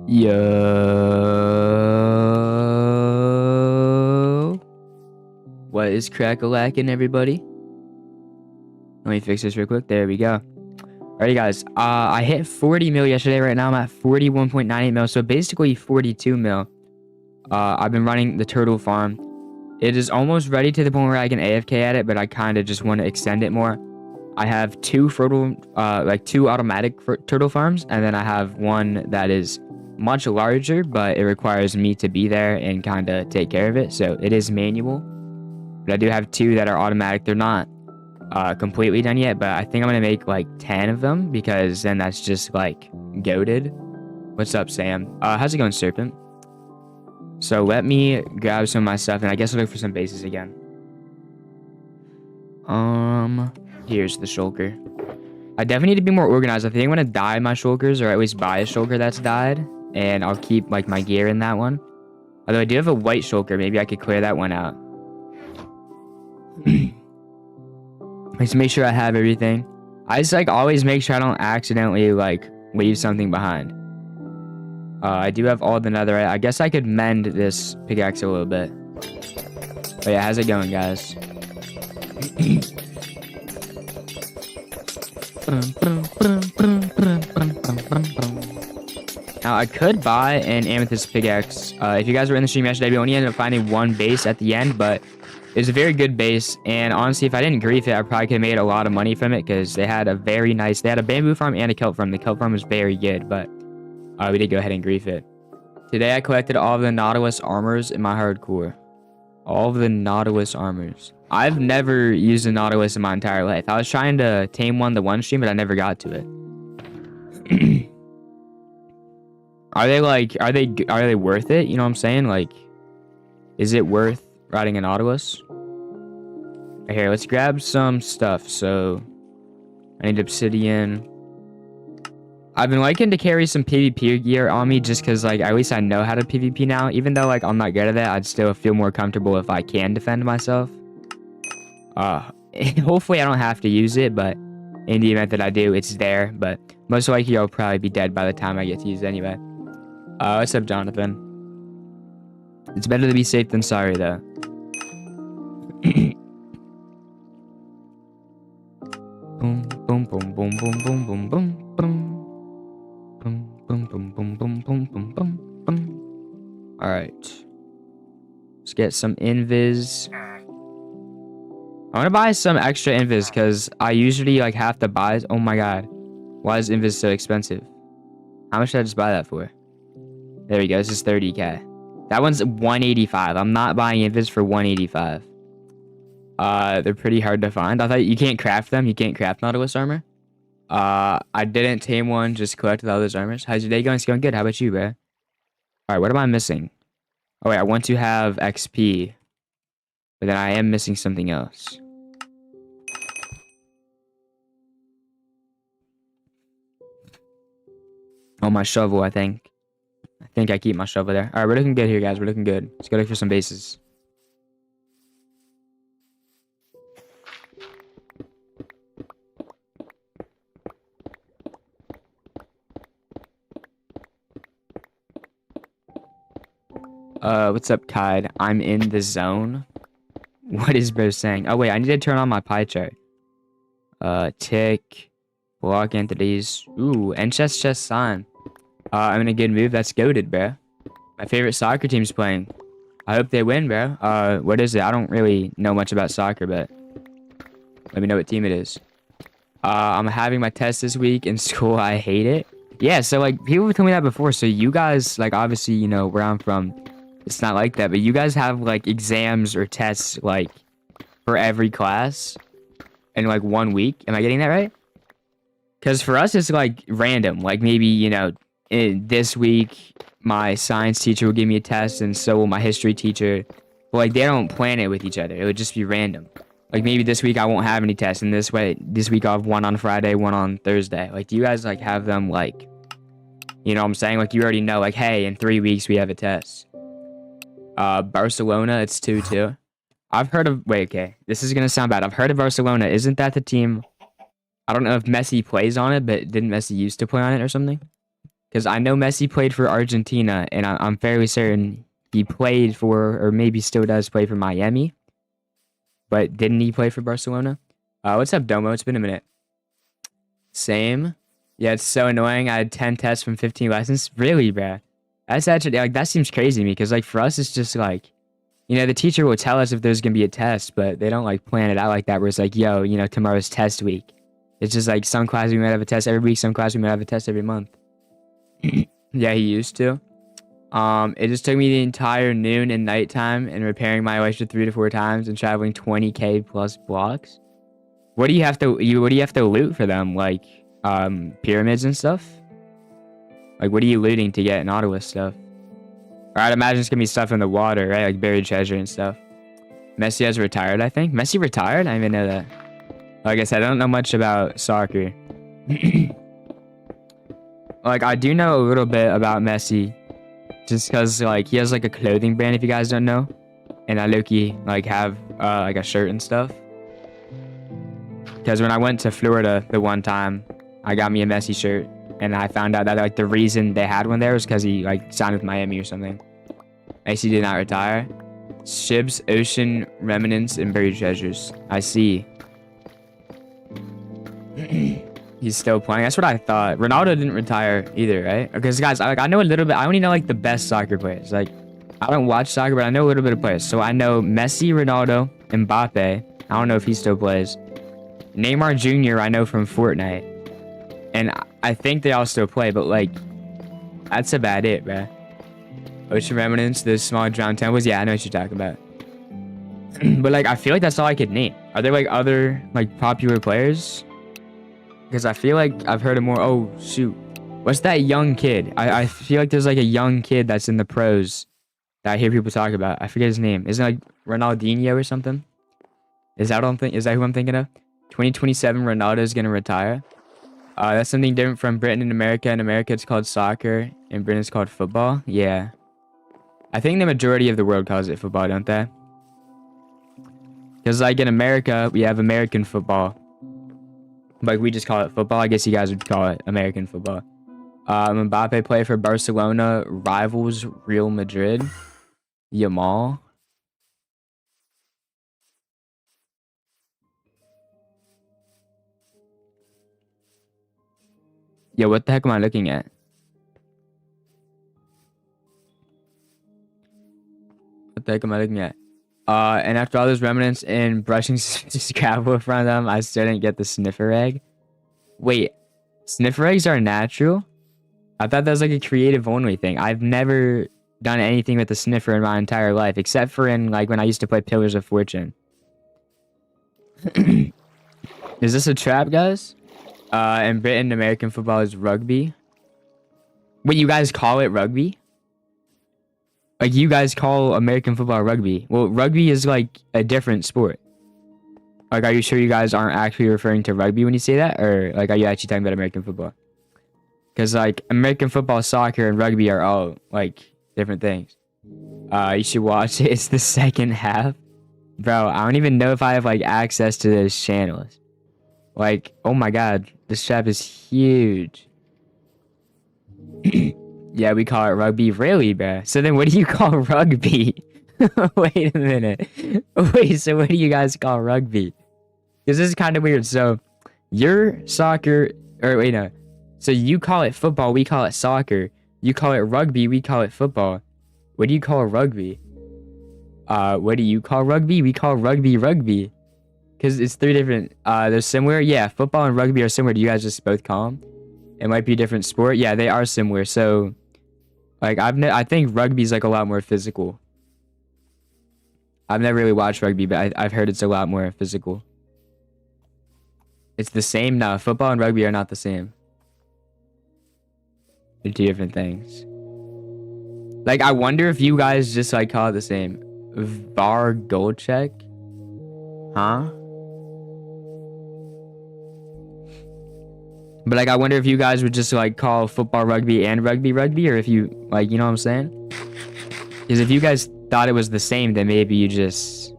Yo, what is crack-a-lackin', everybody? Let me fix this real quick. There we go. Alrighty, guys. I hit 40 mil yesterday. Right now, I'm at 41.98 mil. So basically 42 mil. I've been running the turtle farm. It is almost ready to the point where I can AFK at it, but I kind of just want to extend it more. I have two automatic turtle farms, and then I have one that is much larger, but it requires me to be there and kind of take care of it. So it is manual, but I do have two that are automatic. They're not completely done yet, but I think I'm gonna make like 10 of them, because then that's just like goated. What's up, Sam? How's it going, Serpent? So let me grab some of my stuff, and I guess I'll look for some bases again. Here's the shulker. I definitely need to be more organized. I think I'm gonna dye my shulkers, or at least buy a shulker that's dyed, and I'll keep like my gear in that one. Although I do have a white shulker, maybe I could clear that one out. Let's make sure I have everything. I just like always make sure I don't accidentally like leave something behind. I do have all the netherite. I guess I could mend this pickaxe a little bit. But yeah, how's it going, guys? Now, I could buy an amethyst pickaxe. If you guys were in the stream yesterday, we only ended up finding one base at the end, but it's a very good base. And honestly, if I didn't grief it, I probably could have made a lot of money from it, because they had a very nice... They had a bamboo farm and a kelp farm. The kelp farm was very good, but we did go ahead and grief it. Today, I collected all of the Nautilus armors in my hardcore. All of the Nautilus armors. I've never used a Nautilus in my entire life. I was trying to tame one the one stream, but I never got to it. Are they worth it? You know what I'm saying? Like, is it worth riding a Nautilus? Right here, let's grab some stuff. So, I need obsidian. I've been liking to carry some PvP gear on me, just because, like, at least I know how to PvP now. Even though, like, I'm not good at it, I'd still feel more comfortable if I can defend myself. Hopefully I don't have to use it, but in the event that I do, it's there. But most likely I'll probably be dead by the time I get to use it anyway. What's up, Jonathan? It's better to be safe than sorry, though. Boom, boom, boom, boom, boom, boom, boom, boom, boom. Boom, boom, boom, boom, boom, boom, boom, boom, boom. Alright. Let's get some invis. I want to buy some extra invis, because I usually like have to buy... Oh my god. Why is invis so expensive? How much did I just buy that for? There we go. This is 30k. That one's 185. I'm not buying invis for 185. They're pretty hard to find. I thought you can't craft them. You can't craft Nautilus armor. I didn't tame one, just collected all those armors. How's your day going? It's going good. How about you, bro? Alright, what am I missing? Oh wait, I want to have XP. But then I am missing something else. Oh, my shovel, I think. I think I keep my shovel there. Alright, we're looking good here, guys. We're looking good. Let's go look for some bases. What's up, Kide? I'm in the zone. What is bro saying? Oh, wait, I need to turn on my pie chart. Tick. Block entities. Ooh, and chest sign. I'm in a good move. That's goated, bro. My favorite soccer team's playing. I hope they win, bro. What is it? I don't really know much about soccer, but let me know what team it is. I'm having my test this week in school. I hate it. Yeah, so, like, people have told me that before. So you guys, like, obviously, you know, where I'm from, it's not like that. But you guys have, like, exams or tests, like, for every class in, like, 1 week. Am I getting that right? Because for us, it's, like, random. Like, maybe, you know, this week, my science teacher will give me a test, and so will my history teacher. But, like, they don't plan it with each other. It would just be random. Like, maybe this week I won't have any tests, and this week I'll have one on Friday, one on Thursday. Like, do you guys, like, have them, like, you know what I'm saying? Like, you already know, like, hey, in 3 weeks we have a test. Barcelona, it's 2-2. I've heard of... Wait, okay. This is gonna sound bad. I've heard of Barcelona. Isn't that the team... I don't know if Messi plays on it, but didn't Messi used to play on it or something? Because I know Messi played for Argentina, and I'm fairly certain he played for, or maybe still does play for Miami. But didn't he play for Barcelona? What's up, Domo? It's been a minute. Same. Yeah, it's so annoying. I had 10 tests from 15 lessons. Really, bruh? That's actually, like, that seems crazy to me. Because, like, for us, it's just, like, you know, the teacher will tell us if there's going to be a test, but they don't, like, plan it out like that, where it's like, yo, you know, tomorrow's test week. It's just, like, some class we might have a test every week, some class we might have a test every month. Yeah, he used to. It just took me the entire noon and nighttime and repairing my oyster 3 to 4 times and traveling 20K plus blocks. What do you have to loot for them? Like, pyramids and stuff? Like, what are you looting to get Nautilus stuff? Or I'd imagine it's gonna be stuff in the water, right? Like buried treasure and stuff. Messi has retired, I think. Messi retired? I didn't even know that. Like I said, I don't know much about soccer. Like, I do know a little bit about Messi. Just because, like, he has, like, a clothing brand, if you guys don't know. And I low-key, like, have, like, a shirt and stuff. Because when I went to Florida the one time, I got me a Messi shirt. And I found out that, like, the reason they had one there was because he, like, signed with Miami or something. Messi did not retire. Shibs, Ocean, Remnants, and Buried Treasures. I see. He's still playing. That's what I thought. Ronaldo didn't retire either, right? Because, guys, I know a little bit. I only know, like, the best soccer players. Like, I don't watch soccer, but I know a little bit of players. So I know Messi, Ronaldo, Mbappe. I don't know if he still plays. Neymar Jr. I know from Fortnite. And I think they all still play, but, like, that's about it, bruh. Ocean Remnants, the small drowned temples. Yeah, I know what you're talking about. But, like, I feel like that's all I could name. Are there, like, other, like, popular players? Because I feel like I've heard of more. Oh, shoot. What's that young kid? I feel like there's, like, a young kid that's in the pros that I hear people talk about. I forget his name. Isn't it, like, Ronaldinho or something? Is that who I'm thinking of? 2027, Ronaldo is going to retire. That's something different from Britain and America. In America, it's called soccer. In Britain, it's called football. Yeah. I think the majority of the world calls it football, don't they? Because, like, in America, we have American football. Like, we just call it football. I guess you guys would call it American football. Mbappe played for Barcelona, rivals Real Madrid. Yamal. Yeah, what the heck am I looking at? What the heck am I looking at? And after all those remnants and brushing Scrabble from them, I still didn't get the sniffer egg. Wait, sniffer eggs are natural? I thought that was like a creative only thing. I've never done anything with the sniffer in my entire life, except for in, like, when I used to play Pillars of Fortune. Is this a trap, guys? In Britain, American football is rugby. Wait, you guys call it rugby? Like, you guys call American football rugby. Well, rugby is, like, a different sport. Like, are you sure you guys aren't actually referring to rugby when you say that? Or, like, are you actually talking about American football? Because, like, American football, soccer, and rugby are all, like, different things. You should watch it. It's the second half. Bro, I don't even know if I have, like, access to those channels. Like, oh my god. This trap is huge. Yeah, we call it rugby. Really, bro? So then what do you call rugby? Wait a minute. Wait, so what do you guys call rugby? Because this is kind of weird. So, your soccer... Or, wait, no. So, you call it football, we call it soccer. You call it rugby, we call it football. What do you call rugby? What do you call rugby? We call rugby rugby. Because it's 3 different... they're similar. Yeah, football and rugby are similar. Do you guys just both call them? It might be a different sport. Yeah, they are similar. So... Like, I think rugby's, like, a lot more physical. I've never really watched rugby, but I've heard it's a lot more physical. It's the same now. Football and rugby are not the same. They're 2 different things. Like, I wonder if you guys just, like, call it the same. VAR goal check? Huh? But, like, I wonder if you guys would just, like, call football rugby and rugby rugby, or if you, like, you know what I'm saying? Because if you guys thought it was the same, then maybe you just,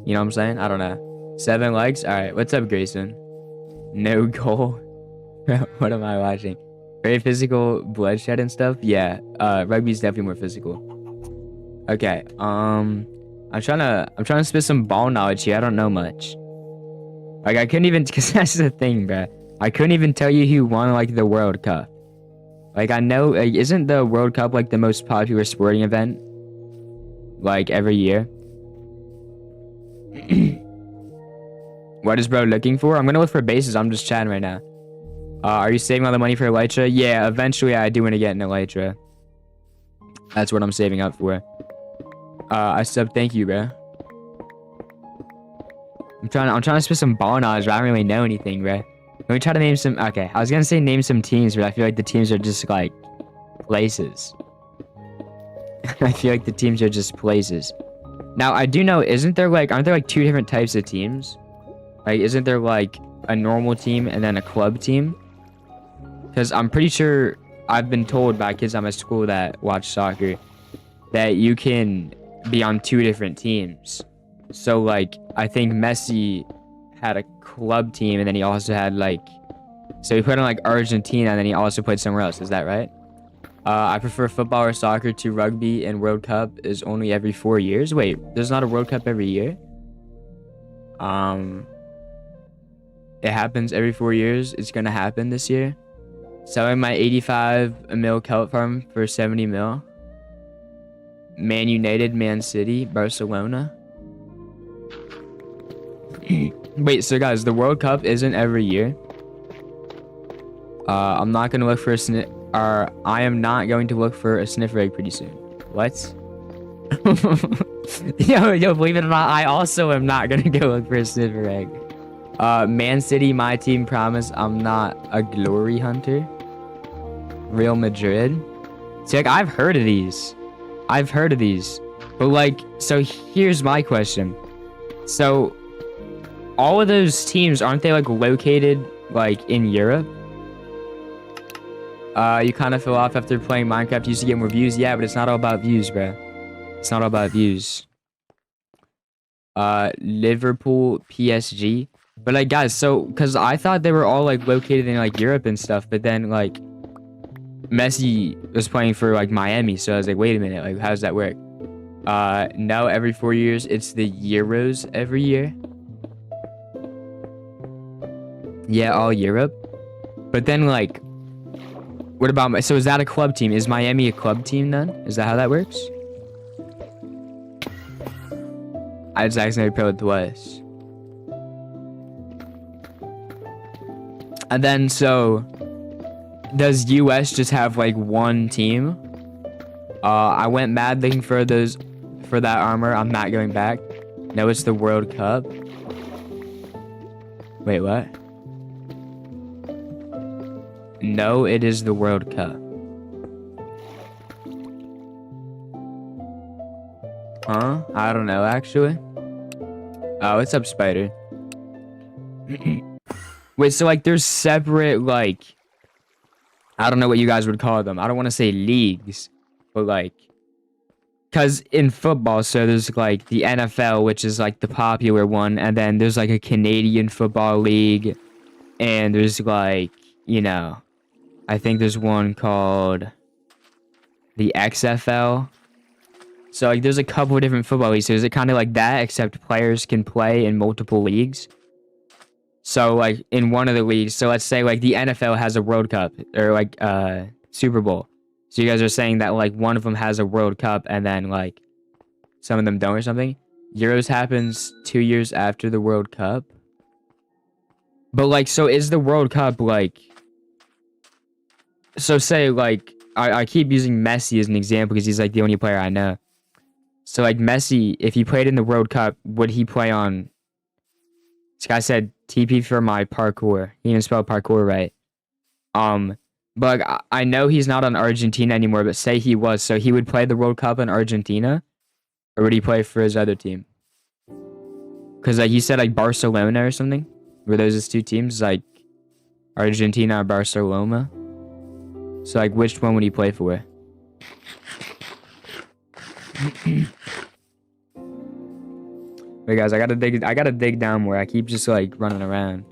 you know what I'm saying? I don't know. 7 likes? Alright, what's up, Grayson? No goal? What am I watching? Very physical, bloodshed and stuff. Yeah, rugby's definitely more physical. Okay, I'm trying to spit some ball knowledge here. I don't know much. Like, I couldn't even, because that's the thing, bruh. I couldn't even tell you who won, like, the World Cup. Like, I know, like, isn't the World Cup, like, the most popular sporting event? Like, every year? What is bro looking for? I'm gonna look for bases. I'm just chatting right now. Are you saving all the money for Elytra? Yeah, eventually I do want to get an Elytra. That's what I'm saving up for. I sub, thank you, bro. I'm trying to spit some ball knowledge, but I don't really know anything, bro. Let me try to name some. Okay, I was gonna say name some teams, but I feel like the teams are just like places. I feel like the teams are just places. Now I do know, aren't there like two different types of teams? Like, isn't there like a normal team and then a club team? Because I'm pretty sure I've been told by kids at my school that watch soccer that you can be on two different teams. So like, I think Messi had a club team and then he also had like, so he played on like Argentina and then he also played somewhere else. Is that right? I prefer football or soccer to rugby, and World Cup is only every 4 years. Wait, there's not a World Cup every year? It happens every 4 years. It's gonna happen this year. Selling my 85 mil kelp farm for 70 mil. Man United, Man City, Barcelona. Wait, so guys, the World Cup isn't every year. I'm not gonna look for I am not going to look for a sniffer egg pretty soon. What? yo, believe it or not, I also am not gonna go look for a sniffer egg. Man City, my team, promise I'm not a glory hunter. Real Madrid. See, like, I've heard of these. But like, so here's my question. So, all of those teams, aren't they like located like in Europe? You kind of fell off after playing Minecraft. You used to get more views. Yeah, but it's not all about views, bro. It's not all about views. Liverpool, PSG. But like, guys, so, because I thought they were all like located in like Europe and stuff, but then like Messi was playing for like Miami, so I was like, wait a minute, like, how does that work? No, every 4 years. It's the Euros every year. Yeah, all Europe. But then like, what about so is that a club team? Is Miami a club team then? Is that how that works? I just accidentally played twice. And then, so, does US just have like one team? I went mad looking for that armor. I'm not going back. No, it's the World Cup. Wait, what? No, it is the World Cup. Huh? I don't know, actually. Oh, what's up, Spider? Wait, so like there's separate, like, I don't know what you guys would call them. I don't want to say leagues, but like, because in football, so there's like the NFL, which is like the popular one, and then there's like a Canadian Football League, and there's like, you know, I think there's one called the XFL. So like there's a couple of different football leagues. So is it kind of like that, except players can play in multiple leagues? So like in one of the leagues, so let's say like the NFL has a World Cup or like Super Bowl. So you guys are saying that like one of them has a World Cup and then like some of them don't or something? Euros happens 2 years after the World Cup. But like, so is the World Cup like, so say like, I keep using Messi as an example because he's like the only player I know. So like Messi, if he played in the World Cup, would he play on, this guy said TP for my parkour. He didn't spell parkour right. But like, I know he's not on Argentina anymore, but say he was, so he would play the World Cup in Argentina? Or would he play for his other team? Because like he said like Barcelona or something? Were those his two teams? Like Argentina or Barcelona? So like which one would he play for? Wait guys, I gotta dig down more. I keep just like running around.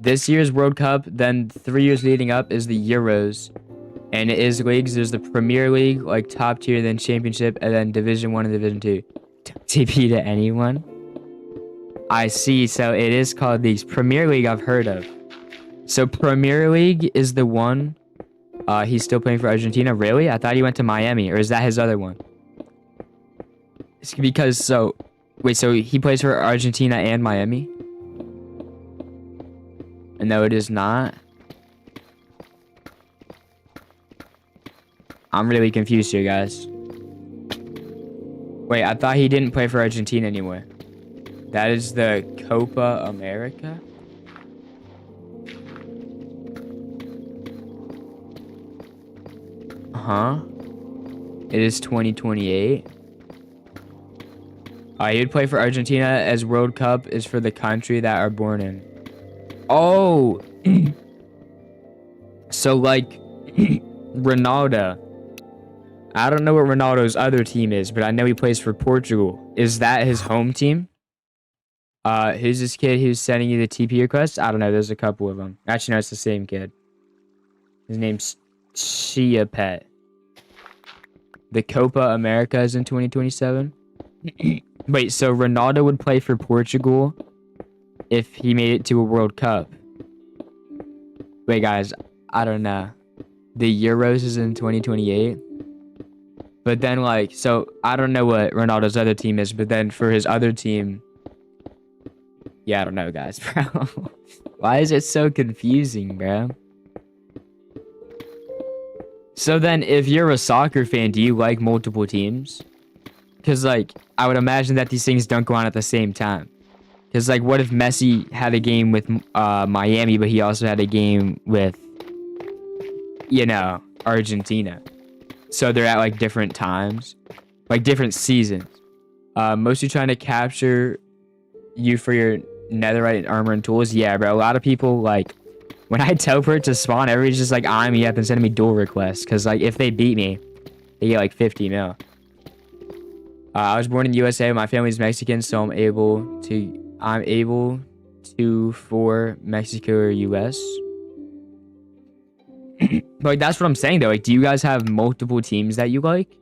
This year's World Cup, then 3 years leading up is the Euros. And it is leagues. There's the Premier League, like top tier, then Championship, and then Division 1 and Division 2. TP to anyone? I see. So it is called leagues. Premier League I've heard of. So Premier League is the one. He's still playing for Argentina. Really? I thought he went to Miami. Or is that his other one? It's because, so... Wait, so he plays for Argentina and Miami? No, it is not. I'm really confused here, guys. Wait, I thought he didn't play for Argentina anymore. That is the Copa America? Huh? It is 2028. He would play for Argentina as World Cup is for the country that are born in. Oh! So, like, Ronaldo. I don't know what Ronaldo's other team is, but I know he plays for Portugal. Is that his home team? Who's this kid who's sending you the TP request? I don't know. There's a couple of them. Actually, no, it's the same kid. His name's Chia Pet. The Copa America is in 2027. Wait, so Ronaldo would play for Portugal if he made it to a World Cup. Wait, guys, I don't know. The Euros is in 2028. But then, like, so I don't know what Ronaldo's other team is, but then for his other team, yeah, I don't know, guys, bro. Why is it so confusing, bro? So then, if you're a soccer fan, do you like multiple teams? Because, like, I would imagine that these things don't go on at the same time. Because, like, what if Messi had a game with Miami, but he also had a game with, you know, Argentina? So they're at, like, different times. Like, different seasons. Mostly trying to capture you for your netherite armor and tools. Yeah, bro. A lot of people, like, when I teleport to spawn, everybody's just, like, eyeing me up and sending me duel requests. Because, like, if they beat me, they get, like, 50 mil. I was born in USA. My family's Mexican, so I'm able to for Mexico or US. Like, that's what I'm saying, though. Like, do you guys have multiple teams that you like?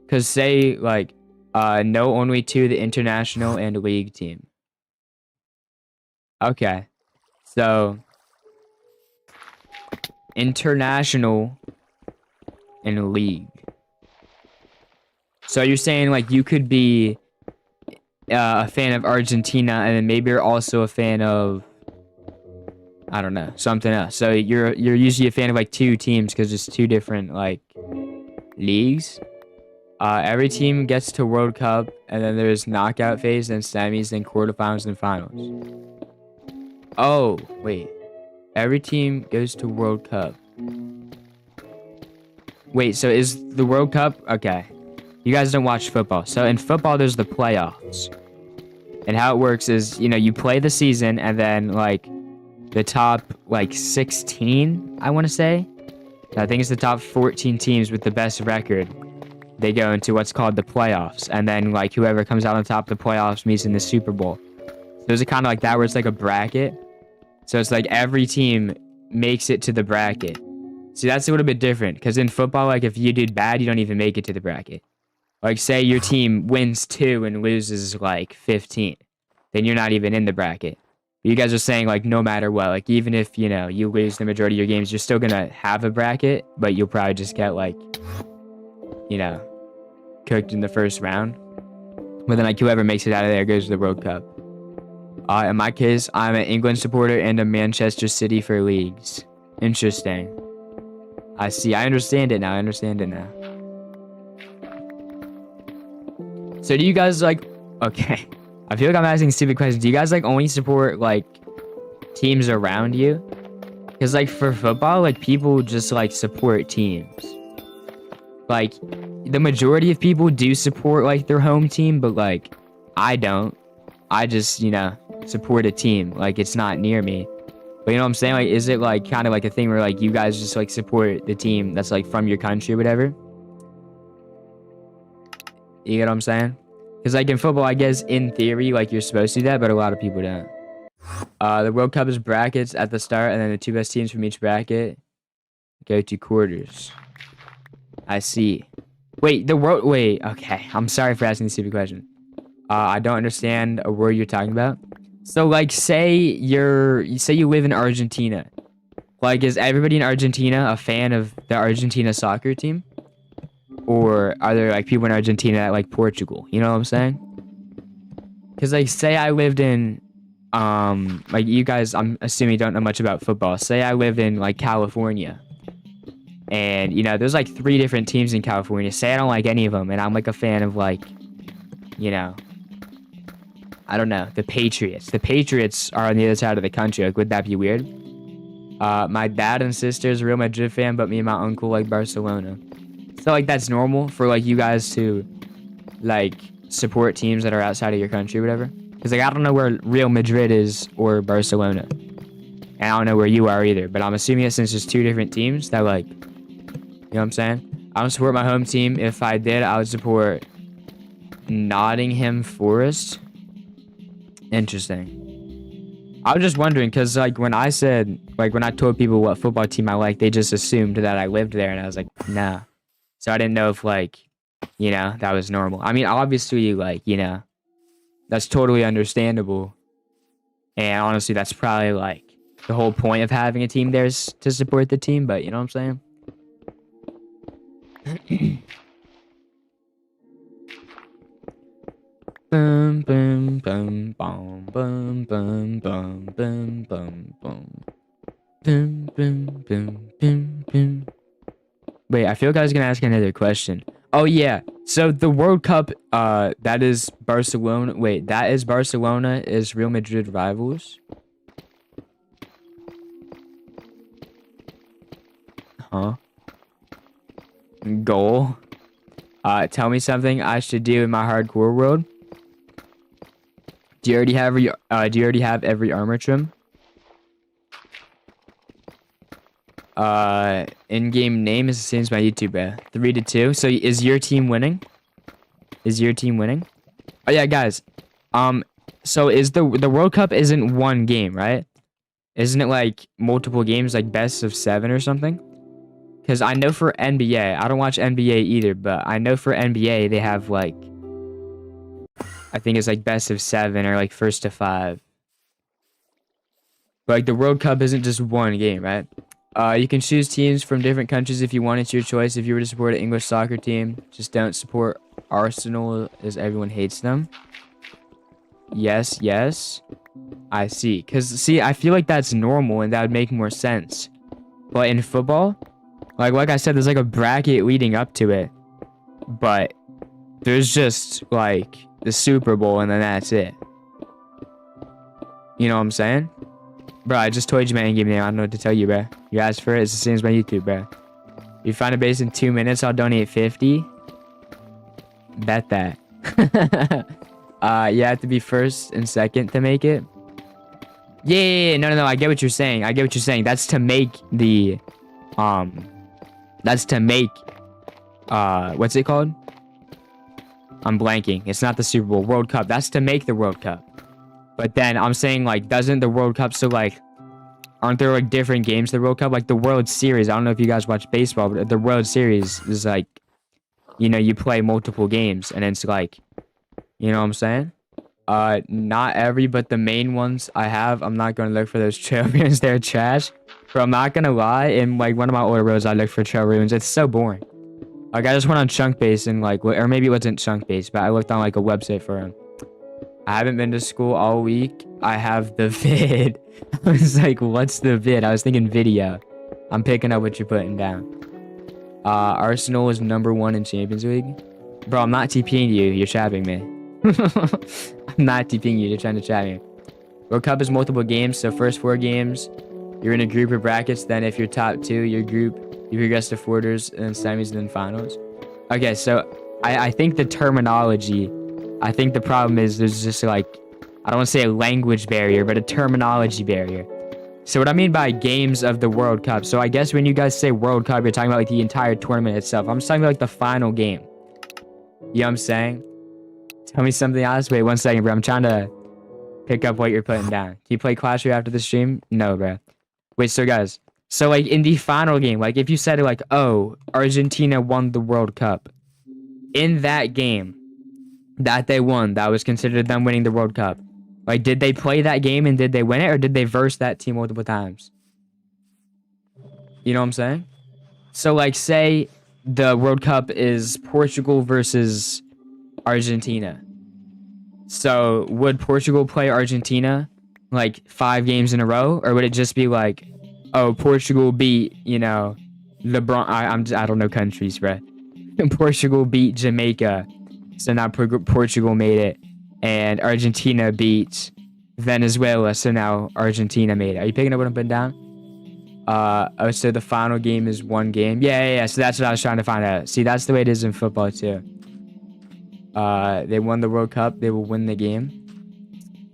Because, say, like, no, only two, the international and league team. Okay. So, international and league. So, you're saying, like, you could be a fan of Argentina, and then maybe you're also a fan of, I don't know, something else. So you're usually a fan of like two teams because it's two different like leagues. Every team gets to World Cup, and then there's knockout phase, then semis, then quarterfinals, then finals. Oh wait, every team goes to World Cup. Wait, so is the World Cup okay? You guys don't watch football. So in football, there's the playoffs, and how it works is, you know, you play the season, and then like the top like 16, I want to say. I think it's the top 14 teams with the best record. They go into what's called the playoffs, and then like whoever comes out on top of the playoffs meets in the Super Bowl. So there's a kind of like that where it's like a bracket. So it's like every team makes it to the bracket. See, that's a little bit different because in football, like if you did bad, you don't even make it to the bracket. Like say your team wins 2 and loses like 15, then you're not even in the bracket. You guys are saying like no matter what, like even if, you know, you lose the majority of your games, you're still gonna have a bracket, but you'll probably just get like, you know, cooked in the first round. But then like whoever makes it out of there goes to the World Cup. In my case, I'm an England supporter and a Manchester City for leagues. Interesting. I see. I understand it now. So do you guys like, okay, I feel like I'm asking stupid questions. Do you guys like only support like teams around you? Because like for football, like people just like support teams. Like the majority of people do support like their home team, but like I don't. I just, you know, support a team. Like it's not near me. But you know what I'm saying? Like, is it like kind of like a thing where like you guys just like support the team that's like from your country or whatever? You get what I'm saying? Because like in football, I guess in theory, like you're supposed to do that, but a lot of people don't. The World Cup is brackets at the start, and then the 2 best teams from each bracket go to quarters. I see. Wait, wait, okay. I'm sorry for asking the stupid question. I don't understand a word you're talking about. So, like, say you live in Argentina. Like, is everybody in Argentina a fan of the Argentina soccer team? Or are there, like, people in Argentina that like Portugal? You know what I'm saying? Because, like, say I lived in, like, you guys, I'm assuming don't know much about football. Say I live in, like, California. And, you know, there's, like, 3 different teams in California. Say I don't like any of them, and I'm, like, a fan of, like, you know, I don't know, the Patriots. The Patriots are on the other side of the country. Like, would that be weird? My dad and sister's a Real Madrid fan, but me and my uncle like Barcelona. So, like, that's normal for, like, you guys to, like, support teams that are outside of your country or whatever. Because, like, I don't know where Real Madrid is or Barcelona. And I don't know where you are either. But I'm assuming that since there's 2 different teams that, like, you know what I'm saying? I don't support my home team. If I did, I would support Nottingham Forest. Interesting. I was just wondering, because, like, when I told people what football team I like, they just assumed that I lived there, and I was like, nah. So I didn't know if, like, you know, that was normal. I mean, obviously, like, you know, that's totally understandable. And honestly, that's probably, like, the whole point of having a team there is to support the team, but you know what I'm saying? Bum bum bum bum bum bum bum bum bum bum bum bum bum bum bum. Wait, I feel like I was gonna ask another question. Oh yeah, so the World Cup, that is Barcelona. Wait, that is Barcelona is Real Madrid rivals. Huh? Goal. Tell me something I should do in my hardcore world. Do you already have every armor trim? In-game name is the same as my YouTube, 3-2. So is your team winning? Is your team winning? Oh yeah, guys. So is the World Cup isn't one game, right? Isn't it like multiple games, like best of 7 or something? Because I know for NBA, I don't watch NBA either, but I know for NBA they have like, I think it's like best of 7 or like first to 5. But like the World Cup isn't just one game, right? You can choose teams from different countries if you want. It's your choice. If you were to support an English soccer team, just don't support Arsenal as everyone hates them. Yes, yes. I see. Because, see, I feel like that's normal and that would make more sense. But in football, like I said, there's like a bracket leading up to it. But there's just like the Super Bowl and then that's it. You know what I'm saying? Bro, I just told you my in-game name. I don't know what to tell you, bro. You asked for it. It's the same as my YouTube, bro. You find a base in 2 minutes, I'll donate 50. Bet that. You have to be first and second to make it. Yeah. No. I get what you're saying. That's to make the, that's to make, what's it called? I'm blanking. It's not the Super Bowl. World Cup. That's to make the World Cup. But then I'm saying, like, doesn't the World Cup, so, like, aren't there, like, different games to the World Cup? Like, the World Series, I don't know if you guys watch baseball, but the World Series is, like, you know, you play multiple games, and it's, like, you know what I'm saying? Not every, but the main ones I have, I'm not going to look for those trail ruins. They're trash. But I'm not going to lie, in, like, one of my older roads, I looked for trail ruins. It's so boring. Like, I just went on Chunk Base and, like, or maybe it wasn't Chunk Base, but I looked on, like, a website for them. I haven't been to school all week. I have the vid. I was like, what's the vid? I was thinking video. I'm picking up what you're putting down. Arsenal is #1 in Champions League. Bro, I'm not TPing you. You're trapping me. I'm not TPing you. You're trying to trap me. World Cup is multiple games. So first 4 games, you're in a group of brackets. Then if you're top 2, your group, you progress to quarters and then semis and then finals. Okay, so I think the terminology... I think the problem is there's just like, I don't want to say a language barrier, but a terminology barrier. So what I mean by games of the World Cup. So I guess when you guys say World Cup, you're talking about like the entire tournament itself. I'm just talking about like the final game. You know what I'm saying? Tell me something else. Wait 1 second, bro. I'm trying pick up what you're putting down. Do you play Clash Royale after the stream? No, bro. Wait, so guys, so like in the final game, like if you said like, oh, Argentina won the World Cup, in that game that they won, that was considered them winning the World Cup. Like, did they play that game and did they win it, or did they verse that team multiple times? You know what I'm saying? So like, say the World Cup is Portugal versus Argentina. So would Portugal play Argentina like 5 games in a row, or would it just be like, oh, Portugal beat, you know, LeBron? I don't know countries, bro. Portugal beat Jamaica, so now Portugal made it, and Argentina beat Venezuela, so now Argentina made it. Are you picking up what I'm putting down? Oh, so the final game is 1 game. Yeah. So that's what I was trying to find out. See, that's the way it is in football too. They won the World Cup. They will win the game.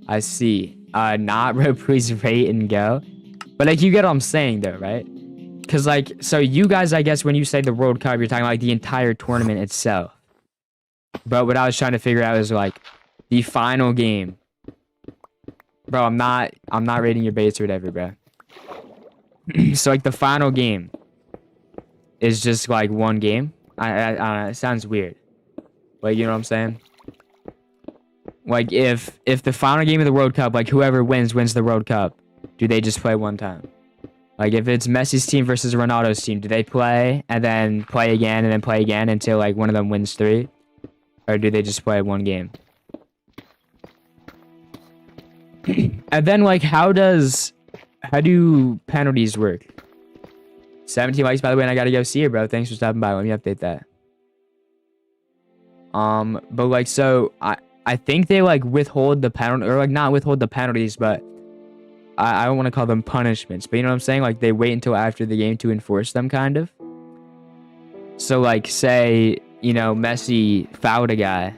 I see. Not bro, please rate and go. But like, you get what I'm saying though, right? Because like, so you guys, I guess when you say the World Cup, you're talking like the entire tournament itself. But what I was trying to figure out is like the final game. Bro, I'm not rating your base or whatever, bro. So like the final game is just like 1 game. It sounds weird. Like, you know what I'm saying? Like if the final game of the World Cup, like whoever wins the World Cup, do they just play 1 time? Like if it's Messi's team versus Ronaldo's team, do they play and then play again and then play again until like one of them wins 3? Or do they just play 1 game? And then like how do penalties work? 17 likes by the way, and I gotta go see you, bro. Thanks for stopping by. Let me update that. But like, so I think they like withhold the penalty, or like not withhold the penalties, but I don't want to call them punishments, but you know what I'm saying? Like they wait until after the game to enforce them, kind of. So like, say, you know, Messi fouled a guy.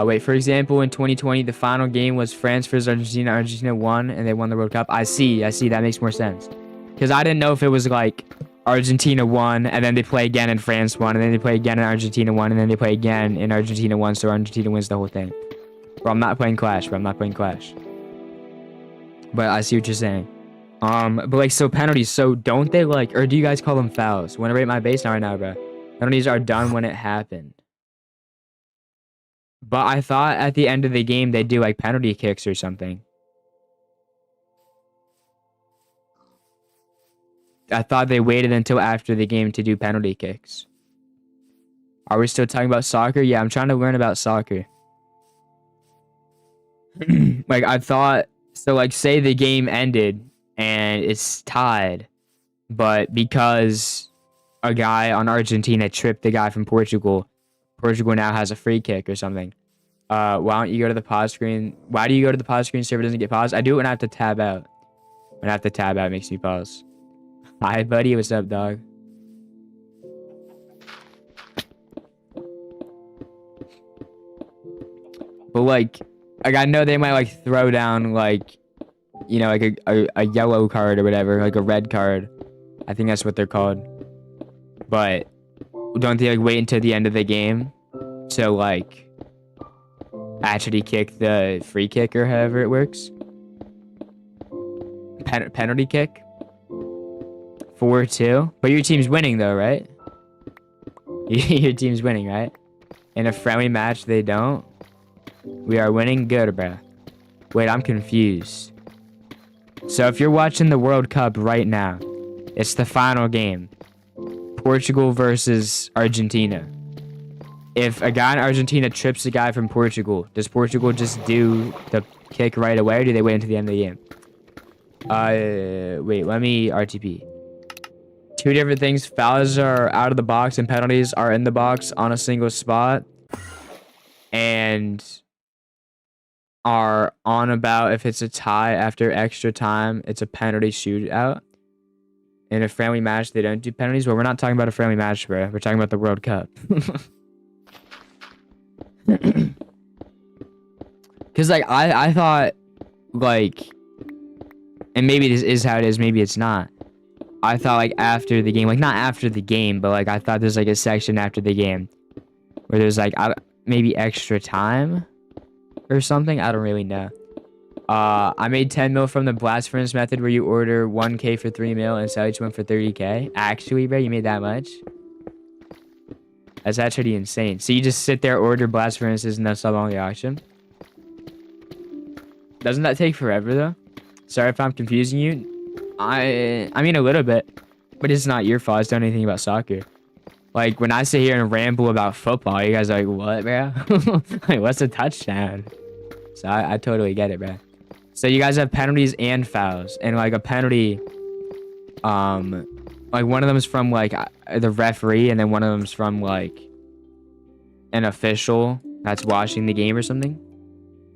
Wait, for example, in 2020, the final game was France versus Argentina. Argentina won, and they won the World Cup. I see. That makes more sense. Because I didn't know if it was like Argentina won, and then they play again and France won, and then they play again and Argentina won, and then they play again and Argentina won, so Argentina wins the whole thing. Bro, I'm not playing Clash, bro. I'm not playing Clash. But I see what you're saying. But like, so penalties, so don't they like, or do you guys call them fouls? Want to rate my base? Not right now, bro. Penalties are done when it happened. But I thought at the end of the game, they do like penalty kicks or something. I thought they waited until after the game to do penalty kicks. Are we still talking about soccer? Yeah, I'm trying to learn about soccer. Like, I thought, so like, say the game ended and it's tied, but because a guy on Argentina tripped the guy from Portugal, Portugal now has a free kick or something. Why don't you go to the pause screen? Why do you go to the pause screen so it doesn't get paused? I do it when I have to tab out. When I have to tab out, it makes me pause. Hi, buddy. What's up, dog? But like I know they might like throw down like, you know, like a yellow card or whatever, like a red card. I think that's what they're called. But don't they like wait until the end of the game to like actually kick the free kick or however it works? Penalty kick? 4-2? But your team's winning though, right? Your team's winning, right? In a friendly match, they don't. We are winning good, bruh. Wait, I'm confused. So if you're watching the World Cup right now, it's the final game. Portugal versus Argentina. If a guy in Argentina trips a guy from Portugal, does Portugal just do the kick right away, or do they wait until the end of the game? Wait, let me RTP. 2 different things. Fouls are out of the box and penalties are in the box on a single spot. And are on about if it's a tie after extra time, it's a penalty shootout. In a friendly match, they don't do penalties. Well, we're not talking about a friendly match, bro. We're talking about the World Cup. Because, like, I thought, like, and maybe this is how it is, maybe it's not. I thought, like, after the game, like, not after the game, but, like, I thought there's, like, a section after the game where there's, like, maybe extra time. or something. I don't really know. I made 10 mil from the blast furnace method where you order 1K for 3 mil and sell each one for 30K. Actually, bro, you made that much? That's actually insane. So you just sit there, order blast furnaces, and then sell them on the auction? Doesn't that take forever, though? Sorry if I'm confusing you. I mean, a little bit. But it's not your fault. I don't know anything about soccer. Like, when I sit here and ramble about football, you guys are like, what, bro? Like, what's a touchdown? So I totally get it, bro. So you guys have penalties and fouls. And, like, a penalty, like, one of them is from, like, the referee, and then one of them is from, like, an official that's watching the game or something.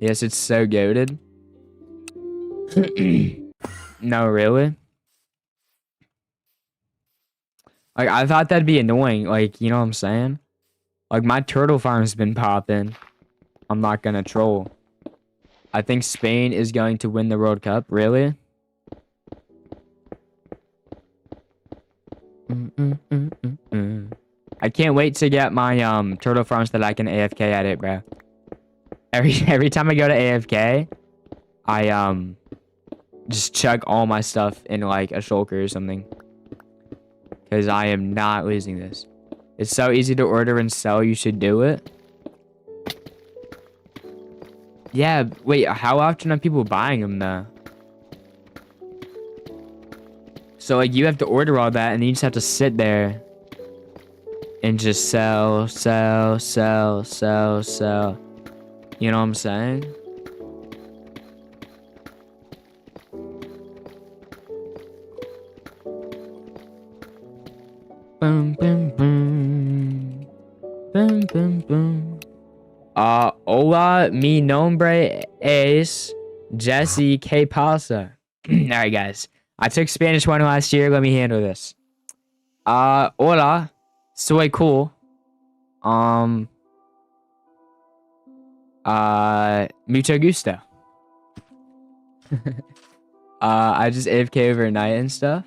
Yes, it's so goated. No, really? Like, I thought that'd be annoying. Like, you know what I'm saying? Like, my turtle farm's been popping. I'm not gonna troll. I think Spain is going to win the World Cup. Really? I can't wait to get my turtle farms that I can AFK at it, bro. Every time I go to AFK, I just chuck all my stuff in like a shulker or something. Because I am not losing this. It's so easy to order and sell, you should do it. Yeah, wait, how often are people buying them though? So like you have to order all that and then you just have to sit there and just sell. You know what I'm saying? Boom, boom, boom. Boom, boom, boom. Hola, mi nombre es Jesse Que Pasa. Alright, guys. I took Spanish 1 last year. Let me handle this. Hola. Soy cool. Mucho gusto. I just AFK overnight and stuff.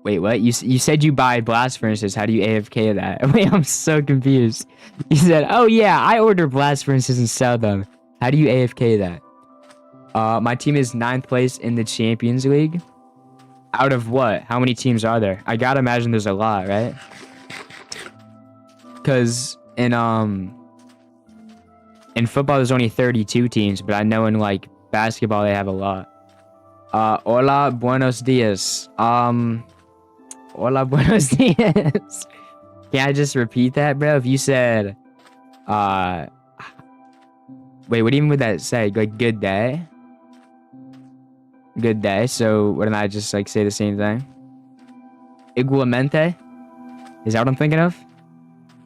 Wait, what? You said you buy blast furnaces. How do you AFK that? Wait, I'm so confused. You said, oh yeah, I order blast furnaces and sell them. How do you AFK that? My team is 9th place in the Champions League. Out of what? How many teams are there? I gotta imagine there's a lot, right? Because in football there's only 32 teams, but I know in like basketball they have a lot. Hola, buenos dias. Hola, buenos dias. Can I just repeat that, bro? If you said, wait, what even would that say? Like, good day? Good day. So, wouldn't I just, like, say the same thing? Igualmente? Is that what I'm thinking of?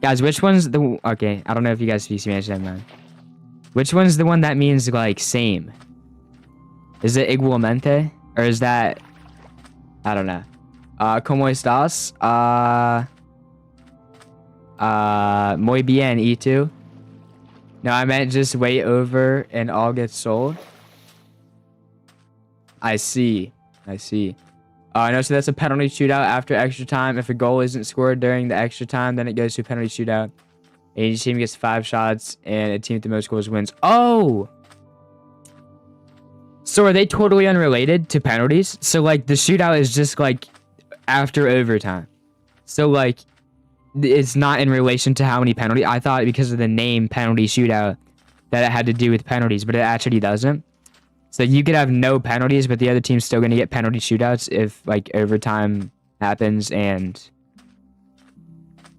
Guys, which one's the... Okay, I don't know if you guys speak Spanish, never mind. Which one's the one that means, like, same? Is it igualmente? Or is that... I don't know. ¿Cómo estás? Muy bien, ¿y tú? No, I meant just wait over and all get sold. I see. No, so that's a penalty shootout after extra time. If a goal isn't scored during the extra time, then it goes to a penalty shootout. And each team gets 5 shots, and a team with the most goals wins. Oh! So are they totally unrelated to penalties? So, like, the shootout is just, like, after overtime. So, like, it's not in relation to how many penalties. I thought because of the name penalty shootout that it had to do with penalties, but it actually doesn't. So you could have no penalties, but the other team's still going to get penalty shootouts if, like, overtime happens and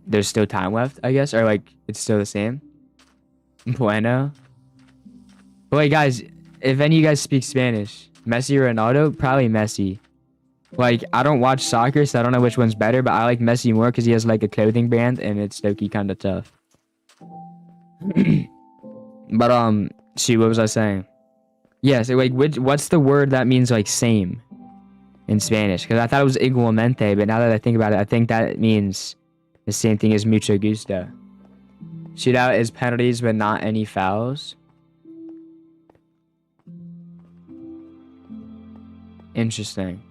there's still time left, I guess. Or, like, it's still the same. Bueno. But, wait, guys, if any of you guys speak Spanish, Messi or Ronaldo? Probably Messi. Like, I don't watch soccer, so I don't know which one's better, but I like Messi more because he has, like, a clothing brand, and it's low-key kind of tough. But, shoot, what was I saying? Yeah, so, like, what's the word that means, like, same in Spanish? Because I thought it was igualmente, but now that I think about it, I think that means the same thing as mucho gusto. Shootout is penalties, but not any fouls. Interesting.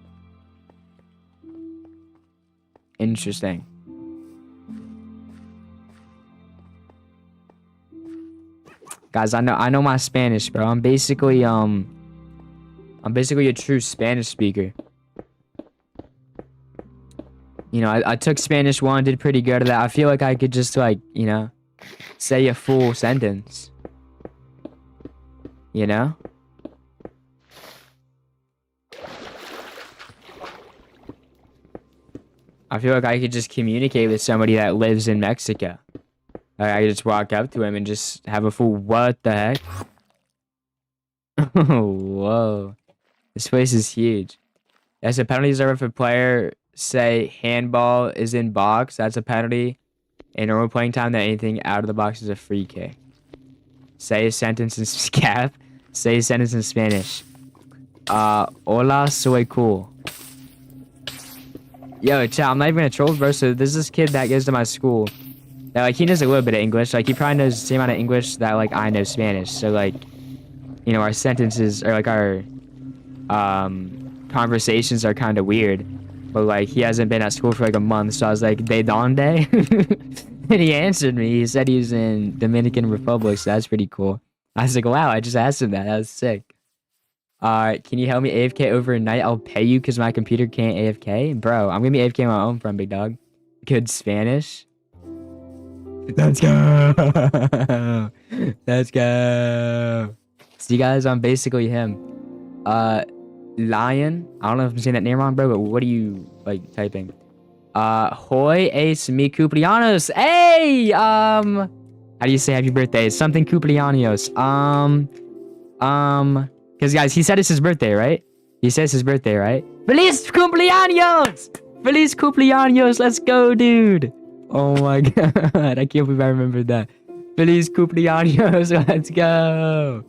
Guys, I know my Spanish, bro. I'm basically a true Spanish speaker. You know, I took Spanish 1, did pretty good at that. I feel like I could just, like, you know, say a full sentence. You know? I feel like I could just communicate with somebody that lives in Mexico. Like, I could just walk up to him and just have a full, what the heck? Oh, whoa. This place is huge. That's a penalty reserved if a player, say, handball is in box. That's a penalty. In normal playing time, that anything out of the box is a free kick. Say a sentence in Cap. Say a sentence in Spanish. Hola, soy cool. Yo, chat, I'm not even gonna troll, bro. So there's this kid that goes to my school. That, like, he knows a little bit of English. Like, he probably knows the same amount of English that, like, I know Spanish. So, like, you know, our sentences, or, like, our, conversations are kind of weird. But, like, he hasn't been at school for, like, a month. So I was like, ¿De donde? And he answered me. He said he was in Dominican Republic. So that's pretty cool. I was like, wow, I just asked him that. That was sick. Can you help me AFK overnight? I'll pay you because my computer can't AFK. Bro, I'm going to be AFK on my own from big dog. Good Spanish. Let's go. Let's go. See, guys, I'm basically him. Lion. I don't know if I'm saying that name wrong, bro, but what are you, like, typing? Hoy es mi cumpleaños. Hey! How do you say happy birthday? It's something cumpleaños. Because, guys, he said it's his birthday, right? He says his birthday, right? Feliz cumpleaños! Feliz cumpleaños! Let's go, dude! Oh my god, I can't believe I remembered that. Feliz cumpleaños, let's go!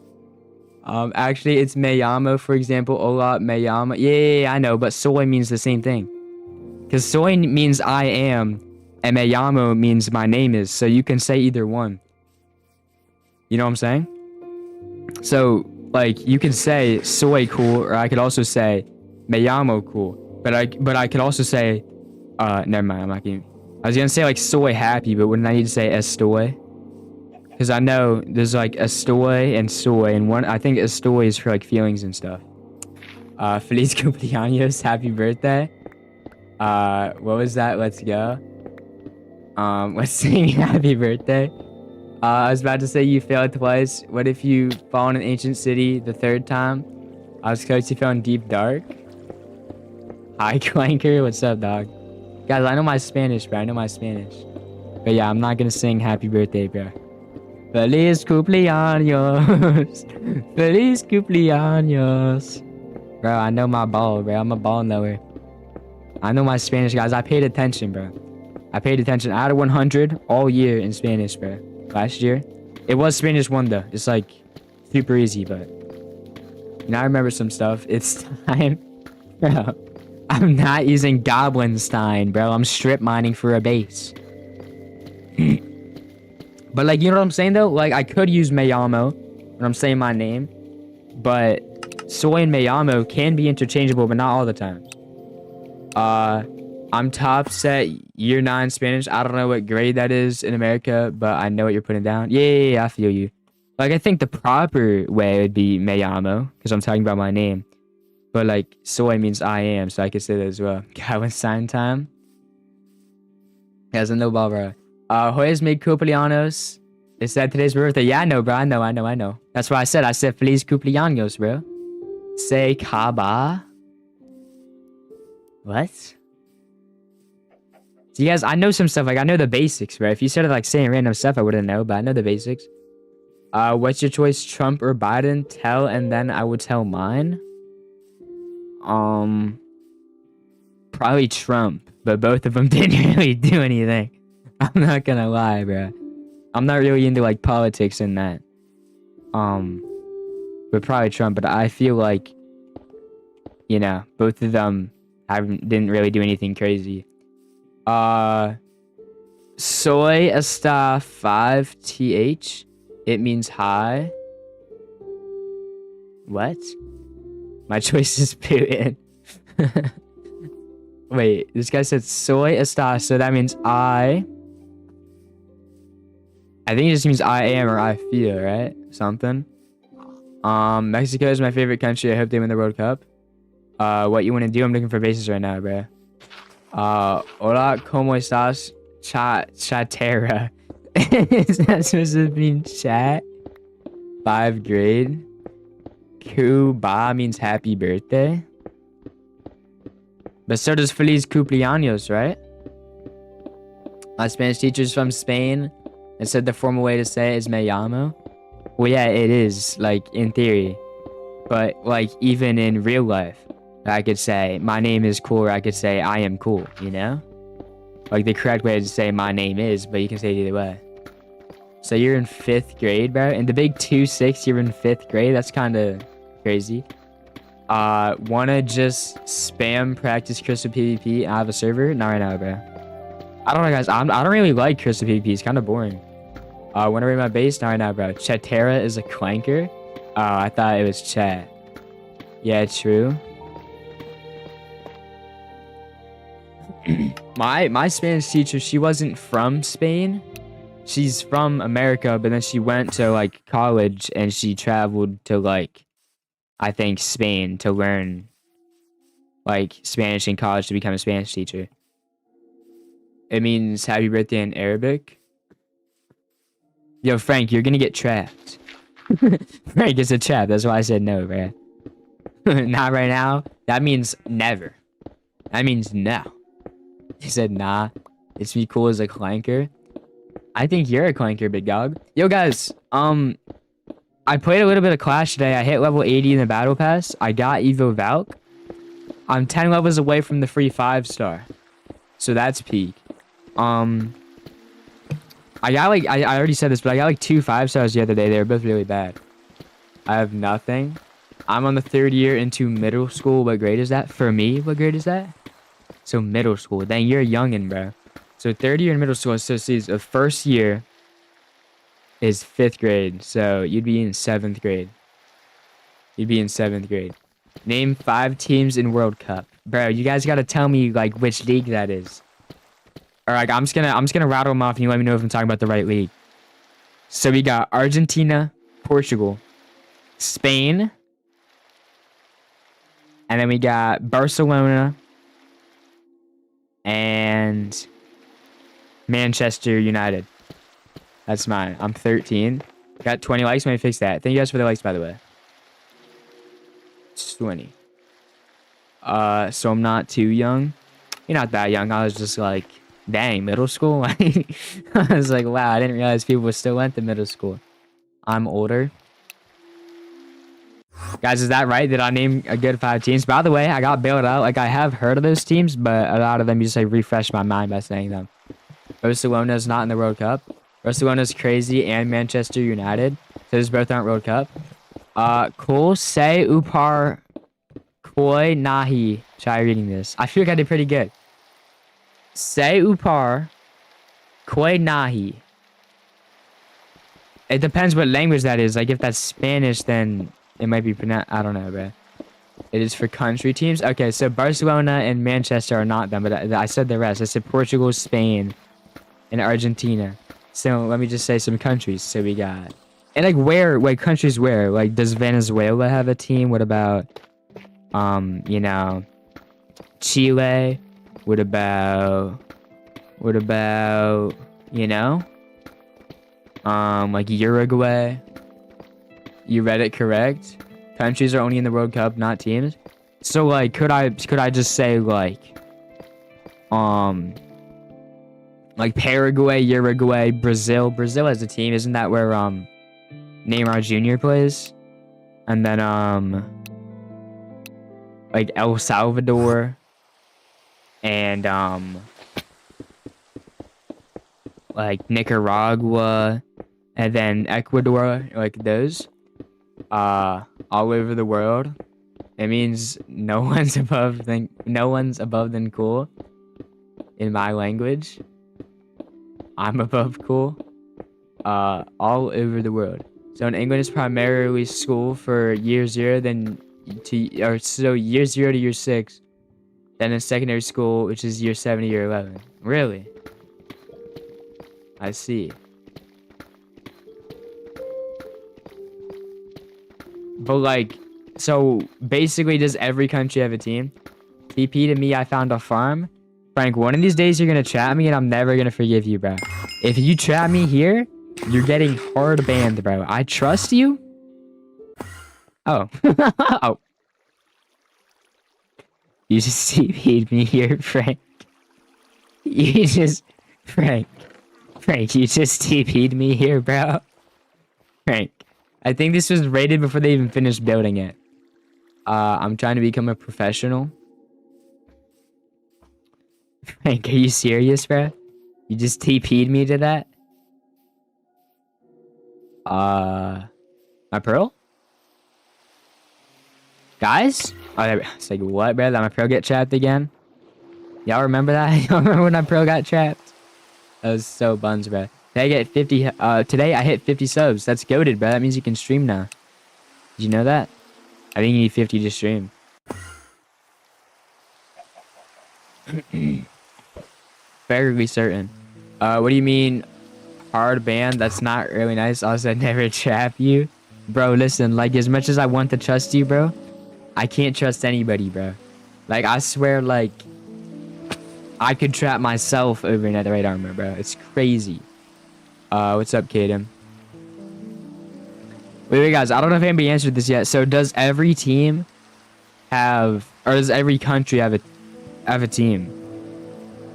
Actually, it's me llamo, for example. Hola, me llamo. Yeah, I know, but soy means the same thing. Because soy means I am, and me llamo means my name is, so you can say either one. You know what I'm saying? So, like, you can say soy cool, or I could also say me llamo cool. But I could also say, never mind, I'm not gonna... I was gonna say, like, soy happy, but wouldn't I need to say estoy? Because I know there's, like, estoy and soy, and one, I think estoy is for, like, feelings and stuff. Feliz cumpleaños, happy birthday. What was that? Let's go. Let's sing happy birthday. I was about to say you failed twice. What if you fall in an ancient city the third time? I was close, you fell in deep dark. Hi, Clanker. What's up, dog? Guys, I know my Spanish, bro. I know my Spanish. But yeah, I'm not gonna sing happy birthday, bro. Feliz cumpleaños. Feliz cumpleaños. Bro, I know my ball, bro. I'm a ball knower. I know my Spanish, guys. I paid attention, bro. I paid attention. Out of 100 all year in Spanish, bro. Last year. It was Spanish 1, though. It's, like, super easy, but... Now I remember some stuff. It's time. Bro, I'm not using Goblinstein, bro. I'm strip mining for a base. But, like, you know what I'm saying, though? Like, I could use me llamo when I'm saying my name. But soy and me llamo can be interchangeable, but not all the time. I'm top set year 9 Spanish. I don't know what grade that is in America, but I know what you're putting down. Yeah, I feel you. Like, I think the proper way would be me llamo, because I'm talking about my name. But, like, soy means I am, so I could say that as well. God, sign time? Guys, I know, bro. Hoyas made cumpleaños. It said today's birthday. Yeah, I know, bro. I know. That's what I said. I said feliz cumpleaños, bro. Say kaba. What? So you guys, I know some stuff. Like, I know the basics, bro. If you started, like, saying random stuff, I wouldn't know, but I know the basics. What's your choice, Trump or Biden? Tell, and then I would tell mine. Probably Trump, but both of them didn't really do anything. I'm not gonna lie, bro. I'm not really into, like, politics and that. But probably Trump, but I feel like, you know, both of them didn't really do anything crazy. Soy está 5th. It means hi. What? My choice is Putin. Wait, this guy said soy está, so that means I. I think it just means I am or I feel, right? Something. Mexico is my favorite country. I hope they win the World Cup. What you want to do? I'm looking for bases right now, bro. Hola, ¿cómo estás? Chatera. Is that supposed to mean chat? 5th grade. Cuba means happy birthday. But so does Feliz Cumpleaños, right? My Spanish teacher's from Spain and said the formal way to say it is me llamo. Well, yeah, it is, like, in theory. But, like, even in real life, I could say, my name is cool, or I could say, I am cool, you know? Like, the correct way to say my name is, but you can say it either way. So you're in 5th grade, bro? In the big 2-6, you're in 5th grade? That's kind of crazy. Wanna just spam practice Crystal PvP? I have a server? Not right now, bro. I don't know, guys. I don't really like Crystal PvP. It's kind of boring. Wanna raid my base? Not right now, bro. Chatera is a clanker? I thought it was chat. Yeah, true. My Spanish teacher, she wasn't from Spain. She's from America, but then she went to, like, college, and she traveled to, like, I think Spain to learn, like, Spanish in college to become a Spanish teacher. It means happy birthday in Arabic. Yo, Frank, you're gonna get trapped. Frank, it's a trap. That's why I said no, man. Not right now. That means never. That means no. He said nah. It's me cool as a clanker. I think you're a clanker, big dog. Yo, guys. I played a little bit of Clash today. I hit level 80 in the battle pass. I got Evo Valk. I'm 10 levels away from the free 5-star. So that's peak. I got like, I already said this, but I got like 2 5-stars the other day. They were both really bad. I have nothing. I'm on the 3rd year into middle school. What grade is that? For me, what grade is that? So middle school. Dang, you're a youngin', bro. So 3rd year in middle school. So see, the first year is 5th grade. So you'd be in 7th grade. You'd be in 7th grade. Name 5 teams in World Cup. Bro, you guys gotta tell me, like, which league that is. Or, like, I'm just gonna rattle them off and you let me know if I'm talking about the right league. So we got Argentina, Portugal, Spain, and then we got Barcelona and Manchester United. That's mine. I'm 13. Got 20 likes. Let me fix that. Thank you guys for the likes, by the way. 20. So I'm not too young. You're not that young. I was just like, dang, middle school? I was like, wow, I didn't realize people still went to middle school. I'm older. Guys, is that right? Did I name a good 5 teams? By the way, I got bailed out. Like, I have heard of those teams, but a lot of them you just, like, refresh my mind by saying them. Barcelona's not in the World Cup. Barcelona's crazy and Manchester United. So those both aren't World Cup. Cool. Se upar koi nahi. Try reading this. I feel like I did pretty good. Se upar koi nahi. It depends what language that is. Like, if that's Spanish, then it might be pronounced. I don't know, bro. It is for country teams. Okay, so Barcelona and Manchester are not them, but I said the rest. I said Portugal, Spain, and Argentina. So let me just say some countries. So we got, and like where, like countries where, like does Venezuela have a team? What about, you know, Chile? What about, you know, like Uruguay? You read it correct. Countries are only in the World Cup, not teams. So like, could I just say like Paraguay, Uruguay, Brazil. Brazil as a team, isn't that where Neymar Jr. plays? And then like El Salvador and like Nicaragua and then Ecuador, like those. All over the world. It means no one's above than cool. In my language, I'm above cool. All over the world. So in England, it's primarily school for year 0, year 0 to year 6, then in secondary school, which is year 7 to year 11. Really? I see. But like, so basically, does every country have a team? TP to me, I found a farm. Frank, one of these days you're gonna chat me and I'm never gonna forgive you, bro. If you chat me here, you're getting hard banned, bro. I trust you. Oh. Oh. You just TP'd me here, Frank. You just... Frank, you just TP'd me here, bro. Frank. I think this was rated before they even finished building it. I'm trying to become a professional. Frank, are you serious, bro? You just TP'd me to that? My pearl? Guys? Oh, it's like, what, bro? Did my pearl get trapped again? Y'all remember that? Y'all remember when my pearl got trapped? That was so buns, bro. Did I get 50? Today I hit 50 subs. That's goated, bro. That means you can stream now. Did you know that? I think you need 50 to stream. Fairly certain. What do you mean hard ban? That's not really nice. Also, I'd never trap you. Bro, listen, like, as much as I want to trust you, bro, I can't trust anybody, bro. Like, I swear, like, I could trap myself over netherite armor, bro. It's crazy. What's up, Kaden? Wait, guys, I don't know if anybody answered this yet. So, does every team have, or does every country have a team?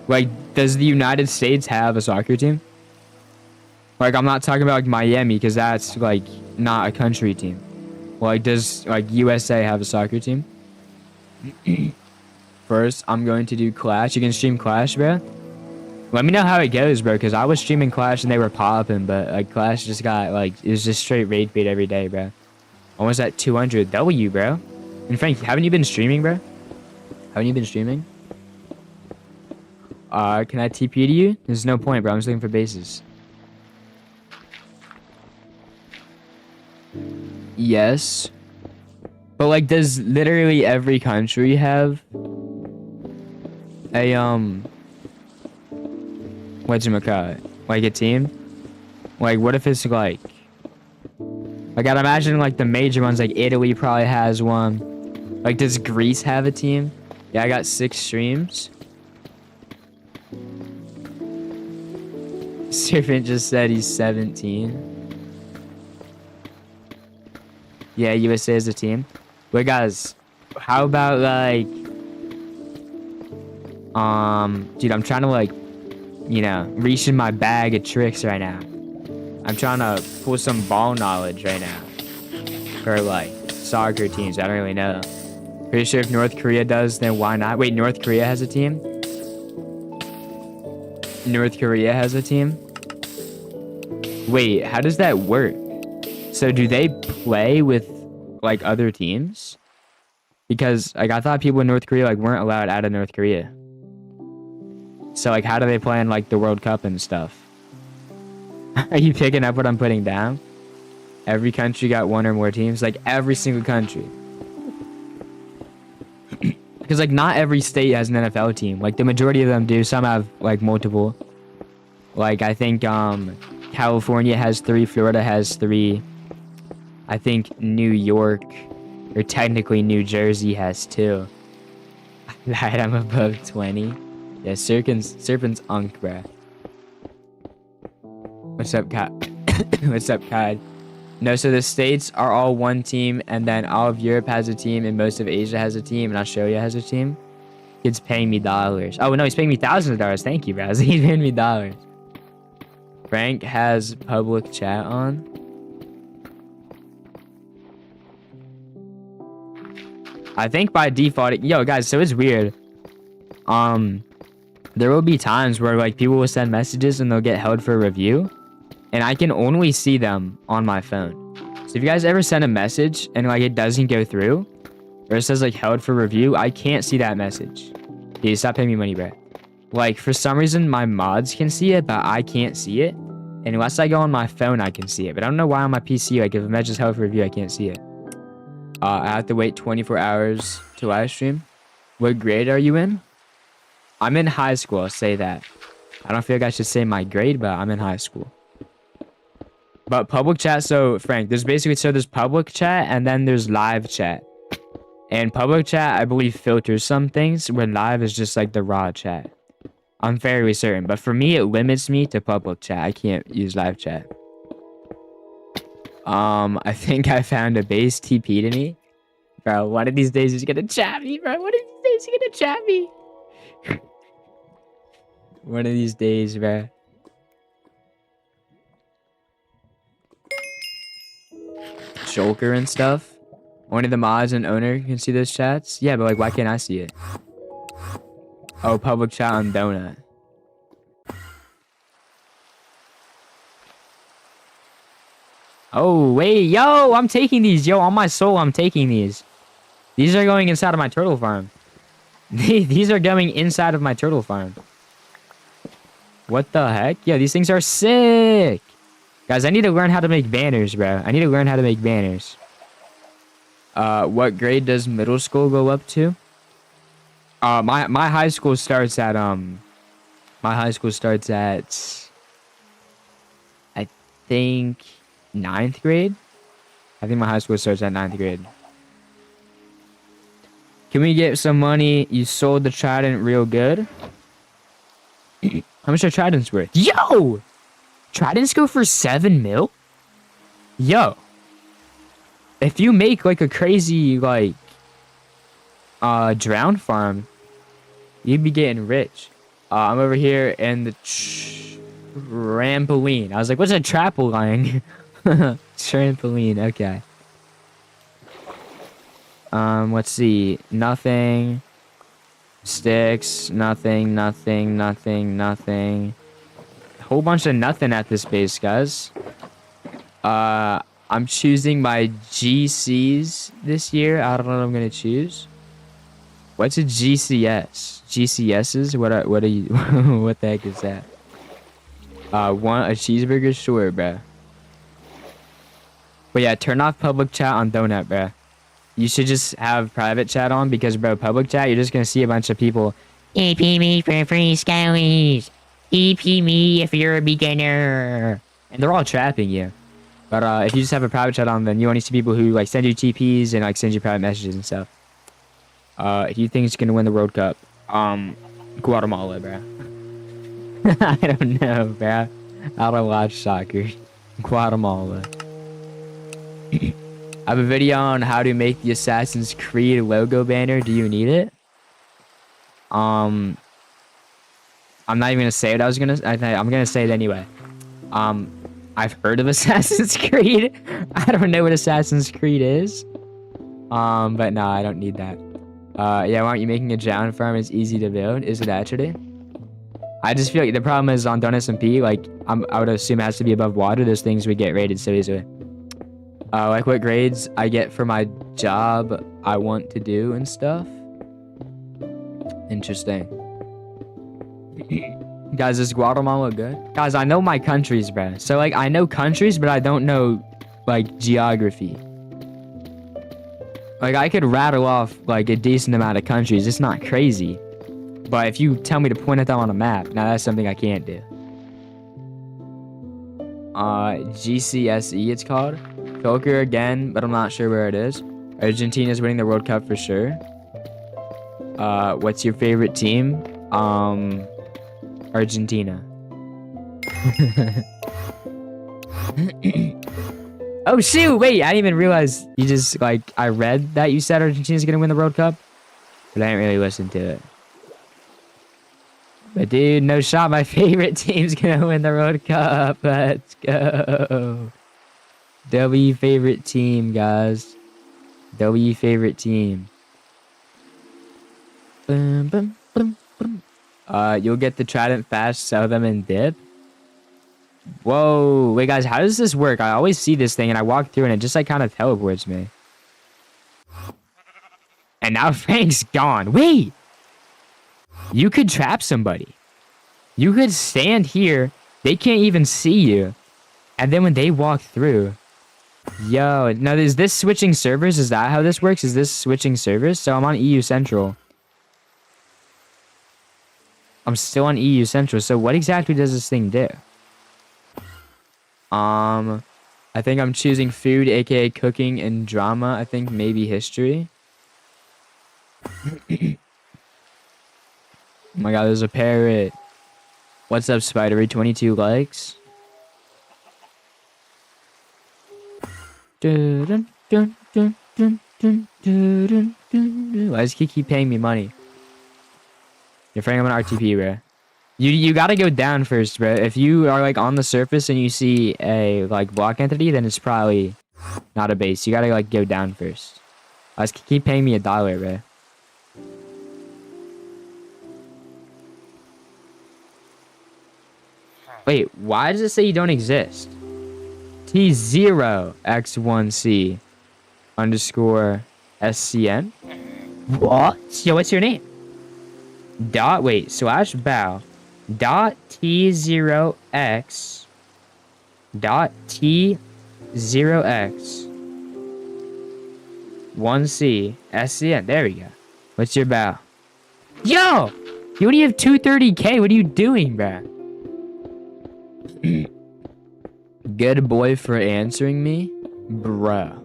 Like, does the United States have a soccer team? Like, I'm not talking about, like, Miami, because that's, like, not a country team. Like, does, like, USA have a soccer team? First, I'm going to do Clash. You can stream Clash, bro? Let me know how it goes, bro, because I was streaming Clash and they were popping, but, like, Clash just got, like, it was just straight raid bait every day, bro. Almost at 200 W, bro. And Frank, haven't you been streaming, bro? Haven't you been streaming? Can I TP to you? There's no point, bro. I'm just looking for bases. Yes. But, like, does literally every country have a, whatchamacallit? Like, a team? Like, what if it's, like, I'd imagine, like, the major ones, like, Italy probably has one. Like, does Greece have a team? Yeah, I got 6 streams. Serpent just said he's 17. Yeah, USA is a team. Wait, guys, how about, like, dude, I'm trying to, like, you know, reach in my bag of tricks right now. I'm trying to pull some ball knowledge right now for, like, soccer teams. I don't really know. Pretty sure if North Korea does, then why not? Wait, North Korea has a team? North Korea has a team? Wait, how does that work? So do they play with, like, other teams? Because, like, I thought people in North Korea, like, weren't allowed out of North Korea. So, like, how do they play in, like, the World Cup and stuff? Are you picking up what I'm putting down? Every country got one or more teams? Like, every single country. Because, like, not every state has an NFL team. Like, the majority of them do. Some have, like, multiple. Like, I think, California has 3. Florida has 3. I think New York, or technically New Jersey, has 2. Right, I'm above 20. Yeah, Serpent's unk, bruh. What's up, Cat? What's up, Cad? No, so the states are all one team, and then all of Europe has a team, and most of Asia has a team, and Australia has a team. Kid's paying me dollars. Oh, no, he's paying me thousands of dollars. Thank you, bro. He's paying me dollars. Frank has public chat on. I think by default, yo, guys, so it's weird. There will be times where, like, people will send messages and they'll get held for review, and I can only see them on my phone. So if you guys ever send a message and, like, it doesn't go through, or it says, like, held for review, I can't see that message. Dude, stop paying me money, bro. Like, for some reason, my mods can see it, but I can't see it. And unless I go on my phone, I can see it. But I don't know why on my PC, like, if a message is held for review, I can't see it. I have to wait 24 hours to live stream. What grade are you in? I'm in high school, I'll say that. I don't feel like I should say my grade, but I'm in high school. But public chat, so Frank, there's public chat and then there's live chat. And public chat, I believe, filters some things when live is just like the raw chat. I'm fairly certain. But for me, it limits me to public chat. I can't use live chat. I think I found a base TP to me. Bro, one of these days he's gonna chat me, bro. One of these days he's gonna chat me. One of these days, bro. Joker and stuff. Only the mods and owner can see those chats. Yeah, but like, why can't I see it? Oh, public chat on Donut. Oh, wait, yo, I'm taking these. Yo, on my soul, I'm taking these. These are going inside of my turtle farm. These are going inside of my turtle farm. What the heck? Yeah, these things are sick. Guys, I need to learn how to make banners, bro. I need to learn how to make banners. What grade does middle school go up to? My high school starts at, I think 9th grade. I think my high school starts at 9th grade. Can we get some money? You sold the trident real good. How much are tridents worth? Yo! Tridents go for 7 mil? Yo. If you make like a crazy like drown farm, you'd be getting rich. I'm over here in the trampoline. I was like, what's a trampoline? Trampoline, okay. Let's see. Nothing. Sticks. Nothing. Nothing. Nothing. Nothing. A whole bunch of nothing at this base, guys. I'm choosing my GCs this year. I don't know what I'm gonna choose. What's a GCS? GCSs? What are you? What the heck is that? Want a cheeseburger? Sure, bruh. But yeah, turn off public chat on Donut, bruh. You should just have private chat on because, bro, public chat, you're just gonna see a bunch of people. EP me for free scowies. EP me if you're a beginner. And they're all trapping you. But if you just have a private chat on, then you only see people who like send you TPs and like send you private messages and stuff. If you think it's gonna win the World Cup, Guatemala, bro. I don't know, bro. I don't watch soccer. Guatemala. I have a video on how to make the Assassin's Creed logo banner. Do you need it? I'm not even gonna say what I was gonna. I'm gonna say it anyway. I've heard of Assassin's Creed. I don't know what Assassin's Creed is. But no, I don't need that. Yeah, why aren't you making a drown farm? It's easy to build. Is it actually? I just feel like the problem is on Donut SMP, like, I would assume it has to be above water. Those things would get rated so easily. Like what grades I get for my job I want to do and stuff. Interesting. Guys, is Guatemala good? Guys, I know my countries, bruh. So, like, I know countries, but I don't know, like, geography. Like, I could rattle off, like, a decent amount of countries. It's not crazy. But if you tell me to point at them on a map, now that's something I can't do. GCSE it's called. Joker again, but I'm not sure where it is. Argentina's winning the World Cup for sure. What's your favorite team? Argentina. Oh shoot, wait, I didn't even realize you just, like, I read that you said Argentina's gonna win the World Cup, but I didn't really listen to it. But dude, no shot, my favorite team's gonna win the World Cup. Let's go. W favorite team, guys. W favorite team. Boom, boom, boom, boom. You'll get the trident fast, sell them and dip. Whoa, wait guys, how does this work? I always see this thing and I walk through and it just like kind of teleports me. And now Frank's gone. Wait! You could trap somebody. You could stand here, they can't even see you. And then when they walk through... Yo, now is this switching servers? Is that how this works? Is this switching servers? So I'm on EU Central. I'm still on EU Central, so what exactly does this thing do? I think I'm choosing food, aka cooking, and drama. I think maybe history. Oh my god, there's a parrot. What's up, Spidery? 22 likes. Why does he keep paying me money? You're afraid I'm an RTP, bro. You gotta go down first, bro. If you are like on the surface and you see a like block entity, then it's probably not a base. You gotta like go down first. Why does he keep paying me $1, bro? Wait, why does it say you don't exist? T0x1c underscore SCN? What? Yo, what's your name? Dot, wait, slash bow. Dot T0x. Dot T0x. 1c SCN. There we go. What's your bow? Yo! You only have 230k. What are you doing, bruh? Good boy for answering me, bruh.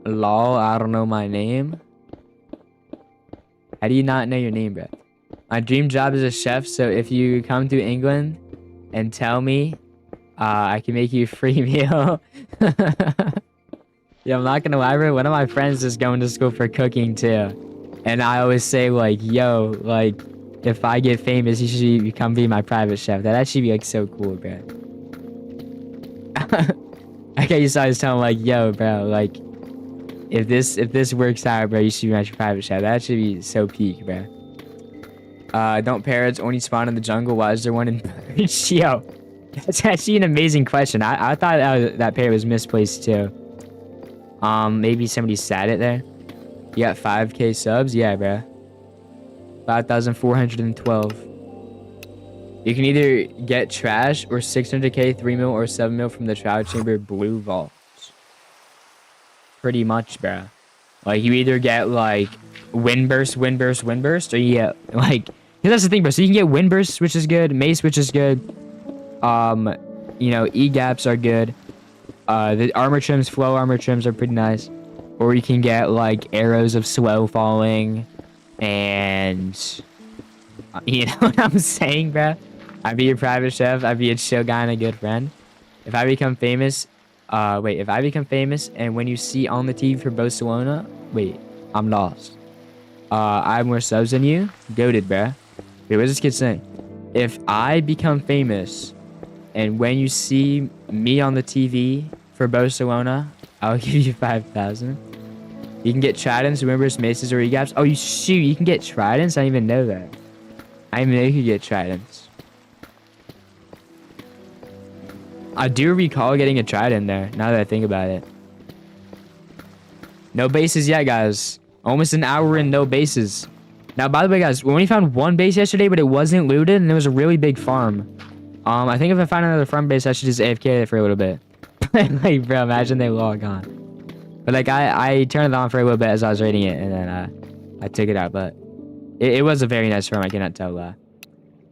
Lol, I don't know my name. How do you not know your name, bruh? My dream job is a chef, so if you come to England and tell me, I can make you a free meal. Yeah, I'm not gonna lie, bro. One of my friends is going to school for cooking too, and I always say like, yo, like, if I get famous, you should come be my private chef. That should be like so cool, bro. Okay, so I was telling him like, yo, bro, like, if this works out, bro, you should be my private chef. That should be so peak, bro. Don't parrots only spawn in the jungle? Why is there one in Perch? Yo, that's actually an amazing question. I thought that parrot was misplaced too. Maybe somebody sat it there. You got 5k subs? Yeah, bro. 5,412. You can either get trash or 600k, 3 mil, or 7 mil from the Shroud Chamber blue vaults. Pretty much, bro. Like, you either get, like, Windburst, or you get, like... Cause that's the thing, bro. So you can get Windburst, which is good. Mace, which is good. You know, E-gaps are good. The armor trims, flow armor trims are pretty nice. Or you can get, like, arrows of slow falling. And... you know what I'm saying, bro? I'd be a private chef. I'd be a chill guy and a good friend. If I become famous... if I become famous and when you see on the TV for Barcelona... Wait, I'm lost. I have more subs than you? Goated, bruh. Wait, what's this kid saying? If I become famous and when you see me on the TV for Barcelona, I'll give you 5,000. You can get tridents, Wimbers, maces, or E-gaps. Oh, shoot, you can get tridents? I didn't even know that. I didn't even know you could get tridents. I do recall getting a trident there, now that I think about it. No bases yet, guys. Almost an hour in, no bases. Now, by the way, guys, we only found one base yesterday, but it wasn't looted, and it was a really big farm. I think if I find another farm base, I should just AFK it for a little bit. Like, bro, imagine they log on. But, like, I turned it on for a little bit as I was raiding it, and then I took it out. But it was a very nice farm, I cannot tell that.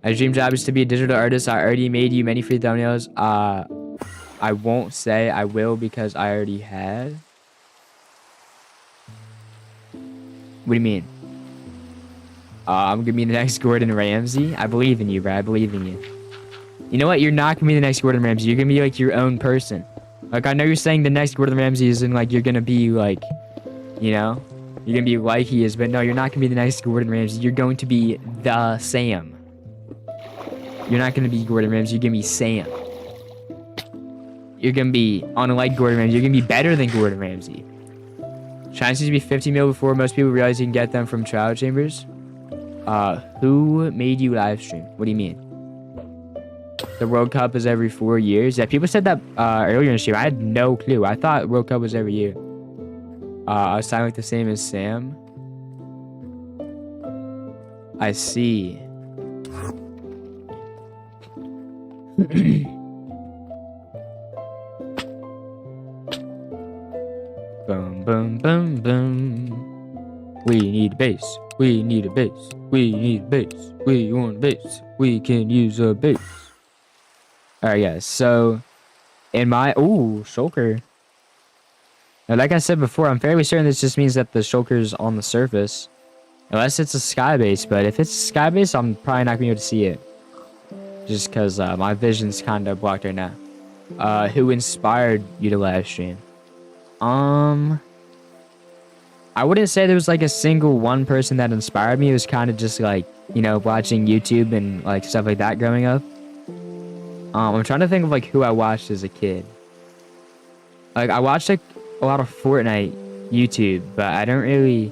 My dream job is to be a digital artist. I already made you many free thumbnails. I won't say I will because I already had. What do you mean? I'm gonna be the next Gordon Ramsay. I believe in you, bro. I believe in you. You know what? You're not gonna be the next Gordon Ramsay. You're gonna be like your own person. Like, I know you're saying the next Gordon Ramsay is in like you're gonna be like, you know, you're gonna be like he is, but no, you're not gonna be the next Gordon Ramsay. You're going to be the Sam. You're not gonna be Gordon Ramsay. You're gonna be Sam. You're gonna be unlike Gordon Ramsay. You're gonna be better than Gordon Ramsay. Chances to be 50 mil before most people realize you can get them from trial chambers. Who made you live stream? What do you mean? The World Cup is every 4 years. Yeah, people said that earlier in the stream. I had no clue. I thought World Cup was every year. I was sounding like the same as Sam. I see. Boom, boom, boom, boom. We need a base. We need a base. We need a base. We want a base. We can use a base. Alright, guys. So, In my ooh, shulker. Now, like I said before, I'm fairly certain this just means that the shulker's on the surface. Unless it's a sky base, but if it's sky base, I'm probably not gonna be able to see it. Just because my vision's kind of blocked right now. Who inspired you to live stream? I wouldn't say there was like a single one person that inspired me. It was kind of just like, you know, watching YouTube and like stuff like that growing up. I'm trying to think of like who I watched as a kid. Like I watched like a lot of Fortnite YouTube, but I don't really.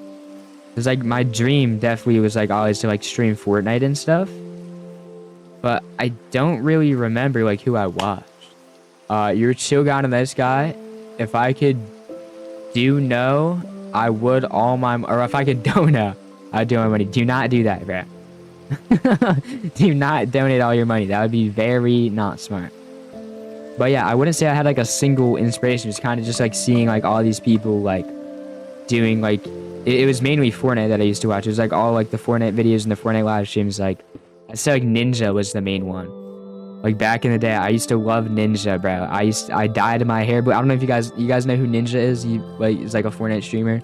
Cause like my dream definitely was like always to like stream Fortnite and stuff. But I don't really remember like who I watched. You're a chill guy and a nice guy. If I could do know, I would all my, or if I could don't know, I'd do my money. Do not do that, bro. Do not donate all your money. That would be very not smart. But yeah, I wouldn't say I had like a single inspiration. It was kind of just like seeing like all these people like doing like, it was mainly Fortnite that I used to watch. It was like all like the Fortnite videos and the Fortnite live streams. Like I'd say like Ninja was the main one. Like back in the day, I used to love Ninja, bro. I dyed my hair, but I don't know if you guys know who Ninja is. He like is like a Fortnite streamer.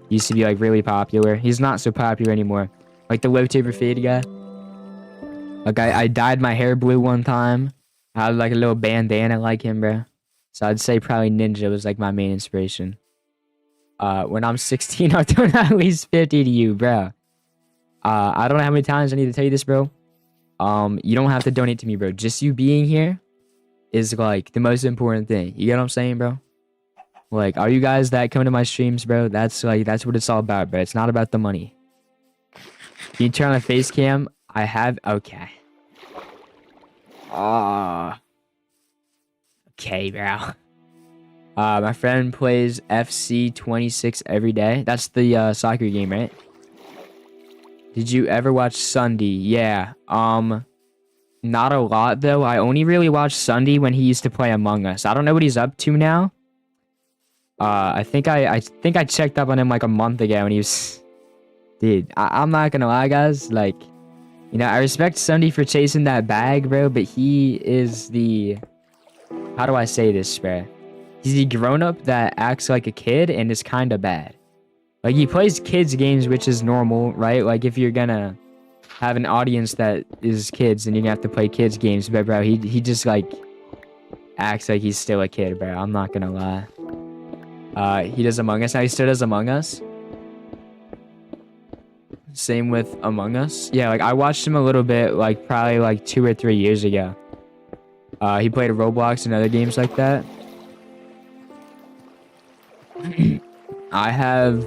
He used to be like really popular. He's not so popular anymore. Like the low taper fade guy. Like I dyed my hair blue one time. I had like a little bandana like him, bro. So I'd say probably Ninja was like my main inspiration. When I'm 16, I'll donate at least 50 to you, bro. I don't know how many times I need to tell you this, bro. You don't have to donate to me, bro. Just you being here is like the most important thing. You get what I'm saying, bro? Like, are you guys that come to my streams, bro? That's what it's all about, bro. It's not about the money. Can you turn on a face cam? I have. Okay. Okay, bro. My friend plays FC 26 every day. That's the soccer game, right? Did you ever watch Sunday? Yeah. Not a lot though. I only really watched Sunday when he used to play Among Us. I don't know what he's up to now. I think I checked up on him like a month ago and he was. Dude, I'm not gonna lie, guys. Like, you know, I respect Sunday for chasing that bag, bro. But he is the. How do I say this, bro? He's the grown-up that acts like a kid and is kind of bad. Like, he plays kids games, which is normal, right? Like, if you're gonna have an audience that is kids, then you're gonna have to play kids games. But, bro, he just, like, acts like he's still a kid, bro. I'm not gonna lie. He does Among Us. Now, he still does Among Us. Same with Among Us. Yeah, like, I watched him a little bit, like, probably, like, 2 or 3 years ago. He played Roblox and other games like that. I have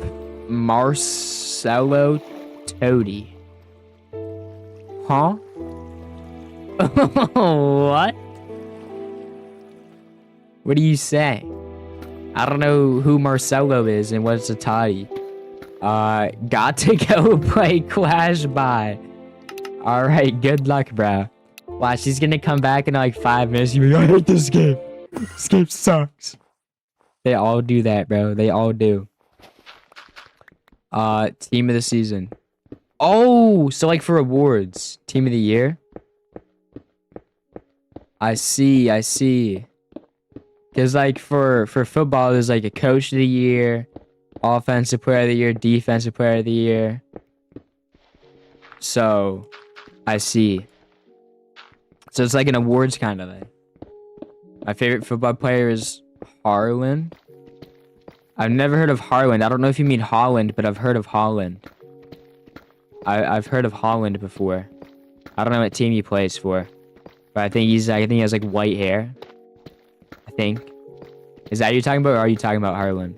Marcelo Toady. Huh? What? What do you say? I don't know who Marcelo is and what's a toddy. Got to go play Clash. Bye. Alright, good luck, bro. Watch, he's gonna come back in like 5 minutes. He'll be like, I hate this game. This game sucks. They all do that, bro. They all do. Team of the season. Oh, so like for awards. Team of the year? I see. Because like for football, there's like a coach of the year, offensive player of the year, defensive player of the year. So, I see. So it's like an awards kind of thing. My favorite football player is Harlan. I've never heard of Harlan. I don't know if you mean Holland, but I've heard of Holland. I've heard of Holland before. I don't know what team he plays for, but I think he has like white hair. I think. Is that what you're talking about, or are you talking about Harlan?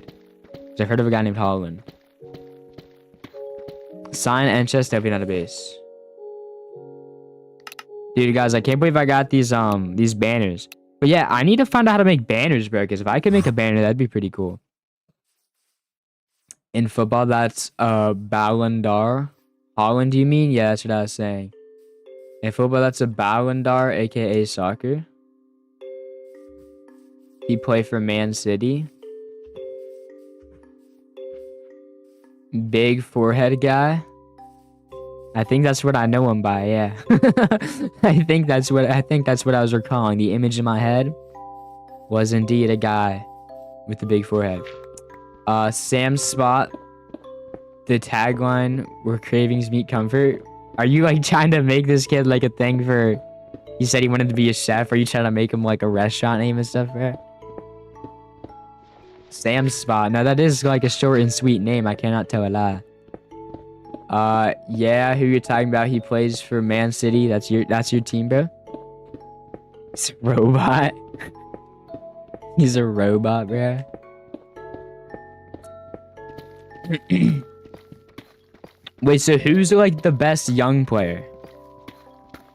Because I've heard of a guy named Holland. Sign and chest definitely not a base. Dude, guys, I can't believe I got these banners. But yeah, I need to find out how to make banners, bro. Because if I could make a banner, that'd be pretty cool. In football, that's Ballon d'Or. Holland, do you mean? Yeah, that's what I was saying. In football, that's a Ballon d'Or, aka soccer. He played for Man City. Big forehead guy. I think that's what I know him by, yeah. I think that's what I was recalling. The image in my head. was indeed a guy with a big forehead. Sam's spot. The tagline, where cravings meet comfort. Are you like trying to make this kid like a thing for... He said he wanted to be a chef. Are you trying to make him like a restaurant name and stuff, bro? Sam's spot. Now that is like a short and sweet name. I cannot tell a lie. Yeah, who you're talking about? He plays for Man City. That's your team, bro. It's a robot. He's a robot, bro. Wait, so who's like the best young player?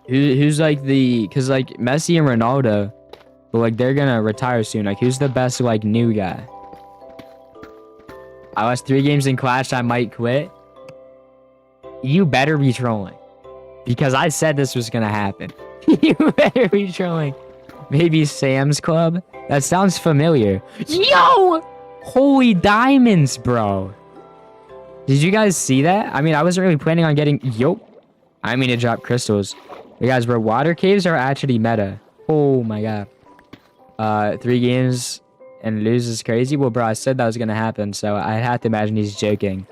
Who's like the... Because like Messi and Ronaldo, but like they're gonna retire soon. Like who's the best like new guy? I lost 3 games in Clash. I might quit. You better be trolling, because I said this was gonna happen. You better be trolling. Maybe Sam's Club? That sounds familiar. Yo! Holy diamonds, bro. Did you guys see that? I mean, I wasn't really planning on getting... Yo. I mean to drop crystals. But guys, bro, water caves are actually meta. Oh my god. 3 games and lose is crazy. Well, bro, I said that was gonna happen, so I had to imagine he's joking.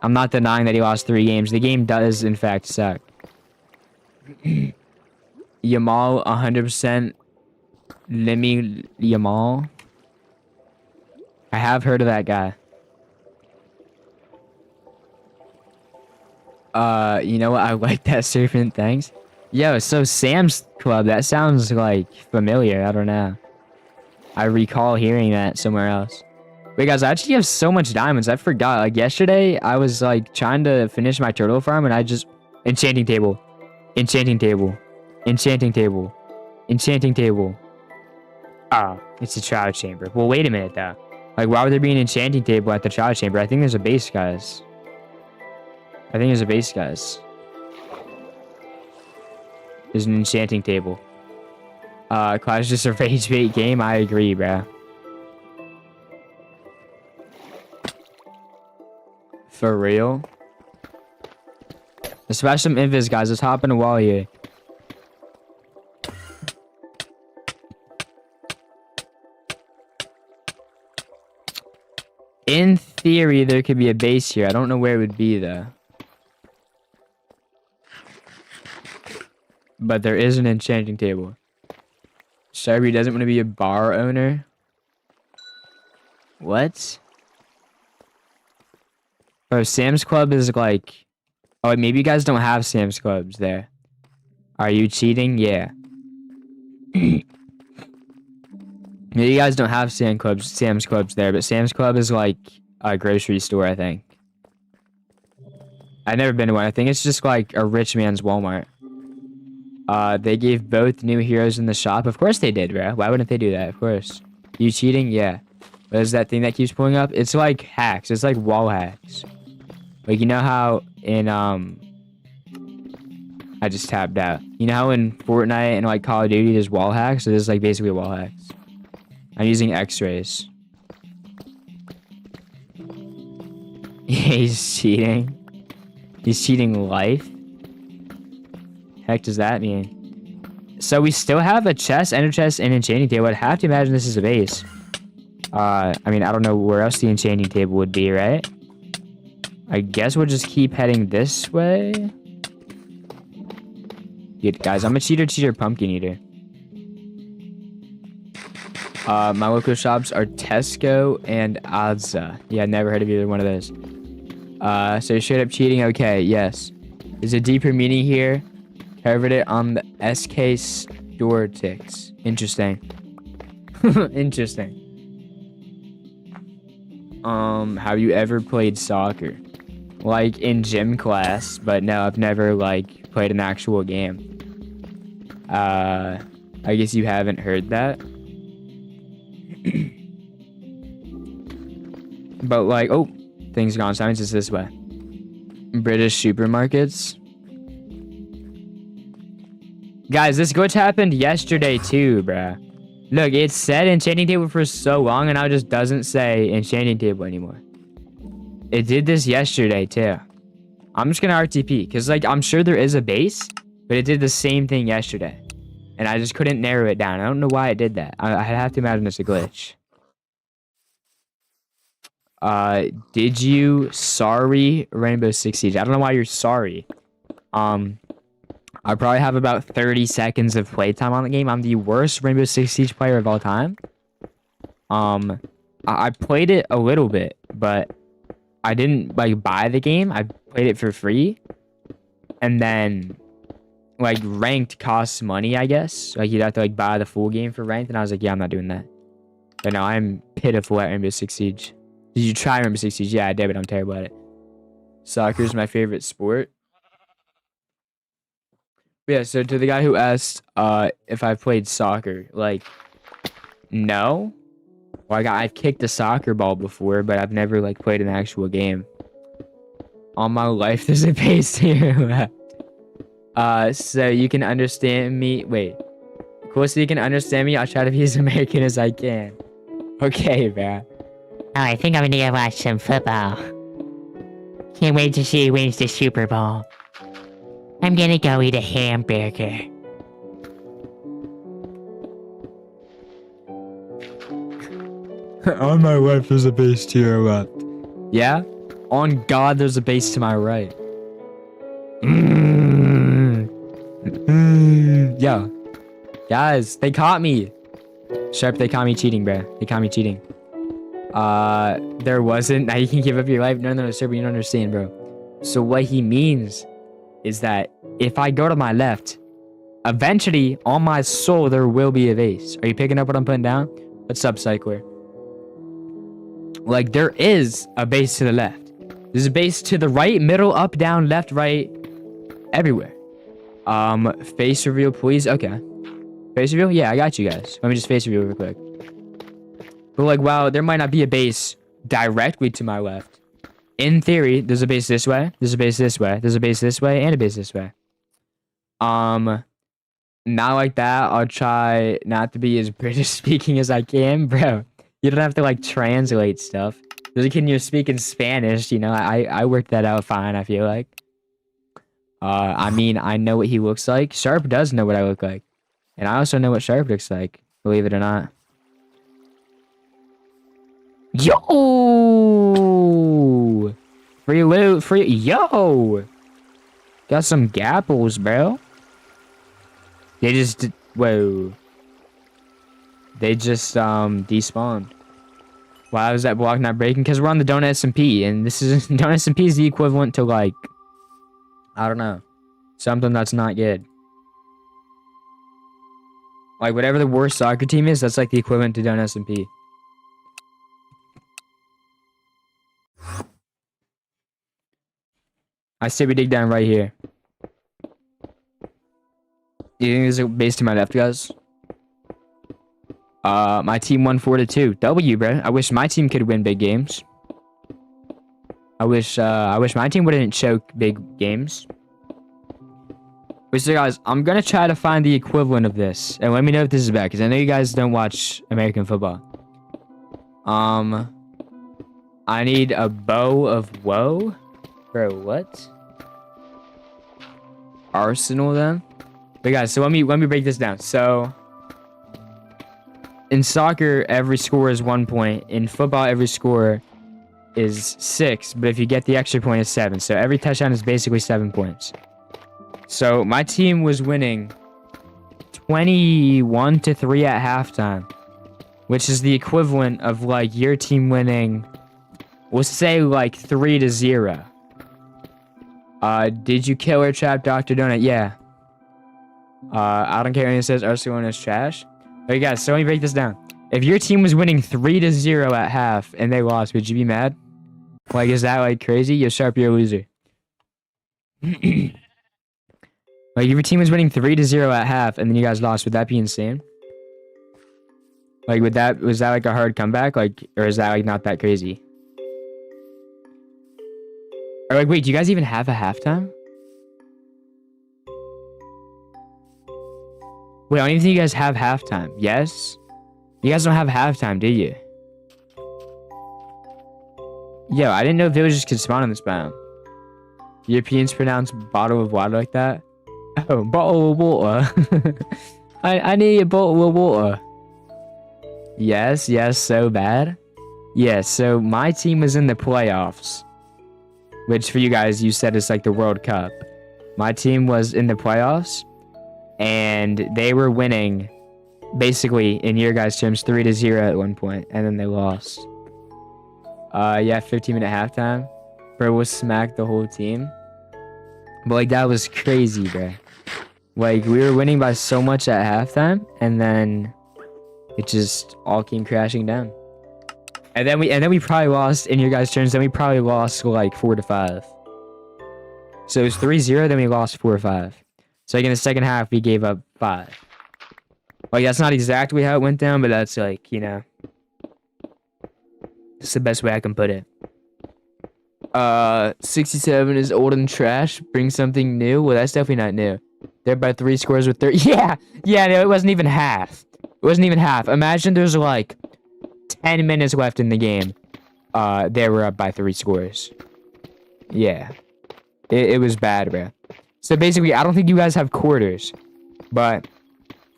I'm not denying that he lost 3 games. The game does, in fact, suck. Yamal, 100%. Lemmy Yamal. I have heard of that guy. You know what? I like that serpent. Thanks. Yo, so Sam's Club. That sounds like familiar. I don't know. I recall hearing that somewhere else. Wait, guys, I actually have so much diamonds. I forgot. Like yesterday, I was like trying to finish my turtle farm, and I just... Enchanting table. Enchanting table. Enchanting table. Enchanting table. Ah, it's a trial chamber. Well, wait a minute, though. Like, why would there be an enchanting table at the trial chamber? I think there's a base, guys. I think there's a base, guys. There's an enchanting table. Clash is just a rage bait game. I agree, bro. For real? Let's smash some invis, guys. Let's hop in a wall here. In theory, there could be a base here. I don't know where it would be, though. But there is an enchanting table. Sharby doesn't want to be a bar owner. What? Oh, Sam's Club is like... Oh, maybe you guys don't have Sam's Clubs there. Are you cheating? Yeah. Maybe you guys don't have Sam's Clubs there, but Sam's Club is like a grocery store, I think. I've never been to one. I think it's just like a rich man's Walmart. They gave both new heroes in the shop. Of course they did, bro. Why wouldn't they do that? Of course. You cheating? Yeah. What is that thing that keeps pulling up? It's like hacks. It's like wall hacks. Like, you know how in, I just tapped out. You know how in Fortnite and like Call of Duty there's wall hacks? So this is like basically wall hacks. I'm using x-rays. He's cheating. He's cheating life? Heck does that mean? So we still have a chest, ender chest, and enchanting table. I'd have to imagine this is a base. I mean, I don't know where else the enchanting table would be, right? I guess we'll just keep heading this way. Good, guys, I'm a cheater pumpkin eater. My local shops are Tesco and Asda. Yeah, never heard of either one of those. So straight up cheating. Okay, yes. There's a deeper meaning here. Covered it on the SK store ticks. Interesting. Interesting. Have you ever played soccer? Like in gym class, but no, I've never like played an actual game. I guess you haven't heard that. But like, oh, things gone silence. It's this way. British supermarkets. Guys, this glitch happened yesterday too, bruh. Look, it said enchanting table for so long, and now it just doesn't say enchanting table anymore. It did this yesterday too. I'm just gonna RTP, because like I'm sure there is a base, but it did the same thing yesterday. and I just couldn't narrow it down. I don't know why it did that. I have to imagine it's a glitch. Did you sorry Rainbow Six Siege? I don't know why you're sorry. I probably have about 30 seconds of playtime on the game. I'm the worst Rainbow Six Siege player of all time. I played it a little bit, but I didn't like buy the game. I played it for free. And then like ranked costs money, I guess. Like you'd have to like buy the full game for ranked, and I was like, yeah, I'm not doing that. But no, I'm pitiful at Rainbow Six Siege. Did you try Rainbow Six Siege? Yeah, I did, but I'm terrible at it. Soccer is my favorite sport. But yeah, so to the guy who asked if I've played soccer, like, no. Like, I've kicked a soccer ball before, but I've never, like, played an actual game. All my life, there's a base here left. So you can understand me. Wait. Cool, so you can understand me. I'll try to be as American as I can. Okay, man. Oh, I think I'm gonna go watch some football. Can't wait to see who wins the Super Bowl. I'm gonna go eat a hamburger. On my left, there's a base to your left. Yeah? On God, there's a base to my right. Yeah. Guys, they caught me. Sharp, they caught me cheating, bro. They caught me cheating. There wasn't. Now you can give up your life. No, sir, but you don't understand, bro. So what he means is that if I go to my left, eventually, on my soul, there will be a base. Are you picking up what I'm putting down? What's up, Cycler? Like, there is a base to the left. There's a base to the right, middle, up, down, left, right, everywhere. Face reveal, please. Okay. Face reveal? Yeah, I got you guys. Let me just face reveal real quick. But, like, wow, there might not be a base directly to my left. In theory, there's a base this way, there's a base this way, there's a base this way, and a base this way. Not like that. I'll try not to be as British speaking as I can, bro. You don't have to like translate stuff. There's a kid you're speaking Spanish, you know. I worked that out fine, I feel like. I mean, I know what he looks like. Sharp does know what I look like. And I also know what Sharp looks like, believe it or not. Yo! Free loot, free. Yo! Got some gapples, bro. They just. Whoa. They just, despawned. Why was that block not breaking? Because we're on the Donut SMP, and this is. Donut SMP is the equivalent to, like. I don't know. Something that's not good. Like, whatever the worst soccer team is, that's like the equivalent to Donut SMP. I say we dig down right here. Do you think there's a base to my left, guys? My team won 4-2. W, bro. I wish my team could win big games. I wish my team wouldn't choke big games. But so, guys, I'm gonna try to find the equivalent of this, and let me know if this is bad, because I know you guys don't watch American football. I need a bow of woe. Bro, what? Arsenal then? But guys, so let me break this down. So in soccer, every score is 1 point. In football, every score is 6. But if you get the extra point, it's 7. So every touchdown is basically 7 points. So my team was winning 21-3 at halftime, which is the equivalent of like your team winning, we'll say like 3-0. Did you kill or trap Dr. Donut? Yeah. I don't care when it says Arsenal is trash. Okay, guys, so let me break this down. If your team was winning 3-0 at half and they lost, would you be mad? Like, is that like crazy? You're Sharp, you're a loser. Like, if your team was winning 3-0 at half and then you guys lost, would that be insane? Like, was that like a hard comeback? Like, or is that like not that crazy? Or like, wait, do you guys even have a halftime? Wait, I don't even think you guys have halftime. Yes? You guys don't have halftime, do you? Yo, I didn't know villagers could spawn in this biome. Europeans pronounce bottle of water like that? Oh, bottle of water. I need a bottle of water. Yes, so bad. Yes, so my team was in the playoffs. Which for you guys, you said is like the World Cup. My team was in the playoffs. And they were winning, basically, in your guys' terms, 3-0 at one point. And then they lost. Yeah, 15-minute halftime. Bro was smacked the whole team. But, like, that was crazy, bro. Like, we were winning by so much at halftime. And then it just all came crashing down. And then we probably lost, in your guys' turns, then we probably lost, like, 4-5. So it was 3-0, then we lost 4-5. So, like, in the second half, we gave up 5. Like, that's not exactly how it went down, but that's, like, you know. It's the best way I can put it. 67 is old and trash. Bring something new. Well, that's definitely not new. They're by 3 scores with 30. Yeah, no, it wasn't even half. It wasn't even half. Imagine there's, like, 10 minutes left in the game. They were up by 3 scores. Yeah. It was bad, bro. So basically, I don't think you guys have quarters, but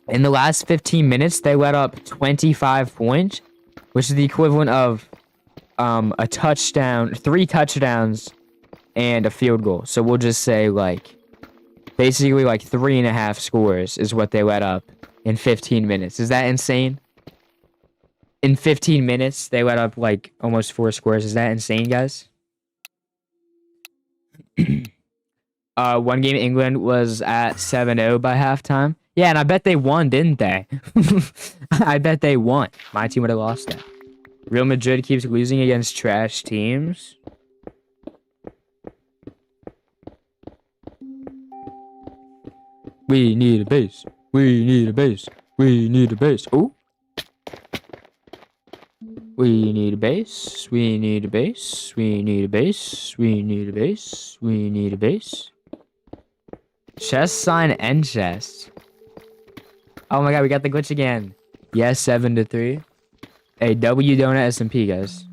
in the last 15 minutes, they let up 25 points, which is the equivalent of a touchdown, 3 touchdowns, and a field goal. So we'll just say, like, basically, like, 3.5 scores is what they let up in 15 minutes. Is that insane? In 15 minutes, they let up, like, almost 4 scores. Is that insane, guys? One game England was at 7-0 by halftime. Yeah, and I bet they won, didn't they? I bet they won. My team would have lost that. Real Madrid keeps losing against trash teams. We need a base. We need a base. We need a base. Oh. We need a base. We need a base. We need a base. We need a base. We need a base. Chest sign and chest. Oh my god, we got the glitch again. Yes, 7-3. Hey, W donut SMP, guys.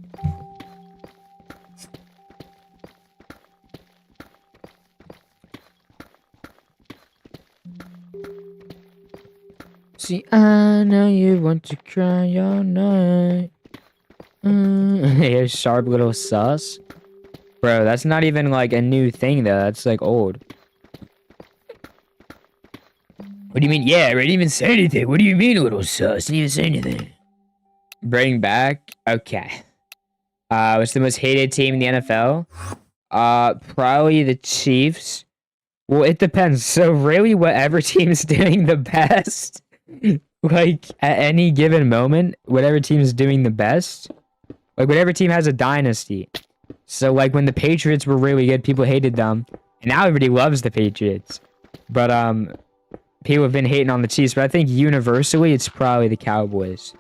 See, I know you want to cry all night. Hey, sharp little sus. Bro, that's not even like a new thing though. That's like old. What do you mean? Yeah, I didn't even say anything. What do you mean, little sus? Didn't even say anything. Bring back. Okay. What's the most hated team in the NFL? Probably the Chiefs. Well, it depends. So really, whatever team is doing the best, like at any given moment, whatever team is doing the best. Like, whatever team has a dynasty. So, like, when the Patriots were really good, people hated them. And now everybody loves the Patriots. But, people have been hating on the Chiefs. But I think universally, it's probably the Cowboys.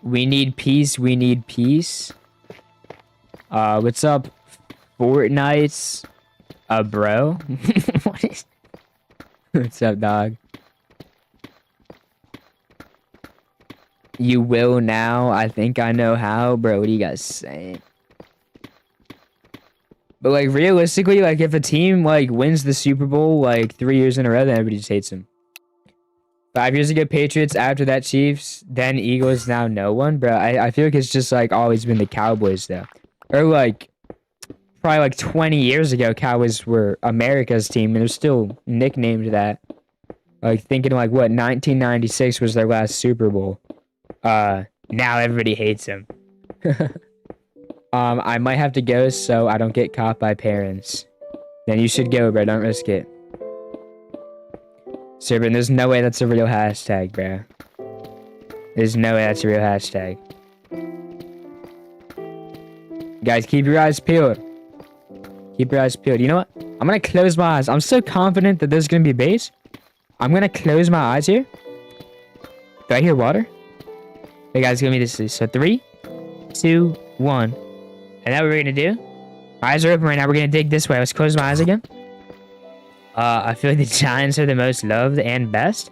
We need peace. We need peace. What's up, Fortnite's? Bro? What is... What's up, dog? You will now. I think I know how. Bro, what are you guys saying? But, like, realistically, like, if a team, like, wins the Super Bowl, like, 3 years in a row, then everybody just hates them. 5 years ago, Patriots. After that, Chiefs. Then Eagles. Now no one. Bro, I feel like it's just, like, always been the Cowboys, though. Or, like, probably, like, 20 years ago, Cowboys were America's team, and they're still nicknamed that. Like, thinking, like, what, 1996 was their last Super Bowl. Now everybody hates him. I might have to go so I don't get caught by parents. Then you should go, bro. Don't risk it. Serbian, there's no way that's a real hashtag, bro. There's no way that's a real hashtag. Guys, keep your eyes peeled. Keep your eyes peeled. You know what? I'm gonna close my eyes. I'm so confident that there's gonna be base. I'm gonna close my eyes here. Do I hear water? Hey guys, give me this. So 3, 2, 1. And now what we're gonna do? My eyes are open right now. We're gonna dig this way. Let's close my eyes again. I feel like the Giants are the most loved and best.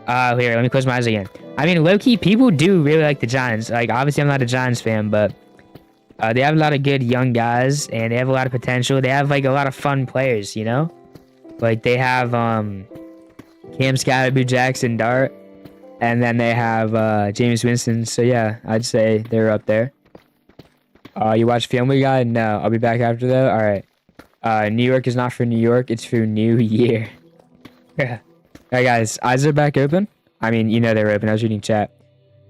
Here, let me close my eyes again. I mean, low-key, people do really like the Giants. Like, obviously, I'm not a Giants fan, but they have a lot of good young guys, and they have a lot of potential. They have, like, a lot of fun players, you know? Like, they have, Cam Scatterboo Jackson Dart. And then they have, James Winston. So, yeah, I'd say they're up there. You watch Family Guy? No. I'll be back after, though. Alright. New York is not for New York. It's for New Year. Yeah. Alright, guys. Eyes are back open. I mean, you know they're open. I was reading chat.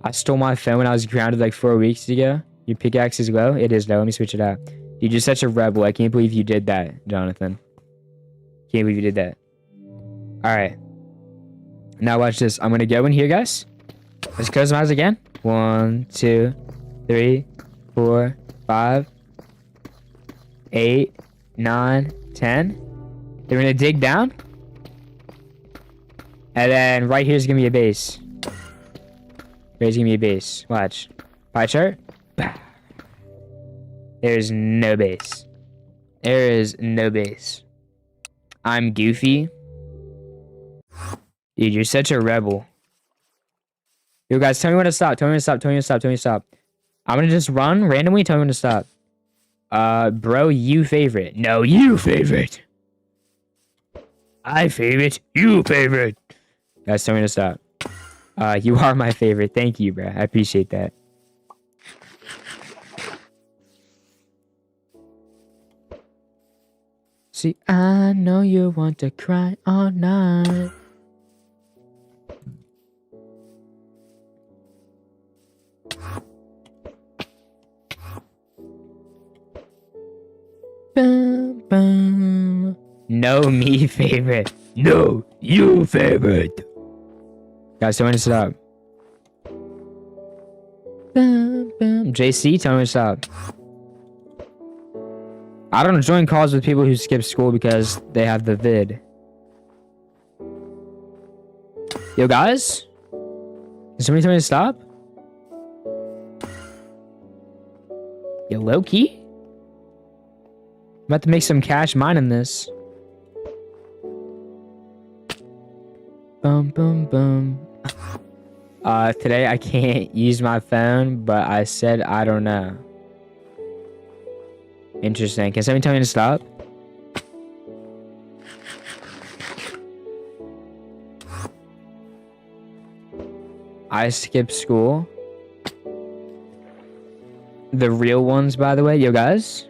I stole my phone when I was grounded like 4 weeks ago. Your pickaxe is low? It is low. Let me switch it out. Dude, you're such a rebel. I can't believe you did that, Jonathan. Can't believe you did that. Alright. Now watch this. I'm gonna go in here, guys. Let's close my eyes again. 1, 2, 3, 4, 5, 8, 9, 10. They're gonna dig down. And then right here's gonna be a base. There's gonna be a base. Watch. Pie chart. There's no base. There is no base. I'm goofy. Dude, you're such a rebel. Yo, guys, tell me when to stop. Tell me when to stop. Tell me when to stop. Tell me when to stop. I'm gonna just run randomly. Tell me when to stop. Bro, you favorite. No, you favorite. I favorite. You favorite. Guys, tell me to stop. You are my favorite. Thank you, bro. I appreciate that. See, I know you want to cry all night. Bum, bum. No, me favorite. No, you favorite. Guys, tell me to stop. Bum, bum. JC, tell me to stop. I don't join calls with people who skip school because they have the vid. Yo, guys? Can somebody tell me to stop? Yo, low-key? I'm about to make some cash mining this. Boom, boom, boom. Today I can't use my phone, but I said I don't know. Interesting. Can somebody tell me to stop? I skipped school. The real ones, by the way. Yo, guys?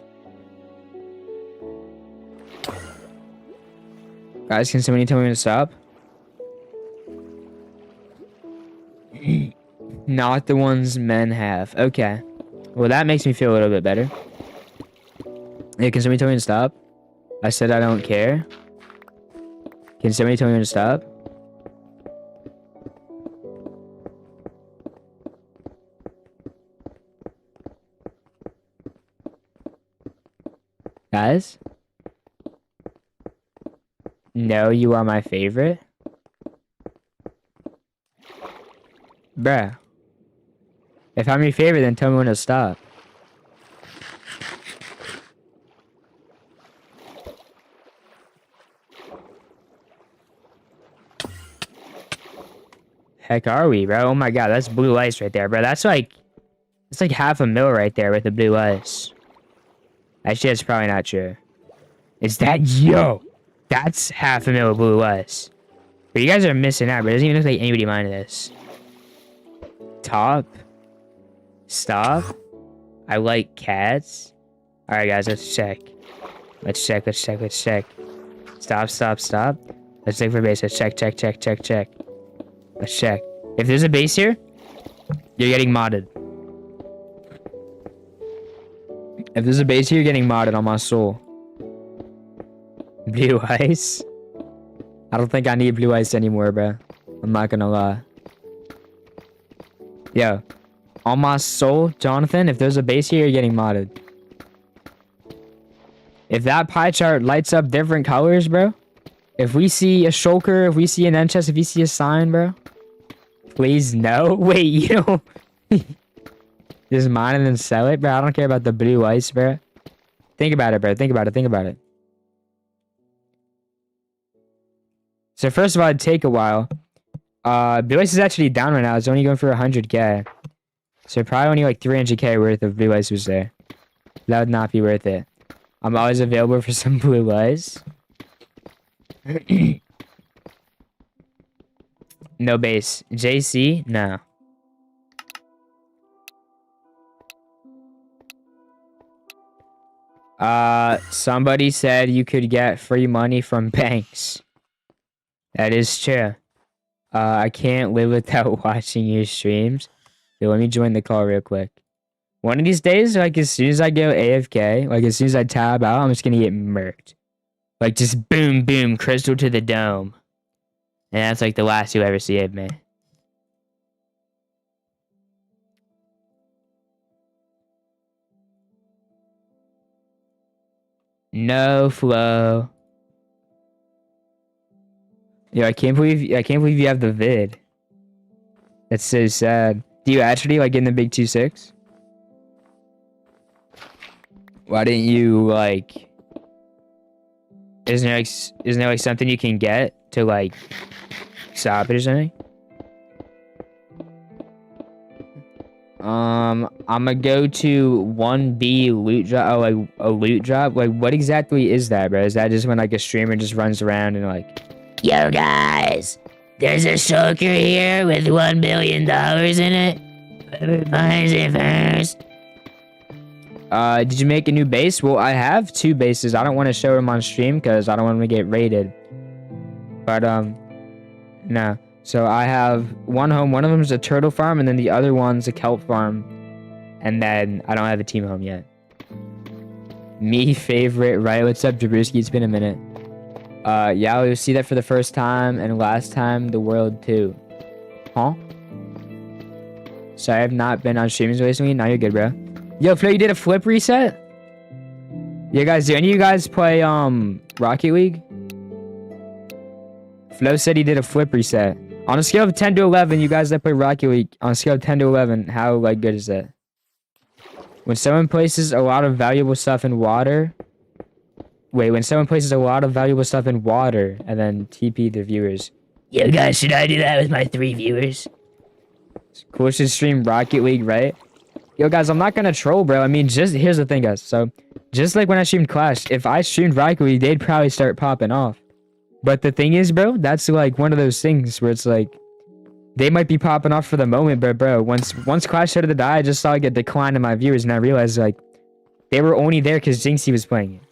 Guys, can somebody tell me to stop? Not the ones men have. Okay. Well, that makes me feel a little bit better. Hey, can somebody tell me to stop? I said I don't care. Can somebody tell me to stop? Guys? No, you are my favorite? Bruh. If I'm your favorite, then tell me when to stop. Heck are we, bro? Oh my god, that's blue ice right there, bro. That's like half a mil right there with the blue ice. Actually, that's probably not true. Is that yo? That's half a mil of blue ice. But you guys are missing out, bro. It doesn't even look like anybody mined this. Top. Stop. I like cats. Alright, guys, let's check. Let's check. Stop. Let's look for base. Let's check. Let's check. If there's a base here, you're getting modded. If there's a base here, you're getting modded on my soul. Blue ice? I don't think I need blue ice anymore, bro. I'm not gonna lie. Yo. On my soul, Jonathan, if there's a base here, you're getting modded. If that pie chart lights up different colors, bro. If we see a shulker, if we see an end chest, if we see a sign, bro. Please no. Wait, you don't... Just mine and then sell it, bro. I don't care about the blue ice, bro. Think about it, bro. Think about it. So first of all, it'd take a while. Blue ice is actually down right now. It's only going for 100k. So probably only like 300k worth of blue ice was there. That would not be worth it. I'm always available for some blue ice. No base. JC? No. Somebody said you could get free money from banks. That is true. I can't live without watching your streams. Yo, let me join the call real quick. One of these days, like, as soon as I go AFK, like, as soon as I tab out, I'm just gonna get murked. Like, just boom, boom, crystal to the dome. And that's, like, the last you ever see of me. No flow. Yo, I can't believe you have the vid. That's so sad. Do you actually, like, in the big 2-6? Why didn't you, like... Isn't there, like, something you can get to, like, stop it or something? I'm gonna go to 1B loot drop. Oh, like, a loot drop? Like, what exactly is that, bro? Is that just when, like, a streamer just runs around and, like... Yo, guys! There's a shulker here with $1 billion in it. Whoever finds it first. Did you make a new base? Well, I have 2 bases. I don't want to show them on stream because I don't want them to get raided. But, no. So I have one home. One of them is a turtle farm, and then the other one's a kelp farm. And then I don't have a team home yet. Me favorite, right? What's up, Jabruski? It's been a minute. Yeah, you'll see that for the first time, and last time, the world too. Huh? So I have not been on streams recently. Now you're good, bro. Yo, Flo, you did a flip reset? Yeah, guys, do any of you guys play, Rocket League? Flo said he did a flip reset. On a scale of 10 to 11, you guys that play Rocket League, on a scale of 10 to 11, how, like, good is that? When someone places a lot of valuable stuff in water... Wait, when someone places a lot of valuable stuff in water, and then TP the viewers. Yo, guys, should I do that with my 3 viewers? Cool, should stream Rocket League, right? Yo, guys, I'm not gonna troll, bro. I mean, here's the thing, guys. So, just like when I streamed Clash, if I streamed Rocket League, they'd probably start popping off. But the thing is, bro, that's like one of those things where it's like, they might be popping off for the moment, but bro, once Clash started to die, I just saw like a decline in my viewers, and I realized like, they were only there because Jinxie was playing it.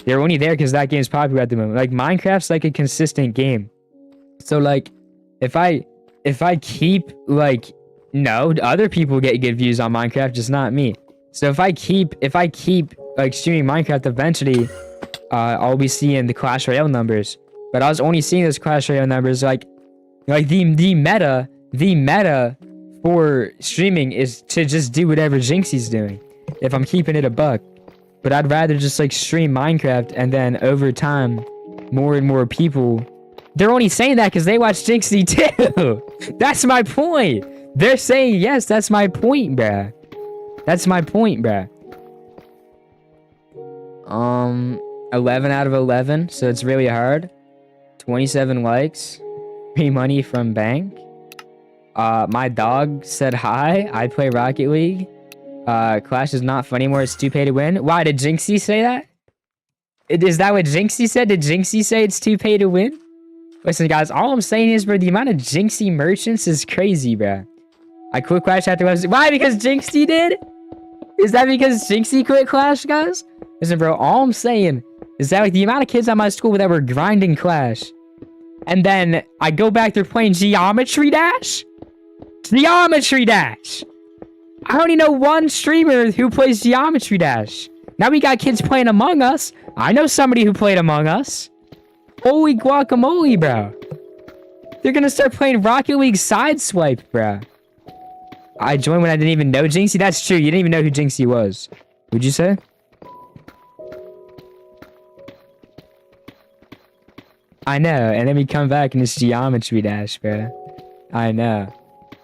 They were only there because that game's popular at the moment. Like, Minecraft's like a consistent game. So like, if I keep like, no, other people get good views on Minecraft, just not me. So if I keep like streaming Minecraft, eventually, I'll be seeing the Clash Royale numbers. But I was only seeing those Clash Royale numbers like the meta for streaming is to just do whatever Jinxie's doing. If I'm keeping it a buck. But I'd rather just like stream Minecraft, and then over time, more and more people, they're only saying that because they watch Jinxie too. That's my point. They're saying yes. That's my point, bruh. That's my point, bruh. 11 out of 11, so it's really hard. 27 likes. Free money from bank. My dog said hi. I play Rocket League. Clash is not fun anymore. It's too pay to win. Why did Jinxie say that? Is that what Jinxie said? Did Jinxie say it's too pay to win? Listen, guys, all I'm saying is, bro, the amount of Jinxie merchants is crazy, bro. I quit Clash after why? Because Jinxie did? Is that because Jinxie quit Clash, guys? Listen, bro, all I'm saying is that like the amount of kids at my school that were grinding Clash, and then I go back there playing Geometry Dash? Geometry Dash! I only know one streamer who plays Geometry Dash. Now we got kids playing Among Us. I know somebody who played Among Us. Holy guacamole, bro. They're gonna start playing Rocket League Sideswipe, bro. I joined when I didn't even know Jinxie. That's true. You didn't even know who Jinxie was. Would you say? I know. And then we come back and it's Geometry Dash, bro. I know.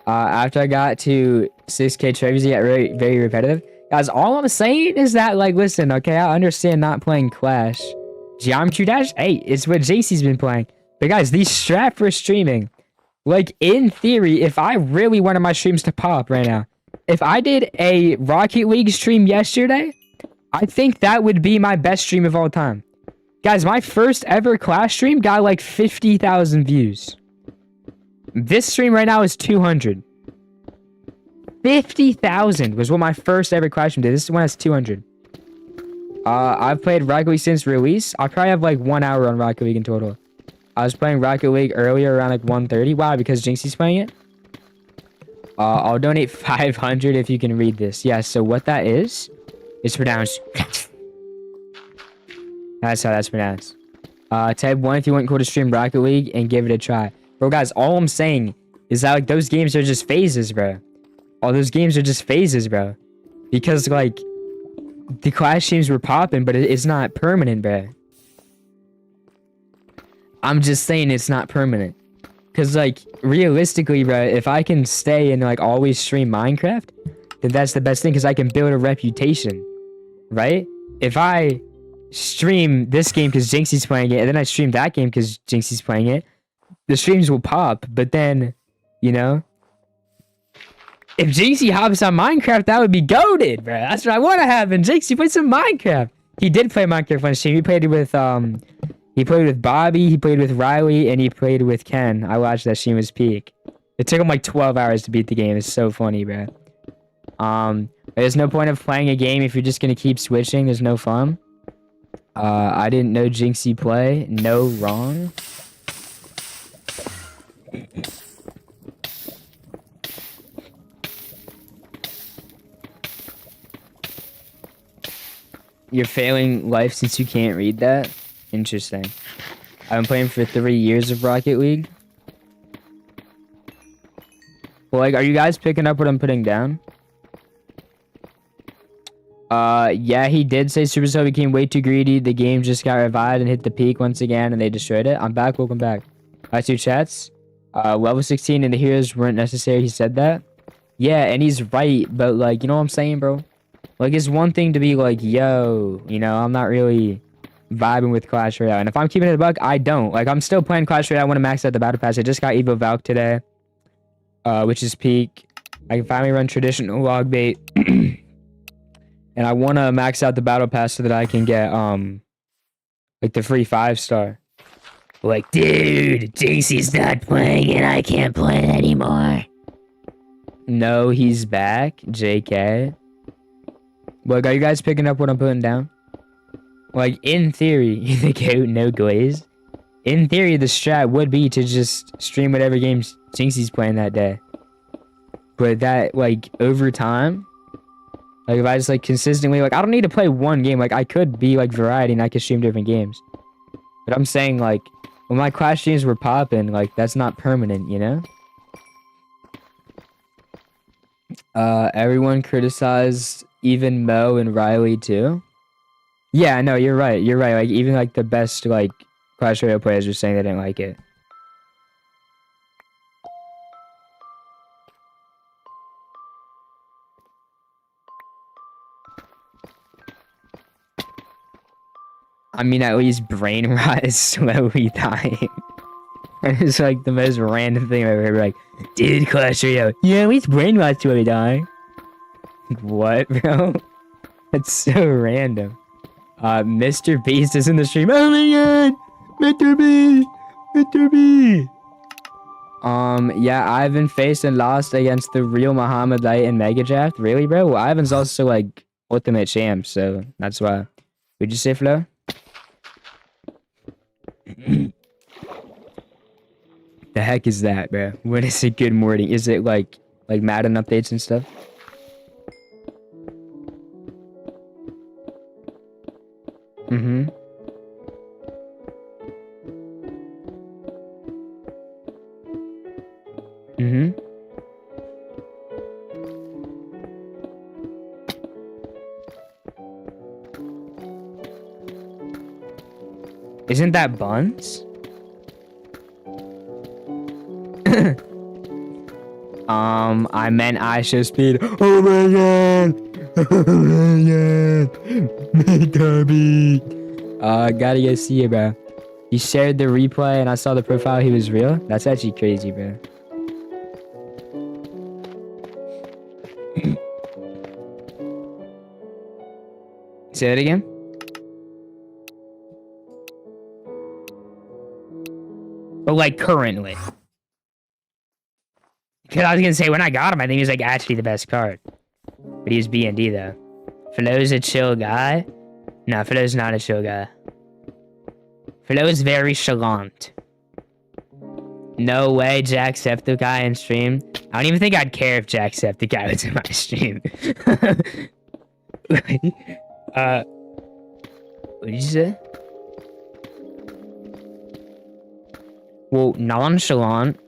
After I got to 6K trophies, it got very, very repetitive. Guys, all I'm saying is that, like, listen, okay, I understand not playing Clash. Geometry Dash, hey, it's what JC's been playing. But guys, these strap for streaming. Like, in theory, if I really wanted my streams to pop right now, if I did a Rocket League stream yesterday, I think that would be my best stream of all time. Guys, my first ever Clash stream got like 50,000 views. This stream right now is 200. 50,000 was what my first ever Clash stream did. This one has 200. I've played Rocket League since release. I probably have like 1 hour on Rocket League in total. I was playing Rocket League earlier around like 1:30. Why? Because Jinxie's playing it. I'll donate 500 if you can read this. Yeah, so what that is pronounced. That's how that's pronounced. Type 1 if you want to stream Rocket League and give it a try. Bro, guys, all I'm saying is that like those games are just phases, bro. All those games are just phases, bro. Because like the Clash teams were popping, but it's not permanent, bro. I'm just saying it's not permanent. Cause like realistically, bro, if I can stay and like always stream Minecraft, then that's the best thing because I can build a reputation, right? If I stream this game because Jinxie's playing it, and then I stream that game because Jinxie's playing it, the streams will pop. But then, you know, if Jinxie hops on Minecraft, that would be goated, bro. That's what I want to happen. Jinxie play some Minecraft. He did play Minecraft on stream. He played with Bobby, he played with Riley, and he played with Ken. I watched that stream was peak. It took him like 12 hours to beat the game. It's so funny, bro. There's no point of playing a game if you're just gonna keep switching. There's no fun. I didn't know Jinxie play. No, wrong. You're failing life since you can't read that? Interesting. I've been playing for 3 years of Rocket League. Well, like, are you guys picking up what I'm putting down? Yeah, he did say Supercell became way too greedy. The game just got revived and hit the peak once again, and they destroyed it. I'm back. Welcome back. I two chats. Level 16 and the heroes weren't necessary. He said that. Yeah, and he's right, but, like, you know what I'm saying, bro? Like, it's one thing to be like, yo, you know, I'm not really vibing with Clash Royale. And if I'm keeping it a buck, I don't. Like, I'm still playing Clash Royale. I want to max out the Battle Pass. I just got Evo Valk today, which is peak. I can finally run traditional log bait. And I want to max out the Battle Pass so that I can get, like, the free 5-star. Like, dude, JC's not playing and I can't play it anymore. No, he's back. JK. Like, are you guys picking up what I'm putting down? Like, in theory, the goat, no glaze. In theory, the strat would be to just stream whatever games Jinxie's playing that day. But that, like, over time, like, if I just, like, consistently, like, I don't need to play one game. Like, I could be, like, variety and I could stream different games. But I'm saying, like, when my Clash streams were popping, like, that's not permanent, you know? Everyone criticized even Mo and Riley, too. Yeah, no, you're right. You're right. Like, even, like, the best, like, Clash Royale players were saying they didn't like it. I mean, at least brain rot is slowly dying. It's like the most random thing I've ever heard. Like, dude, Clash Royale. Yeah, at least brain rot's slowly dying. What, bro? That's so random. Mr. Beast is in the stream. Oh my god! Mr. B! Mr. B! Yeah, Ivan faced and lost against the real Muhammad Light in Mega Draft. Really, bro? Well, Ivan's also, like, ultimate champ, so that's why. Would you say, Flo? The heck is that, bro? What is it? Good morning. Is it like Madden updates and stuff? Mm-hmm. Mm-hmm. Isn't that Buns? I meant I show speed. Oh my god! Oh my god! Mr. B! Gotta go see it, bro. He shared the replay and I saw the profile. He was real. That's actually crazy, bro. Say that again? But like currently. Because I was gonna say when I got him, I think he was like actually the best card. But he was B and D though. Flo's a chill guy. No, Flo's not a chill guy. Flo is very chalant. No way, Jacksepticeye in stream. I don't even think I'd care if Jacksepticeye was in my stream. What did you say? Well, nonchalant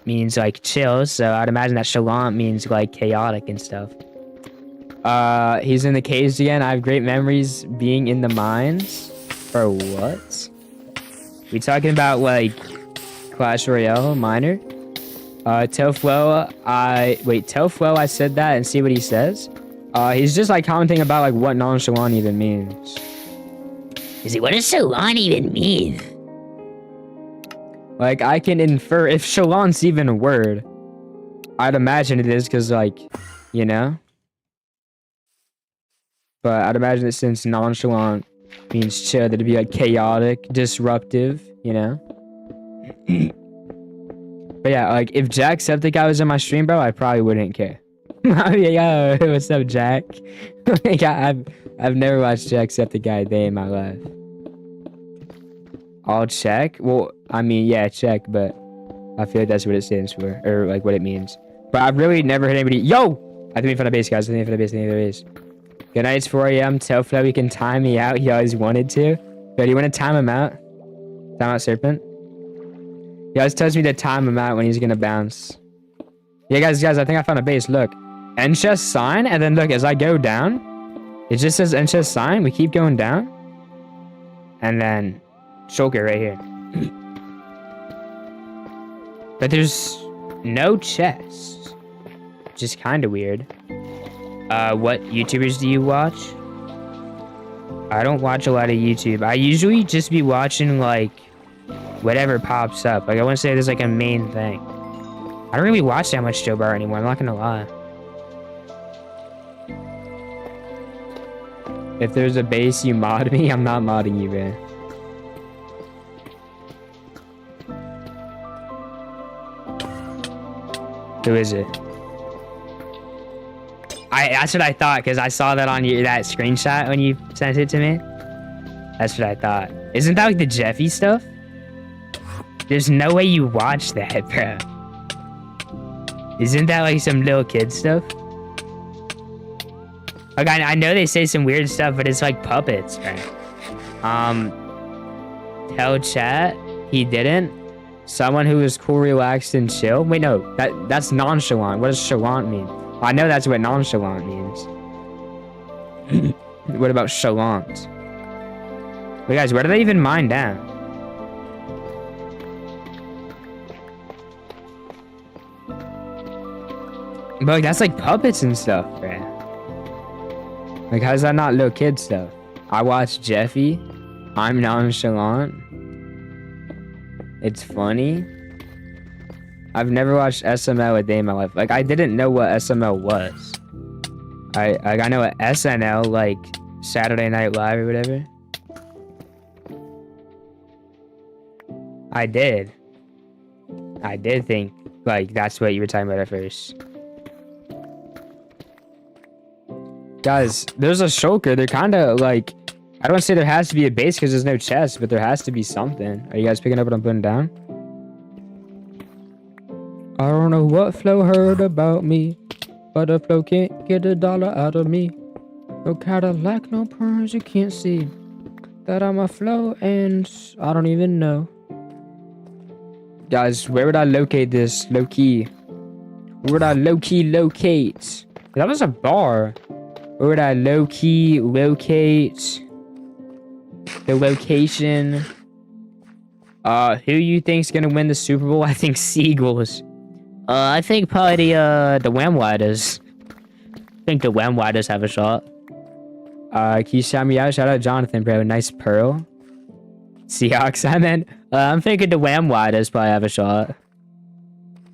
means like chill, so I'd imagine that chalant means like chaotic and stuff. He's in the caves again. I have great memories being in the mines. For what? We talking about like Clash Royale minor? Tell Flo I said that and see what he says. He's just like commenting about like what nonchalant even means. Is it, what does chalant even mean? Like I can infer if chalant's even a word. I'd imagine it is because like, you know? But I'd imagine that since nonchalant means chill, that it'd be like chaotic, disruptive, you know? But yeah, like if Jacksepticeye was in my stream, bro, I probably wouldn't care. I'd be like, yo, what's up, Jack? Like, I've never watched Jacksepticeye a day in my life. I'll check. Well, I mean, yeah, check, but I feel like that's what it stands for, or like what it means. But I've really never heard anybody. Yo, I think we found a base, guys. I think we found a base. Good night. It's 4 a.m. Tell Flo he can time me out. He always wanted to. Yo, do you want to time him out? Time out, Serpent. He always tells me to time him out when he's gonna bounce. Yeah, guys, I think I found a base. Look, end chest sign, and then look as I go down, it just says end chest sign. We keep going down, and then shulker right here. But there's no chest, which is kind of weird. What YouTubers do you watch? I don't watch a lot of YouTube. I usually just be watching like whatever pops up. Like I wouldn't say there's like a main thing. I don't really watch that much Joe Bar anymore. I'm not gonna lie. If there's a base you mod me, I'm not modding you, man. Who is it? That's what I thought, because I saw that on that screenshot when you sent it to me. That's what I thought. Isn't that like the Jeffy stuff? There's no way you watch that, bro. Isn't that like some little kid stuff? Like I know they say some weird stuff, but it's like puppets, right? Tell chat he didn't. Someone who is cool, relaxed, and chill. Wait, no, that's nonchalant. What does chalant mean? I know that's what nonchalant means. What about chalant? Wait, guys, where do they even mine down? But like, that's like puppets and stuff, right? Like, how's that not little kid stuff? I watch Jeffy. I'm nonchalant. It's funny. I've never watched SML a day in my life. Like, I didn't know what SML was. I know what SNL, like Saturday Night Live or whatever. I did think like that's what you were talking about at first. Guys, there's a shulker. They're kind of like, I don't say there has to be a base because there's no chest, but there has to be something. Are you guys picking up what I'm putting down? I don't know what Flo heard about me, but if Flo can't get $1 out of me, no Cadillac, no pearls, you can't see that I'm a Flo, and I don't even know. Guys, where would I locate this? Low key. Where would I low key locate? That was a bar. Where would I low key locate the location? Who you think's gonna win the Super Bowl? I think Seagulls. I think probably the Wham-Widers. I think the Wham-Widers have a shot. Can you shout me out? Shout out Jonathan, bro. Nice pearl. Seahawks, I meant. I'm thinking the Wham-Widers probably have a shot.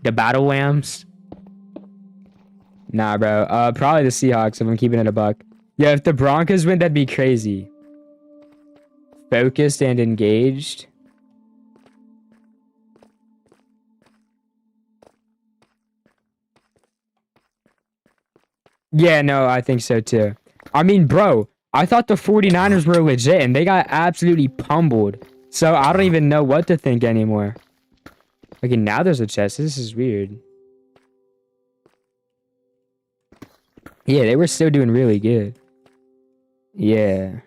The Battle Whams. Nah, bro. Probably the Seahawks if I'm keeping it a buck. Yeah, if the Broncos win, that'd be crazy. Focused and engaged. Yeah, no, I think so too. I mean, bro, I thought the 49ers were legit and they got absolutely pummeled. So I don't even know what to think anymore. Okay, now there's a chest. This is weird. Yeah, they were still doing really good. Yeah.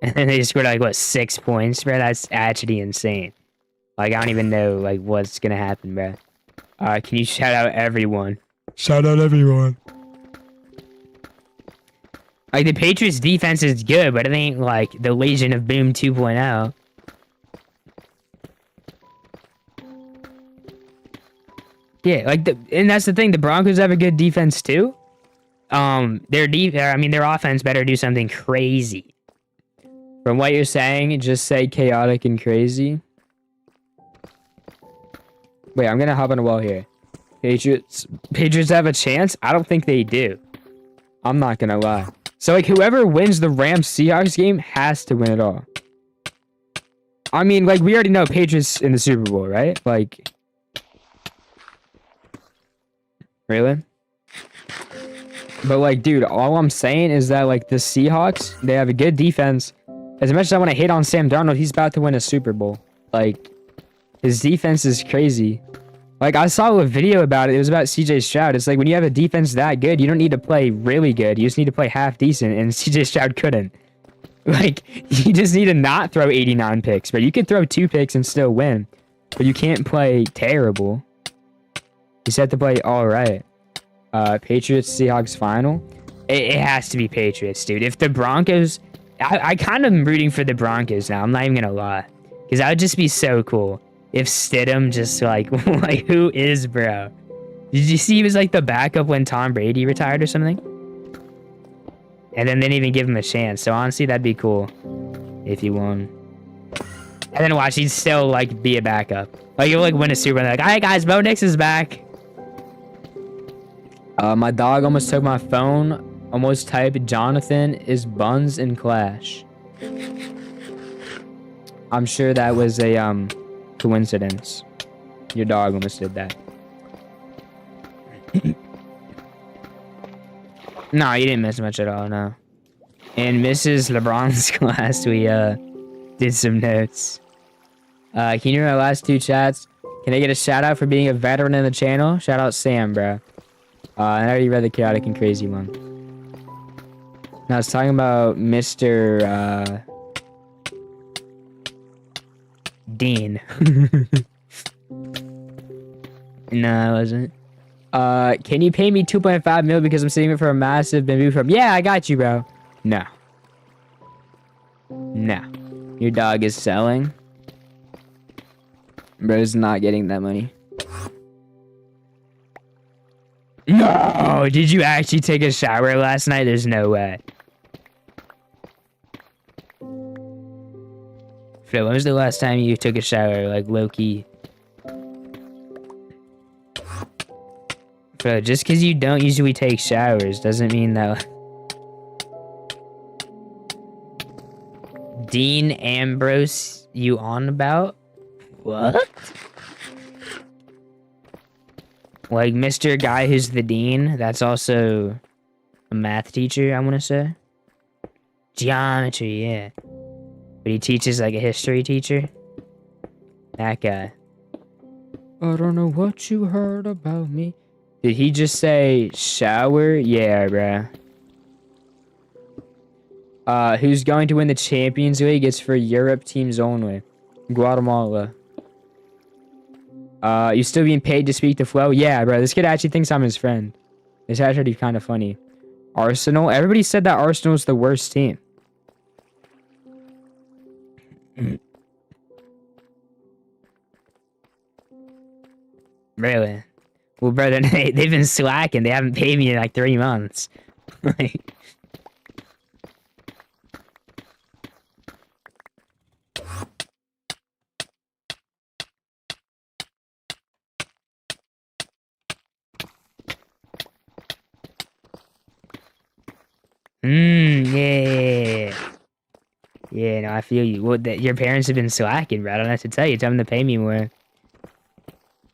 And then they just scored like, what, 6 points, bro? That's actually insane. Like, I don't even know, like, what's gonna happen, bro. Can you shout out everyone? Shout out everyone. Like, the Patriots defense is good, but it ain't like the Legion of Boom 2.0. Yeah, like, and that's the thing, the Broncos have a good defense too. Their offense better do something crazy. From what you're saying, just say chaotic and crazy. Wait, I'm gonna hop on a wall here. Patriots have a chance? I don't think they do. I'm not gonna lie. So, like, whoever wins the Rams-Seahawks game has to win it all. I mean, like, we already know Patriots in the Super Bowl, right? Like, really? But, like, dude, all I'm saying is that, like, the Seahawks, they have a good defense. As much as I want to hate on Sam Darnold, he's about to win a Super Bowl. Like, his defense is crazy. Like, I saw a video about it. It was about CJ Stroud. It's like, when you have a defense that good, you don't need to play really good. You just need to play half decent, and CJ Stroud couldn't. Like, you just need to not throw 89 picks, but you could throw 2 picks and still win. But you can't play terrible. You just have to play all right. Patriots Seahawks final. It has to be Patriots, dude. If the Broncos, I kind of am rooting for the Broncos now. I'm not even gonna lie, because that would just be so cool if Stidham just like like who is bro? Did you see he was like the backup when Tom Brady retired or something? And then they didn't even give him a chance. So honestly, that'd be cool if he won. And then watch, he'd still like be a backup. Like he'll like win a Super Bowl. Like, all right guys, Bo Nix is back. My dog almost took my phone. Almost typed Jonathan is Buns in Clash. I'm sure that was a coincidence. Your dog almost did that. No, you didn't miss much at all, no. In Mrs. LeBron's class, we did some notes. Can you read my last 2 chats? Can I get a shout out for being a veteran in the channel? Shout out Sam, bro. And I already read the chaotic and crazy one. Now I was talking about Mr. Dean. No, I wasn't. Can you pay me 2.5 mil because I'm saving it for a massive bamboo farm? Yeah, I got you, bro. No. No. Your dog is selling. Bro's not getting that money. No! Did you actually take a shower last night? There's no way. Fred, when was the last time you took a shower, like, low-key? Fred, just because you don't usually take showers doesn't mean that... Dean Ambrose, you on about? What? Like, Mr. Guy who's the dean, that's also a math teacher, I want to say. Geometry, yeah. But he teaches like a history teacher. That guy. I don't know what you heard about me. Did he just say shower? Yeah, bruh. Who's going to win the Champions League? It's for Europe teams only. Guatemala. You still being paid to speak to Flo? Yeah, bro. This kid actually thinks I'm his friend. It's actually kind of funny. Arsenal? Everybody said that Arsenal's the worst team. Really? Well, brother, they've been slacking. They haven't paid me in like 3 months. Like... Yeah. Yeah, no, I feel you. Well, your parents have been slacking, bro. I don't have to tell you. Tell them to pay me more.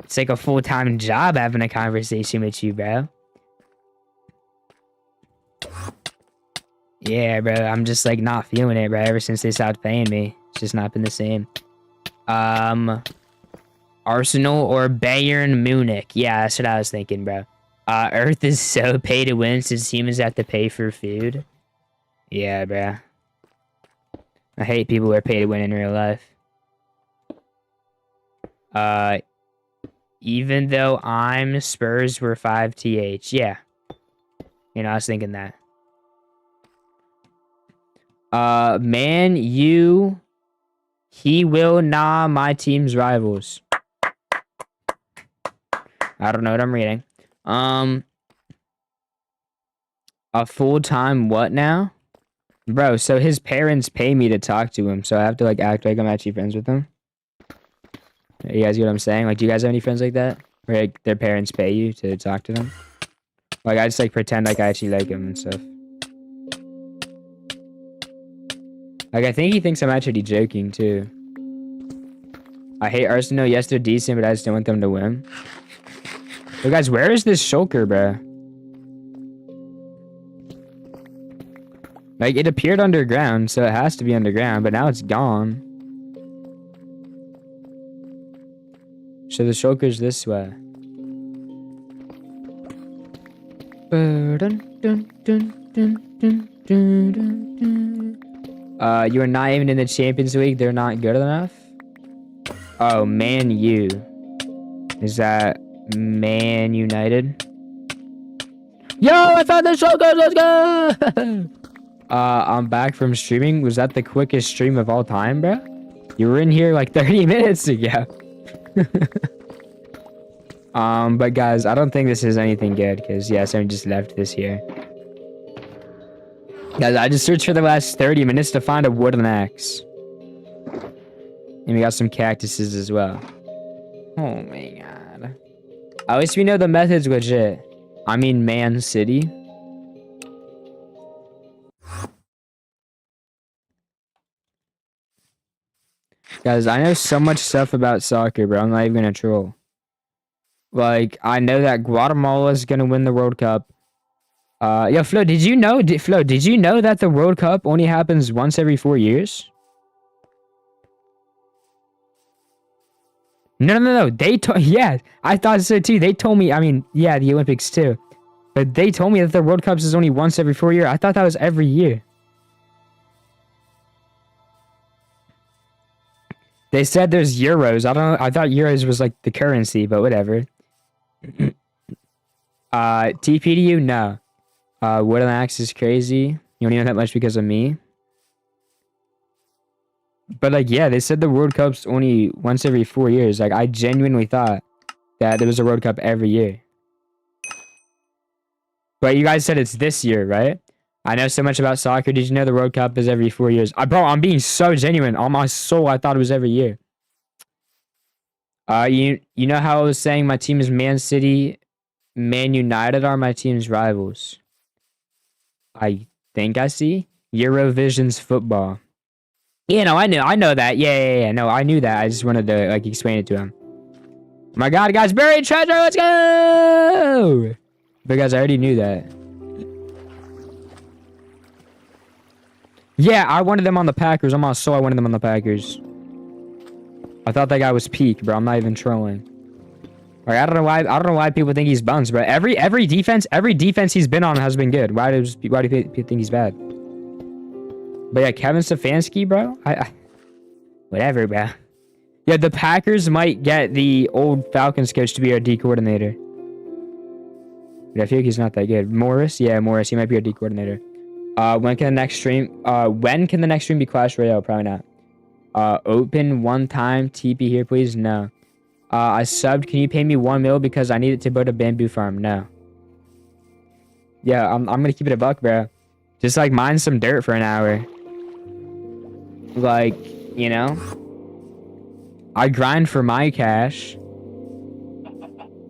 It's like a full-time job having a conversation with you, bro. Yeah, bro. I'm just like not feeling it, bro. Ever since they stopped paying me, it's just not been the same. Arsenal or Bayern Munich? Yeah, that's what I was thinking, bro. Earth is so pay to win since humans have to pay for food. Yeah, bro. I hate people who are pay to win in real life. Even though I'm Spurs were 5th. Yeah. You know, I was thinking that. Man, you... He will nah my team's rivals. I don't know what I'm reading. A full-time what now? Bro, so his parents pay me to talk to him, so I have to, like, act like I'm actually friends with him? You guys get what I'm saying? Like, do you guys have any friends like that? Where, like, their parents pay you to talk to them? Like, I just, like, pretend like I actually like him and stuff. Like, I think he thinks I'm actually joking, too. I hate Arsenal. Yes, they're decent, but I just don't want them to win. But guys, where is this shulker, bro? Like, it appeared underground, so it has to be underground, but now it's gone. So the shulker's this way. You are not even in the Champions League. They're not good enough. Oh, Man U. Is that Man United? Yo, I found the shulker. Let's go. I'm back from streaming. Was that the quickest stream of all time, bro? You were in here like 30 minutes ago. But guys, I don't think this is anything good because yeah, someone just left this here. Guys, I just searched for the last 30 minutes to find a wooden axe. And we got some cactuses as well. Oh my god. At least we know the method's legit. I mean, Man City. Guys, I know so much stuff about soccer, bro. I'm not even gonna troll. Like, I know that Guatemala is gonna win the World Cup. Yo, Flo, did you know? Flo, did you know that the World Cup only happens once every 4 years? No. Yeah, I thought so too. They told me. I mean, yeah, the Olympics too, but they told me that the World Cups is only once every 4 years. I thought that was every year. They said there's euros. I don't know. I thought euros was like the currency, but whatever. TPDU, no. Wooden axe is crazy. You only know that much because of me. But like, yeah, they said the World Cup's only once every 4 years. Like, I genuinely thought that there was a World Cup every year. But you guys said it's this year, right? I know so much about soccer. Did you know the World Cup is every 4 years? Bro, I'm being so genuine. On my soul, I thought it was every year. You know how I was saying my team is Man City, Man United are my team's rivals. I think I see. Eurovision's football. Yeah, no, I know that. Yeah. No, I knew that. I just wanted to like explain it to him. Oh my god, guys, buried treasure, let's go! But guys, I already knew that. Yeah, I wanted them on the Packers. On my soul, I wanted them on the Packers. I thought that guy was peak, bro. I'm not even trolling. Like, I don't know why people think he's buns, bro. Every defense he's been on has been good. Why do you think he's bad? But yeah, Kevin Stefanski, bro. Whatever, bro. Yeah, the Packers might get the old Falcons coach to be our D coordinator. But I feel like he's not that good. Morris, yeah, Morris. He might be our D coordinator. When can the next stream be Clash Royale? Probably not. Open one time. TP here, please. No. I subbed. Can you pay me 1 mil because I need it to build a bamboo farm? No. Yeah, I'm gonna keep it a buck, bro. Just like mine some dirt for an hour. Like, you know, I grind for my cash.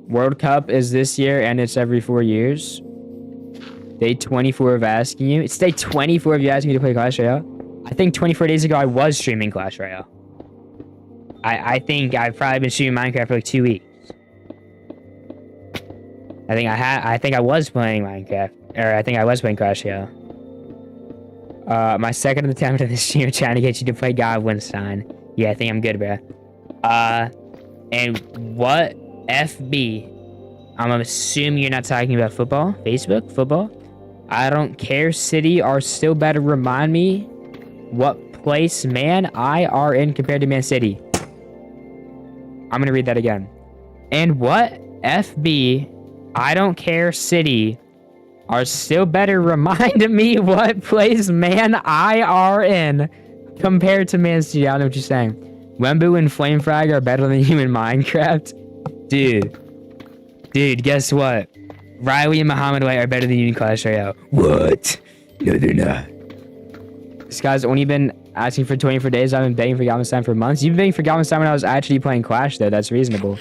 World Cup is this year and it's every 4 years. Day 24 of asking you. It's day 24 of you asking me to play Clash Royale. I think 24 days ago I was streaming Clash Royale. I think I've probably been streaming Minecraft for like 2 weeks. I think I was playing Minecraft, or I think I was playing Clash Royale. My second attempt at this stream trying to get you to play Godwinstein. Yeah, I think I'm good, bro. And what FB? I'm assuming you're not talking about football. Facebook? Football? I don't care. City are still better. Remind me what place Man I are in compared to Man City. I'm going to read that again. And what FB? I don't care. City are still better. Remind me what place Man I are in compared to Man City. I don't know what you're saying. Wembu and Flamefrag are better than you in Minecraft. Dude, guess what? Riley and Muhammad White are better than you in Clash Royale. What? No, they're not. This guy's only been asking for 24 days. I've been begging for Galveston for months. You've been begging for Galveston when I was actually playing Clash, though. That's reasonable.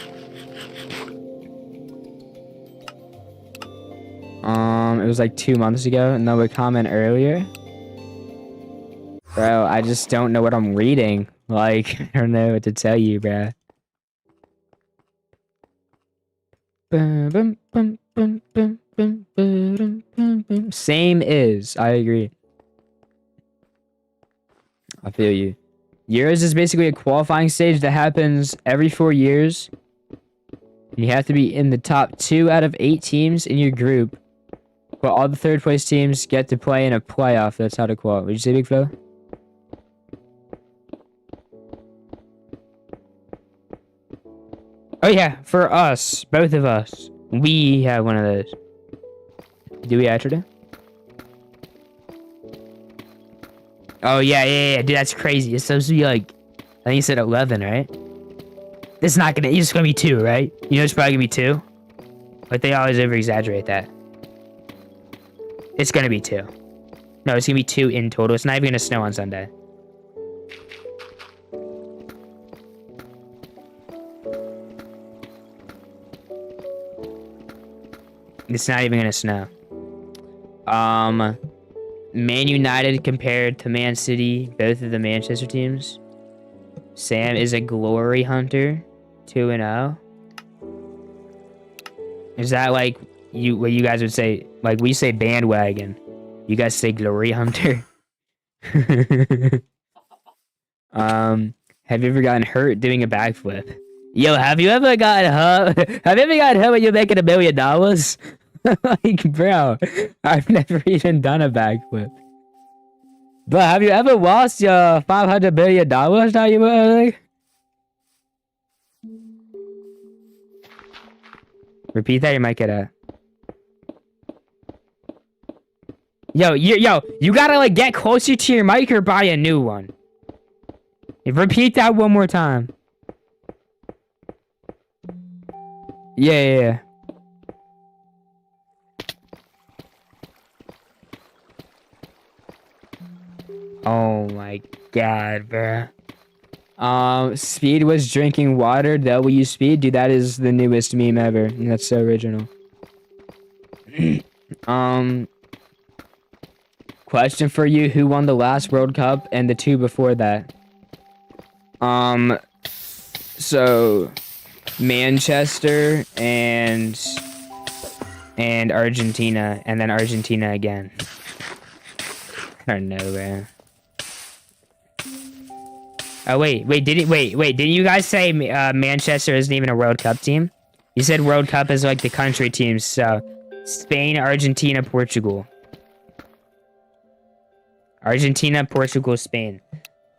It was like 2 months ago. No comment earlier. Bro, I just don't know what I'm reading. Like, I don't know what to tell you, bro. Same is. I agree. I feel you. Euros is basically a qualifying stage that happens every 4 years. You have to be in the top 2 out of 8 teams in your group. But all the third place teams get to play in a playoff. That's how to qualify. Would you say, Big Flo? Oh yeah, for us, both of us, we have one of those. Do we actually? Oh yeah, dude, that's crazy. It's supposed to be like, I think you said 11, right? It's not gonna, it's gonna be 2, right? You know it's probably gonna be 2? But they always over-exaggerate that. It's gonna be 2. No, it's gonna be 2 in total. It's not even gonna snow on Sunday. It's not even gonna snow. Man United compared to Man City, both of the Manchester teams. Sam is a glory hunter, 2-0. Is that like what you guys would say? Like we say bandwagon, you guys say glory hunter. Have you ever gotten hurt doing a backflip? Yo, have you ever gotten hurt? Have you ever gotten hurt when you're making $1 million? Like, bro, I've never even done a backflip. But have you ever lost your $500 billion? Now you like? Repeat that, you might get a. Yo, you gotta like get closer to your mic or buy a new one. Repeat that one more time. Yeah. Oh my god, bro. Speed was drinking water. W Speed, dude, that is the newest meme ever. That's so original. Question for you: who won the last World Cup and the 2 before that? So Manchester and Argentina, and then Argentina again. I don't know, man. Oh wait, didn't you guys say Manchester isn't even a World Cup team? You said World Cup is like the country teams, so Spain, Argentina, Portugal. Argentina, Portugal, Spain.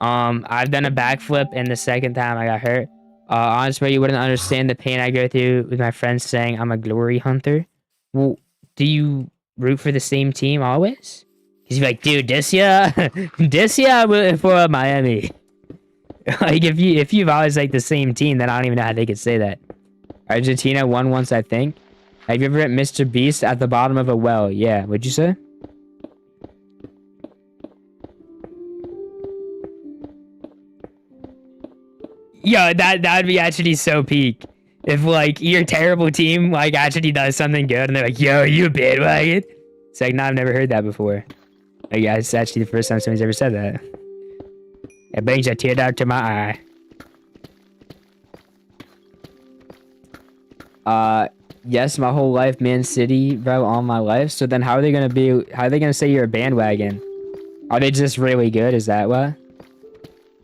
I've done a backflip, and the second time I got hurt. Honestly, you wouldn't understand the pain I go through with my friends saying I'm a glory hunter. Well, do you root for the same team always? Because you're like, dude, this year I'm rooting for Miami. Like, if you've always liked the same team, then I don't even know how they could say that. Argentina won once, I think. Have you ever met Mr. Beast at the bottom of a well? Yeah, what'd you say? Yo, that'd be actually so peak. If, like, your terrible team, like, actually does something good, and they're like, yo, you a bandwagon? It's like, nah, I've never heard that before. Like, yeah, it's actually the first time someone's ever said that. It brings a tear down to my eye. Yes, my whole life, Man City, bro, all my life. So then how are they gonna say you're a bandwagon? Are they just really good? Is that why?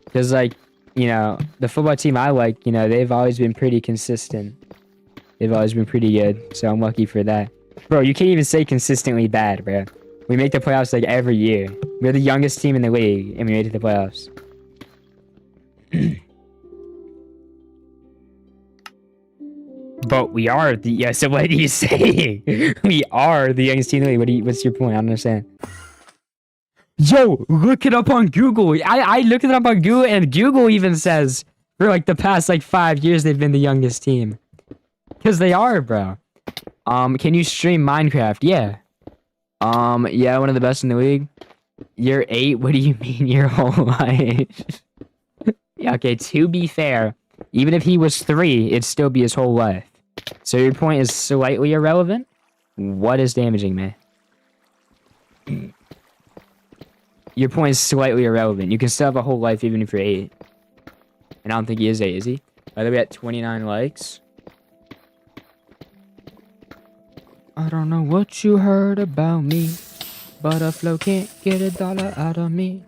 Because, like, you know, the football team I like, you know, they've always been pretty consistent. They've always been pretty good, so I'm lucky for that. Bro, you can't even say consistently bad, bro. We make the playoffs, like, every year. We're the youngest team in the league, and we made it to the playoffs. But we are the... Yeah, so what are you saying? We are the youngest team in the league. What's your point? I don't understand. Yo, look it up on Google. I looked it up on Google, and Google even says for like the past like 5 years they've been the youngest team. Cause they are, bro. Can you stream Minecraft? Yeah. Yeah, one of the best in the league. You're 8. What do you mean your whole life? Yeah, okay. To be fair, even if he was 3, it'd still be his whole life. So your point is slightly irrelevant. What is damaging me? Your point is slightly irrelevant. You can still have a whole life even if you're 8. And I don't think he is 8, is he? By the way, at 29 likes. I don't know what you heard about me, but a flow can't get $1 out of me.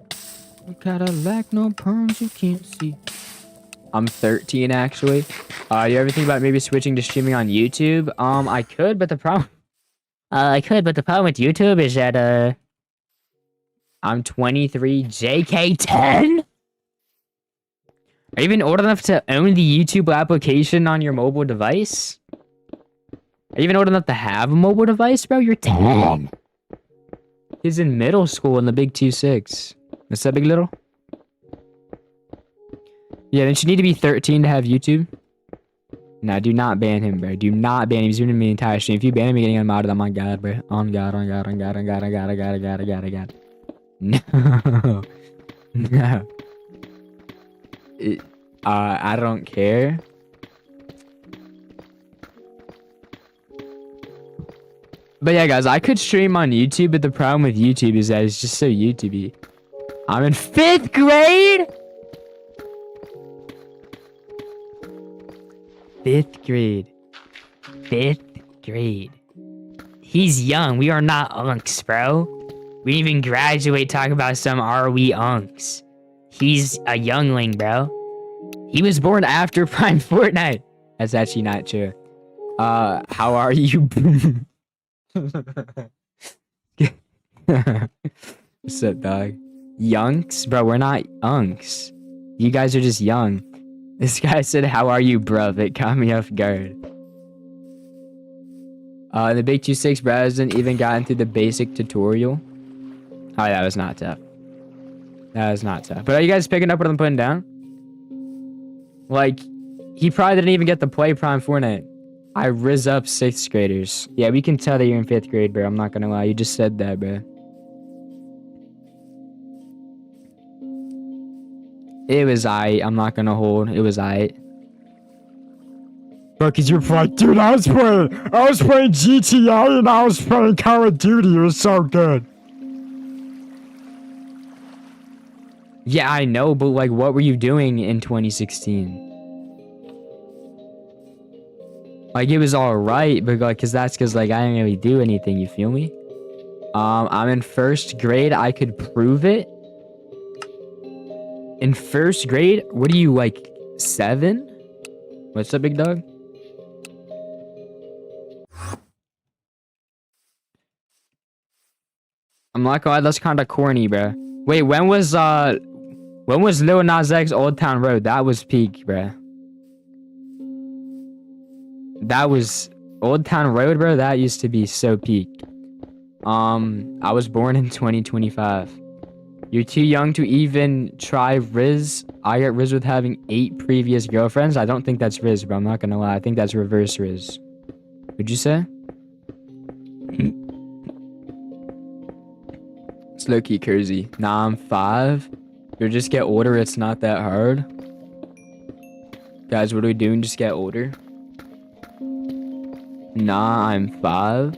No Cadillac, no perms you can't see. I'm 13 actually. You ever think about maybe switching to streaming on YouTube? I could, but the problem... I could, but the problem with YouTube is that, I'm 23, JK 10? Are you even old enough to own the YouTube application on your mobile device? Are you even old enough to have a mobile device, bro? You're 10. He's in middle school in the big 2-6. What's that, big little? Yeah, don't you need to be 13 to have YouTube? Nah, do not ban him, bro. Do not ban him. He's ruining the entire stream. If you ban him, you're getting him out of them. On God, bro. On God, on God, on God, on God, on God, on God, on God, on God, on God. No. No. I don't care. But yeah, guys, I could stream on YouTube, but the problem with YouTube is that it's just so YouTube-y. I'm in 5th grade? 5th grade. 5th grade. He's young. We are not unks, bro. We didn't even graduate talking about some are we unks. He's a youngling, bro. He was born after Prime Fortnite. That's actually not true. How are you? What's up, dog? Yunks? Bro, we're not unks. You guys are just young. This guy said, how are you, bruv? It caught me off guard. The big 2-6, bro, hasn't even gotten through the basic tutorial. Oh, that was not tough. That was not tough. But are you guys picking up what I'm putting down? Like, he probably didn't even get to play Prime Fortnite. I riz up 6th graders. Yeah, we can tell that you're in 5th grade, bro. I'm not gonna lie. You just said that, bro. It was aight. I'm not gonna hold. It was aight. Bro, cause you're like, dude, I was playing GTA and I was playing Call of Duty. It was so good. Yeah, I know, but like, what were you doing in 2016? Like, it was alright, but like, cause like, I didn't really do anything, you feel me? I'm in 1st grade, I could prove it. In 1st grade? What are you, like, 7? What's up, big dog? I'm not gonna lie, that's kinda corny, bro. Wait, when was Lil Nas X Old Town Road? That was peak, bro. That was Old Town Road, bro. That used to be so peak. I was born in 2025. You're too young to even try Riz. I got Riz with having 8 previous girlfriends. I don't think that's Riz, bro. I'm not gonna lie. I think that's reverse Riz. Would you say? It's low-key cozy. Nah, I'm 5. You'll just get older. It's not that hard. Guys, what are we doing? Just get older. Nah, I'm 5.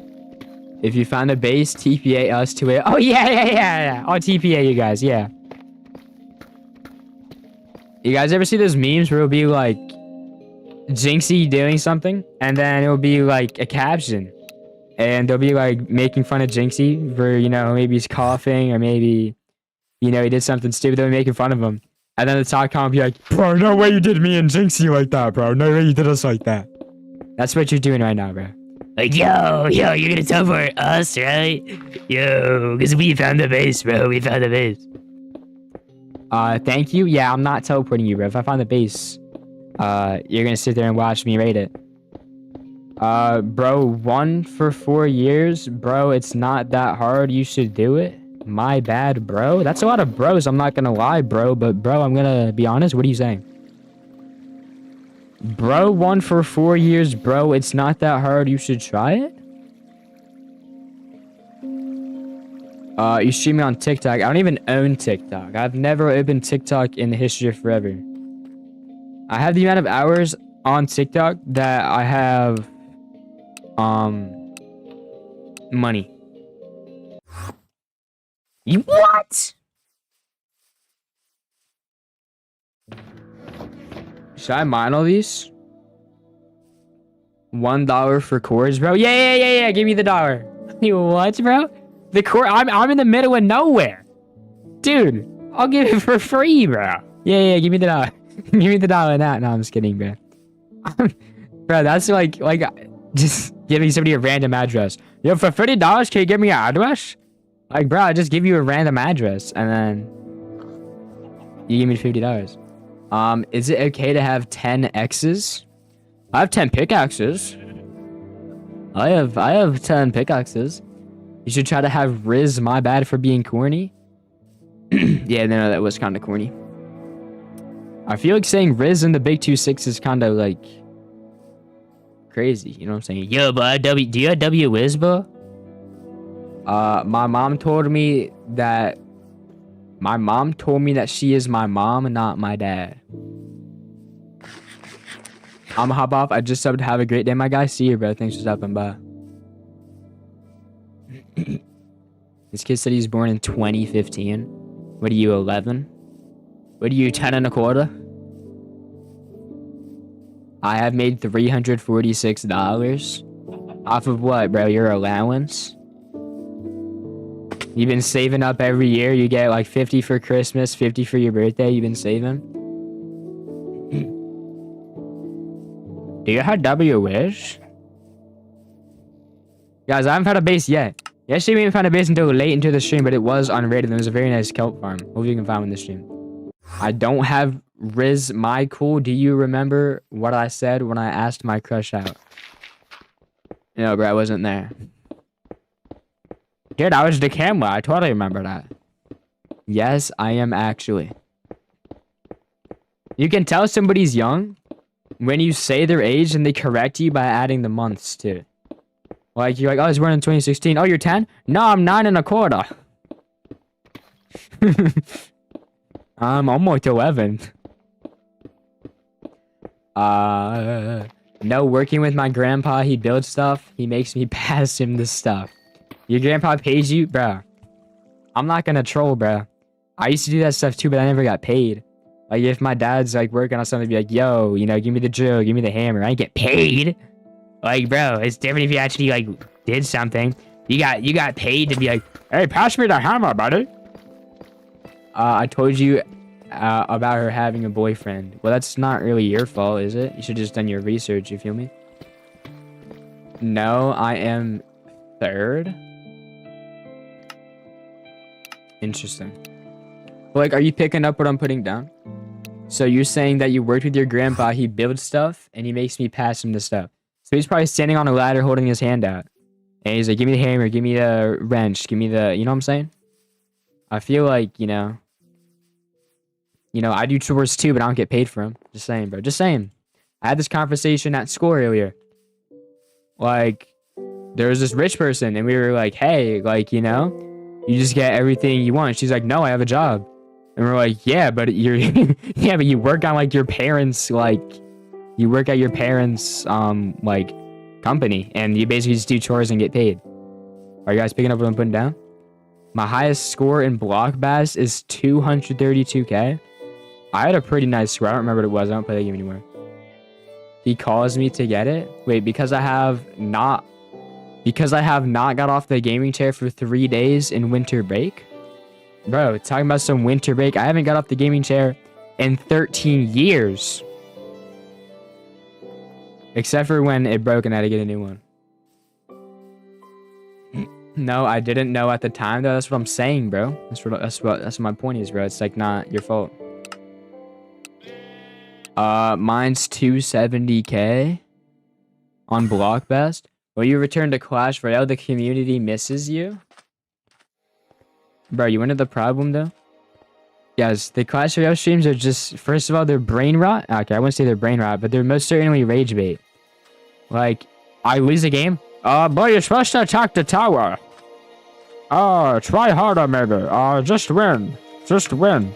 If you find a base, TPA us to it. Oh, yeah. I'll TPA you guys, yeah. You guys ever see those memes where it'll be like Jinxie doing something? And then it'll be like a caption. And they'll be like making fun of Jinxie for, you know, maybe he's coughing or maybe you know, he did something stupid, they'll be making fun of him. And then the top comment will be like, bro, no way you did me and Jinxie like that, bro. No way you did us like that. That's what you're doing right now, bro. Like, yo, you're gonna teleport us, right? Yo, because we found the base, bro. We found the base. Thank you. Yeah, I'm not teleporting you, bro. If I find the base, you're gonna sit there and watch me raid it. Bro, 1 for 4 years. Bro, it's not that hard. You should do it. My bad, bro. That's a lot of bros. I'm not gonna lie, bro. But, bro, I'm gonna be honest. What are you saying? Bro, 1 for 4 years, bro. It's not that hard. You should try it. You stream me on TikTok. I don't even own TikTok. I've never opened TikTok in the history of forever. I have the amount of hours on TikTok that I have, money. You what? Should I mine all these? $1 for cores, bro. Yeah. Give me the dollar. You what, bro? The core. I'm in the middle of nowhere, dude. I'll give it for free, bro. Yeah. Give me the dollar. Give me the dollar. No, I'm just kidding, bro. Bro, that's like just giving somebody a random address. Yo, for $30, can you give me an address? Like, bro, I just give you a random address and then you give me $50. Is it okay to have 10 X's? I have 10 pickaxes. I have 10 pickaxes. You should try to have Riz. My bad for being corny. Yeah, no, that was kind of corny. I feel like saying Riz in the big 2-6 is kind of like crazy. You know what I'm saying? Yo, but do you have W Wiz, bro? My mom told me that she is my mom and not my dad. I'ma hop off. I just subbed. Have a great day, my guy. See you, bro. Thanks for stopping by. This kid said he's born in 2015. What are you, 11? What are you, 10 and a quarter? I have made $346. Off of what, bro? Your allowance? You've been saving up every year. You get like 50 for Christmas, 50 for your birthday. You've been saving. Do you have W Wish? Guys, I haven't found a base yet. Yesterday we didn't find a base until late into the stream, but it was unrated. There was a very nice kelp farm. Hope you can find one in the stream. I don't have Riz my cool. Do you remember what I said when I asked my crush out? No, bro, I wasn't there. Dude, I was the camera. I totally remember that. Yes, I am actually. You can tell somebody's young when you say their age and they correct you by adding the months too. Like, you're like, oh, I was born in 2016. Oh, you're 10? No, I'm 9 and a quarter. I'm almost 11. No, working with my grandpa, he builds stuff. He makes me pass him the stuff. Your grandpa pays you? Bro. I'm not gonna troll, bro. I used to do that stuff too, but I never got paid. Like, if my dad's, like, working on something, be like, yo, you know, give me the drill, give me the hammer. I ain't get paid. Like, bro, it's different if you actually, like, did something. You got paid to be like, hey, pass me the hammer, buddy. I told you about her having a boyfriend. Well, that's not really your fault, is it? You should just done your research, you feel me? No, I am 3rd. Interesting. Like, are you picking up what I'm putting down? So you're saying that you worked with your grandpa, he builds stuff, and he makes me pass him the stuff. So he's probably standing on a ladder holding his hand out. And he's like, give me the hammer, give me the wrench, give me the... You know what I'm saying? I feel like, you know, I do chores too, but I don't get paid for them. Just saying, bro. Just saying. I had this conversation at school earlier. Like, there was this rich person, and we were like, hey, like, you know, you just get everything you want. She's like, no, I have a job. And we're like, yeah, but you're... yeah, but you work on, like, your parents', like... You work at your parents', like, company. And you basically just do chores and get paid. Are you guys picking up what I'm putting down? My highest score in block bass is 232k. I had a pretty nice score. I don't remember what it was. I don't play that game anymore. He calls me to get it. Wait, because I have not got off the gaming chair for 3 days in winter break. Bro, talking about some winter break. I haven't got off the gaming chair in 13 years. Except for when it broke and I had to get a new one. No, I didn't know at the time though. That's what I'm saying, bro. That's what my point is, bro. It's like not your fault. Mine's 270k on Blockbest. Will you return to Clash Royale? The community misses you. Bro, you wanted the problem though? Guys, the Clash Royale streams are just, first of all, they're brain rot. Okay, I wouldn't say they're brain rot, but they're most certainly rage bait. Like, I lose a game. But you're supposed to attack the tower. Try harder, maybe. Just win. Just win.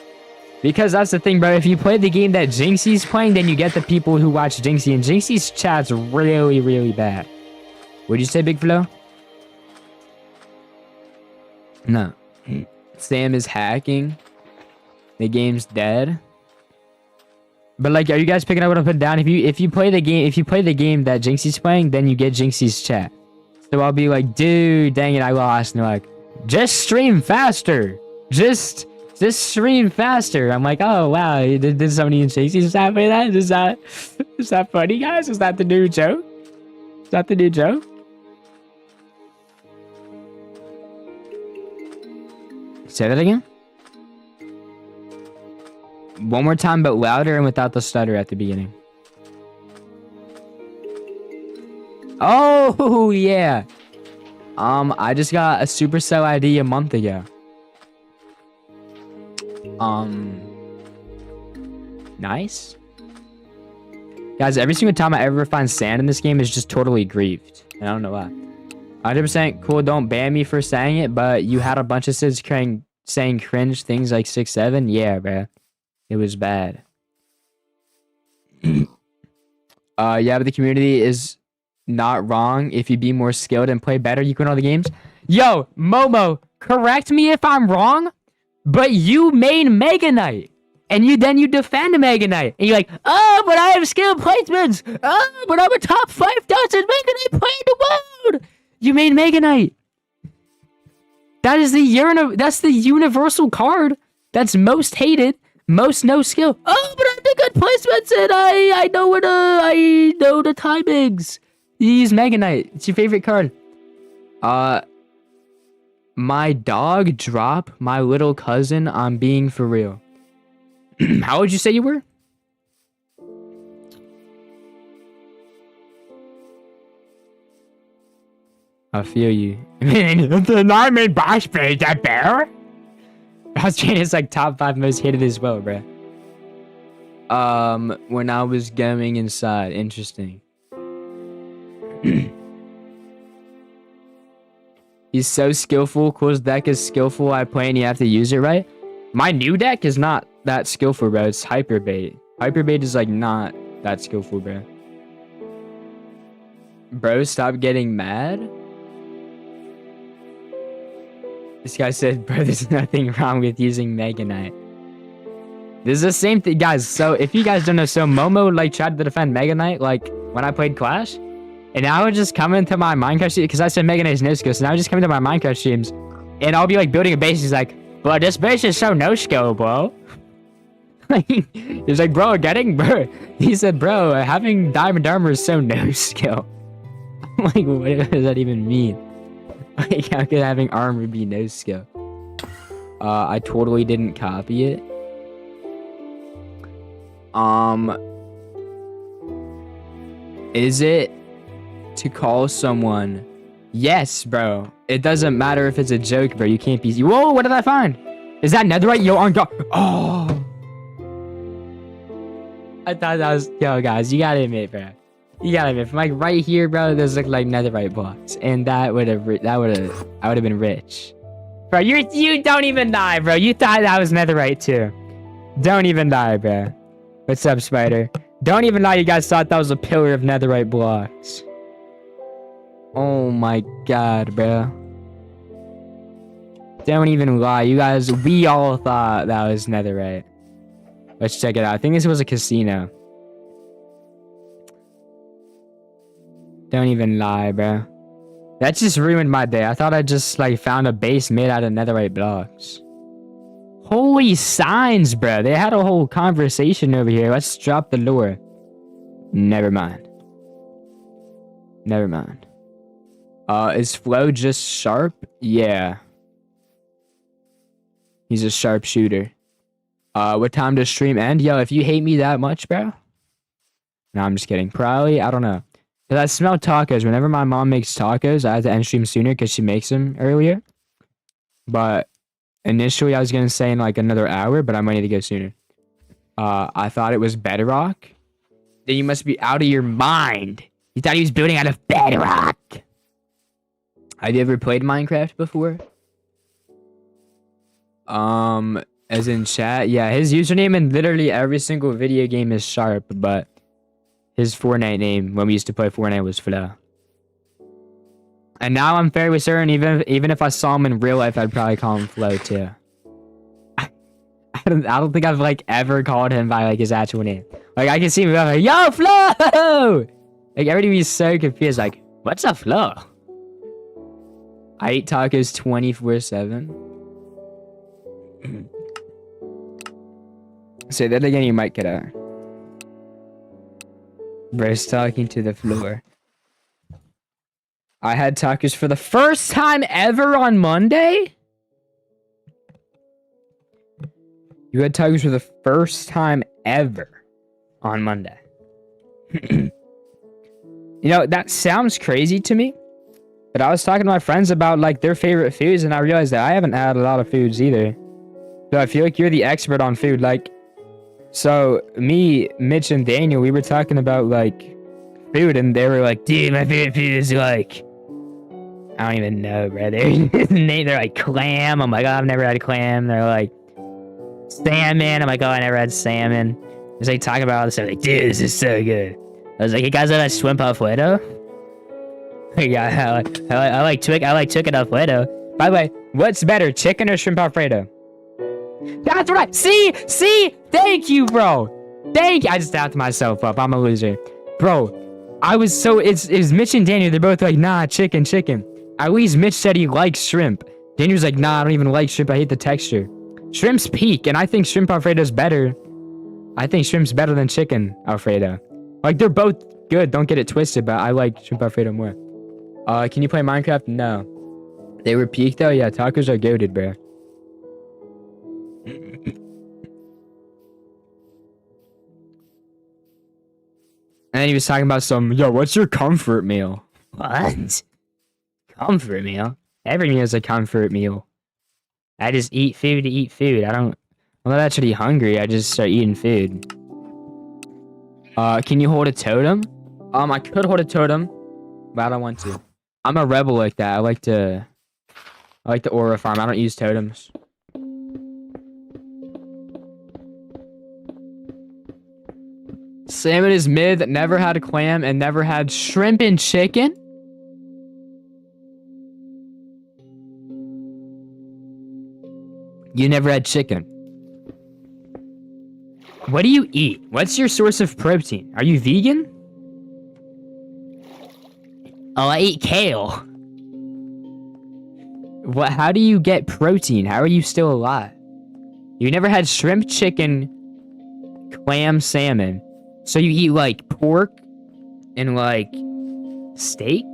Because that's the thing, bro. If you play the game that Jinxie's playing, then you get the people who watch Jinxie. And Jinxie's chat's really, really bad. Would you say, Big Flo? No. Sam is hacking. The game's dead. But like, are you guys picking up what I'm putting down? If you play the game that Jinxie's playing, then you get Jinxie's chat. So I'll be like, dude, dang it, I lost. And they're like, just stream faster. Just stream faster. I'm like, oh wow, did somebody in Jinxie's chat play that? Is that funny, guys? Is that the new joke? Is that the new joke? Say that again. One more time, but louder and without the stutter at the beginning. Oh, yeah. I just got a Supercell ID a month ago. Nice. Guys, every single time I ever find sand in this game is just totally grieved. And I don't know why. 100% cool, don't ban me for saying it, but you had a bunch of kids saying cringe things like 6'7". Yeah, bruh. It was bad. Yeah, but the community is not wrong. If you be more skilled and play better, you can win all the games. Yo, Momo, correct me if I'm wrong, but you main Mega Knight. And then you defend Mega Knight. And you're like, oh, but I have skilled placements. Oh, but I'm a top 5,000 Mega Knight player in the world. You main Mega Knight. That is that's the universal card that's most hated. Most no skill. Oh, but I have good placements and I know the timings. You use Mega Knight. It's your favorite card. My dog drop my little cousin. I'm being for real. How would you say you were? I feel you. I'm in boss play that bear. Australian is like top 5 most hated as well, bruh. When I was going inside. Interesting. He's so skillful. Cool's deck is skillful. I play and you have to use it right. My new deck is not that skillful, bro. It's hyper bait. Hyper bait is like not that skillful, bro. Bro, stop getting mad. This guy said, bro, there's nothing wrong with using Mega Knight. This is the same thing, guys. So, if you guys don't know, so Momo, like, tried to defend Mega Knight, like, when I played Clash. And I would just come into my Minecraft stream, because I said Mega Knight's no skill. So, now I would just come into my Minecraft streams, and I'll be, like, building a base. He's like, bro, this base is so no skill, bro. He's like, bro, bro. He said, bro, having diamond armor is so no skill. I'm like, what does that even mean? Like, how could having armor be no skill? I totally didn't copy it. Is it to call someone? Yes, bro. It doesn't matter if it's a joke, bro. You can't be. Whoa, what did I find? Is that netherite? Yo, on God. Oh. I thought that was. Yo, guys, you gotta admit, bro. You gotta admit, from like right here, bro, those look like netherite blocks, and I would have been rich. Bro, you don't even die, bro. You thought that was netherite too. Don't even die, bro. What's up, Spider? Don't even lie, you guys thought that was a pillar of netherite blocks. Oh my God, bro. Don't even lie, you guys. We all thought that was netherite. Let's check it out. I think this was a casino. Don't even lie, bro. That just ruined my day. I thought I just like found a base made out of netherite blocks. Holy signs, bro. They had a whole conversation over here. Let's drop the lure. Never mind. Never mind. Is Flo just sharp? Yeah. He's a sharpshooter. What time does stream end? Yo, if you hate me that much, bro. No, I'm just kidding. Probably, I don't know. Because I smell tacos. Whenever my mom makes tacos, I have to end stream sooner because she makes them earlier. But initially, I was going to say in like another hour, but I might need to go sooner. I thought it was bedrock. Then you must be out of your mind. You thought he was building out of bedrock. Have you ever played Minecraft before? As in chat? Yeah, his username in literally every single video game is Sharp, but his Fortnite name when we used to play Fortnite was Flo. And now I'm fairly certain even if I saw him in real life, I'd probably call him Flo too. I don't think I've like ever called him by like his actual name. Like I can see him like, yo, Flo! Like everybody be so confused, like, what's up, Flo? I eat tacos 24/7. Say that again, you might get out. Bro's talking to the floor. I had tacos for the first time ever on Monday? You had tacos for the first time ever on Monday. You know, that sounds crazy to me. But I was talking to my friends about like their favorite foods, and I realized that I haven't had a lot of foods either. So I feel like you're the expert on food. Like, so me, Mitch, and Daniel, we were talking about like food, and they were like, dude, my favorite food is like, I don't even know, bro. They're like clam. I'm like, oh, I've never had a clam. They're like salmon. I'm like, oh, I never had salmon. It's like talking about all this stuff. Like, dude, this is so good. I was like, you guys know that shrimp alfredo? Yeah, I like chicken alfredo. By the way, what's better, chicken or shrimp alfredo? That's right. See, thank you, bro. Thank you. I just dapped myself up. I'm a loser, bro. I was so it's Mitch and Daniel. They're both like, nah, chicken. At least Mitch said he likes shrimp. Daniel's like, nah, I don't even like shrimp. I hate the texture. Shrimp's peak, and I think shrimp alfredo's better. I think shrimp's better than chicken alfredo. Like they're both good. Don't get it twisted, but I like shrimp alfredo more. Can you play Minecraft? No. They were peak though? Yeah, tacos are goated, bro. And then he was talking about yo, what's your comfort meal? What? Comfort meal? Every meal is a comfort meal. I just eat food to eat food. I'm not actually hungry. I just start eating food. Can you hold a totem? I could hold a totem, but I don't want to. I'm a rebel like that. I like to aura farm. I don't use totems. Salmon is mid, never had a clam, and never had shrimp and chicken? You never had chicken. What do you eat? What's your source of protein? Are you vegan? Oh, I eat kale. What? How do you get protein? How are you still alive? You never had shrimp, chicken, clam, salmon. So you eat like pork and like steak?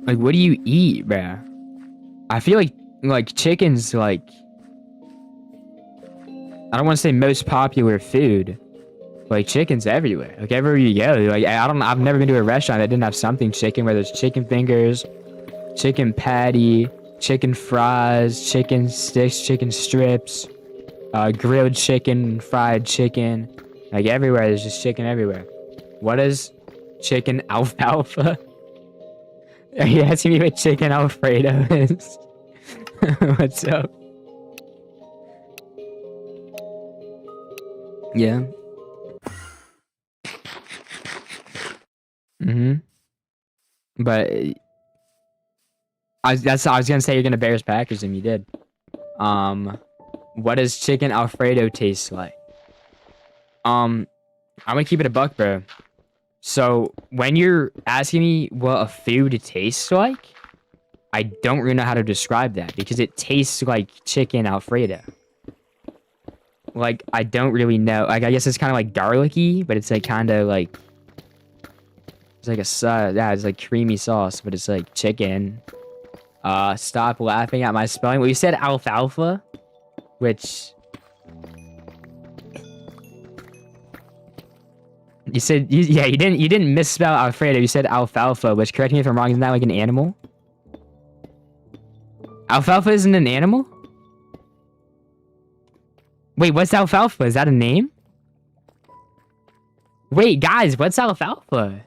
Like, what do you eat, bruh? I feel like chicken's like, I don't want to say most popular food. Like chicken's everywhere. Like everywhere you go. Like I've never been to a restaurant that didn't have something chicken, whether it's chicken fingers, chicken patty, chicken fries, chicken sticks, chicken strips, grilled chicken, fried chicken. Like everywhere, there's just chicken everywhere. What is chicken alfalfa? Are you asking me what chicken alfredo is? What's up? Yeah. But I was gonna say you're gonna Bears Packers and you did. What does chicken alfredo taste like? I'm gonna keep it a buck, bro. So when you're asking me what a food tastes like, I don't really know how to describe that because it tastes like chicken Alfredo. Like, I don't really know. Like, I guess it's kind of like garlicky, but it's like kind of like, it's like yeah, it's like creamy sauce, but it's like chicken. Stop laughing at my spelling. Well, you said alfalfa, which you said, yeah, you didn't misspell Alfredo. You said alfalfa, which, correct me if I'm wrong, isn't that like an animal? Alfalfa isn't an animal? Wait, what's alfalfa? Is that a name? Wait, guys, what's alfalfa?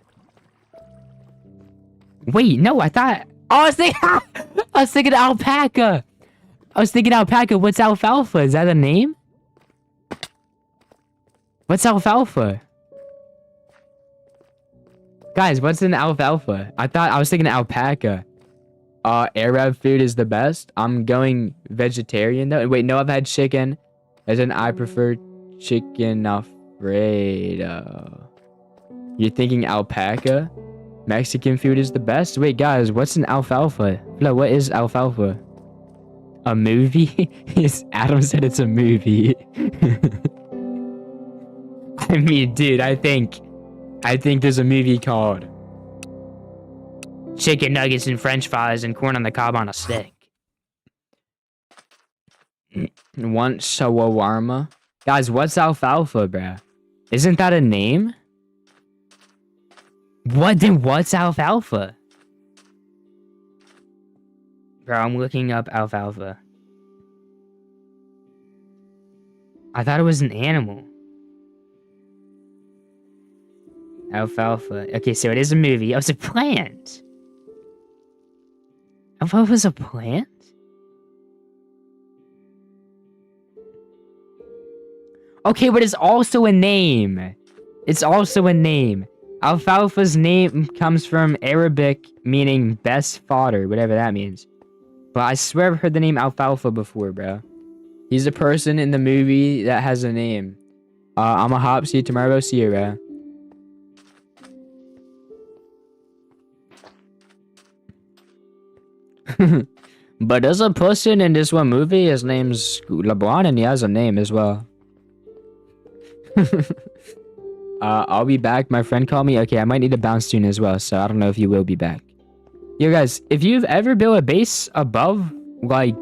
Wait, no, I thought... Oh, I was thinking alpaca. I was thinking alpaca. What's alfalfa? Is that a name? What's alfalfa? Guys, what's an alfalfa? I was thinking alpaca. Arab food is the best. I'm going vegetarian though. Wait, no, I've had chicken. As in, I prefer chicken Alfredo. You're thinking alpaca? Mexican food is the best? Wait, guys, what's an alfalfa? No, what is alfalfa? A movie? Yes, Adam said it's a movie. I mean, dude, I think there's a movie called Chicken Nuggets and French Fries and Corn on the Cob on a Stick. Want shawarma? Guys, what's alfalfa, bruh? Isn't that a name? What? Then what's alfalfa? Bro, I'm looking up alfalfa. I thought it was an animal. Alfalfa. Okay, so it is a movie. Oh, it's a plant. Alfalfa's a plant? Okay, but it's also a name. It's also a name. Alfalfa's name comes from Arabic, meaning best fodder, whatever that means. But I swear I've heard the name Alfalfa before, bro. He's a person in the movie that has a name. I'm a hop. See you tomorrow. See you, bro. But there's a person in this one movie. His name's LeBron, and he has a name as well. I'll be back. My friend called me. Okay, I might need to bounce soon as well, so I don't know if you will be back. Yo, guys, if you've ever built a base above, like,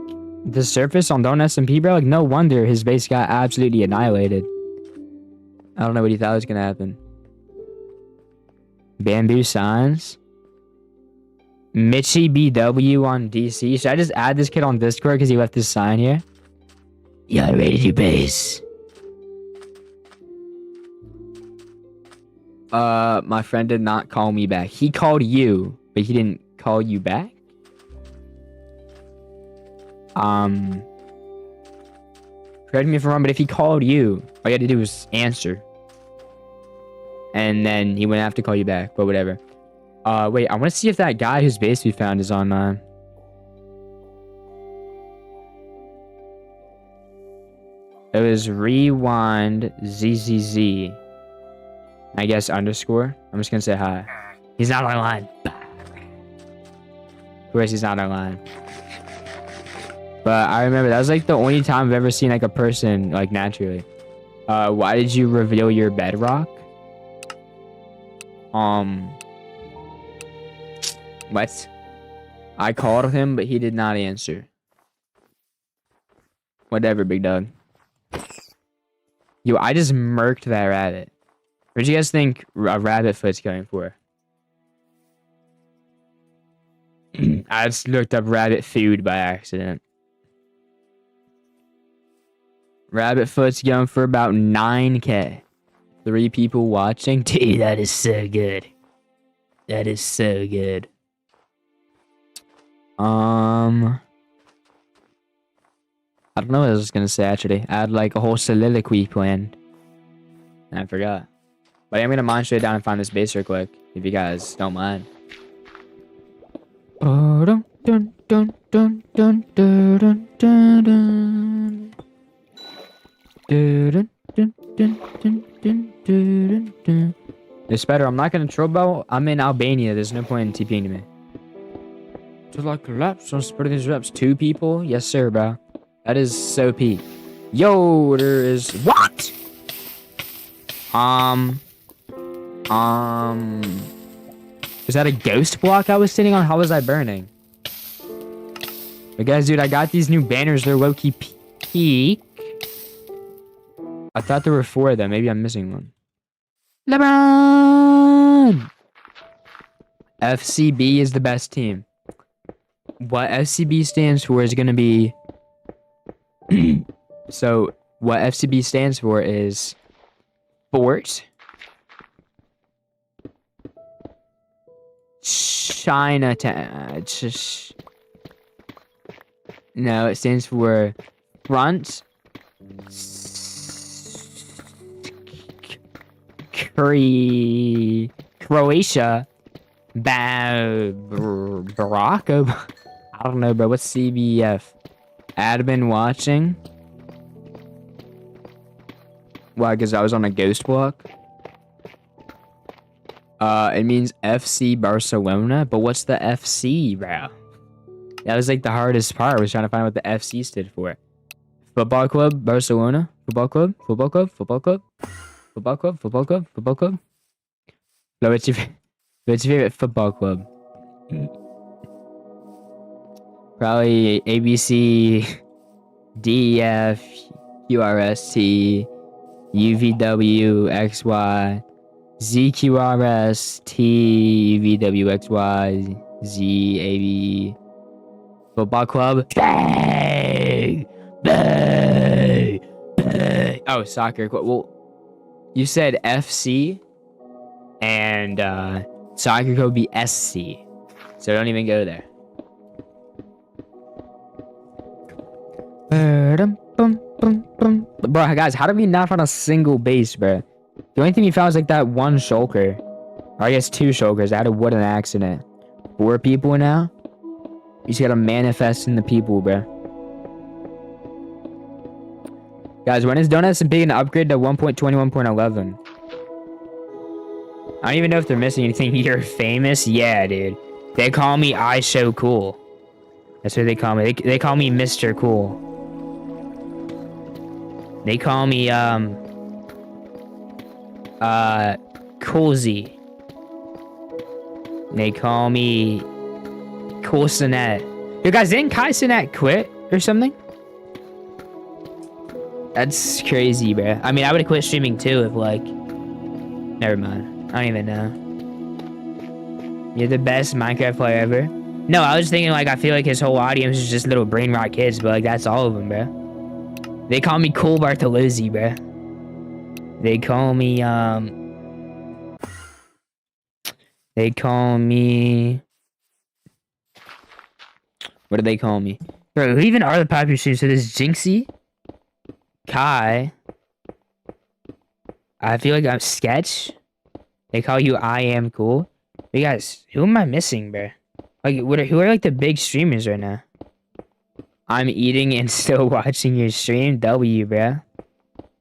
the surface on Don't SMP, bro, like, no wonder his base got absolutely annihilated. I don't know what he thought was gonna happen. Bamboo signs. Mitchie BW on DC. Should I just add this kid on Discord because he left this sign here? Yeah, ready to base. My friend did not call me back. He called you, but he didn't call you back? Correct me if I'm wrong, but if he called you, all you had to do was answer. And then he wouldn't have to call you back, but whatever. Wait, I want to see if that guy whose base we found is online. It was rewind ZZZ. I guess underscore. I'm just gonna say hi. He's not online. Of course he's not online. But I remember that was like the only time I've ever seen like a person like naturally. Why did you reveal your bedrock? What? I called him, but he did not answer. Whatever, big dog. Yo, I just murked that rabbit. What do you guys think a rabbit foot's going for? I just looked up rabbit food by accident. Rabbit foot's going for about 9K. 3 people watching. Dude, that is so good. That is so good. I don't know what I was gonna say actually. I had like a whole soliloquy planned. And I forgot. But I'm gonna mine straight down and find this base real quick, if you guys don't mind. It's better. I'm not gonna trouble. I'm in Albania. There's no point in TPing to me. To like reps, on spreading these reps. 2 people? Yes, sir, bro. That is so peak. Yo, there is what? Is that a ghost block I was sitting on? How was I burning? But guys, dude, I got these new banners. They're low-key peak. I thought there were 4 of them. Maybe I'm missing one. LeBron! FCB is the best team. What FCB stands for is going to be... So, what FCB stands for is... Fort... Chinatown. No, it stands for... Front... Croatia... Barack Obama. I don't know, bro. What's CBF? Admin watching? Why? Because I was on a ghost block? It means FC Barcelona, but what's the FC, bro? That was like the hardest part. I was trying to find out what the FC stood for. Football Club Barcelona? Football Club? Football Club? Football Club? Football Club? Football Club? Football Club? No, what's your favorite football club? Probably ABC, DEF, QRST, UVW, XY, ZQRS, TVWXY, ZAB, Football Club. Bang! Bang! Bang! Oh, soccer. Well, you said FC, and soccer code be SC. So don't even go there. Bro, guys, how did we not find a single base, bro? The only thing we found was like that 1 shulker. Or I guess 2 shulkers. I had a wooden accident. 4 people now? You just gotta manifest in the people, bro. Guys, when is DONUTTTTTT an upgrade to 1.21.11? I don't even know if they're missing anything. You're famous? Yeah, dude. They call me I Show Cool. That's what they call me. They call me Mr. Cool. They call me, Coolzy. They call me Cool Sinet. Yo, guys, didn't Kai Sinet quit or something? That's crazy, bro. I mean, I would have quit streaming too if, like... Never mind. I don't even know. You're the best Minecraft player ever. No, I was thinking, like, I feel like his whole audience is just little brain rot kids, but, like, that's all of them, bro. They call me Cool Bartolozzi, bro. They call me, They call me... What do they call me? Bro, who even are the popular streamers? So there's Jinxie, Kai. I feel like I'm Sketch. They call you I Am Cool. But guys, who am I missing, bro? Like, who are like the big streamers right now? I'm eating and still watching your stream. W, bro.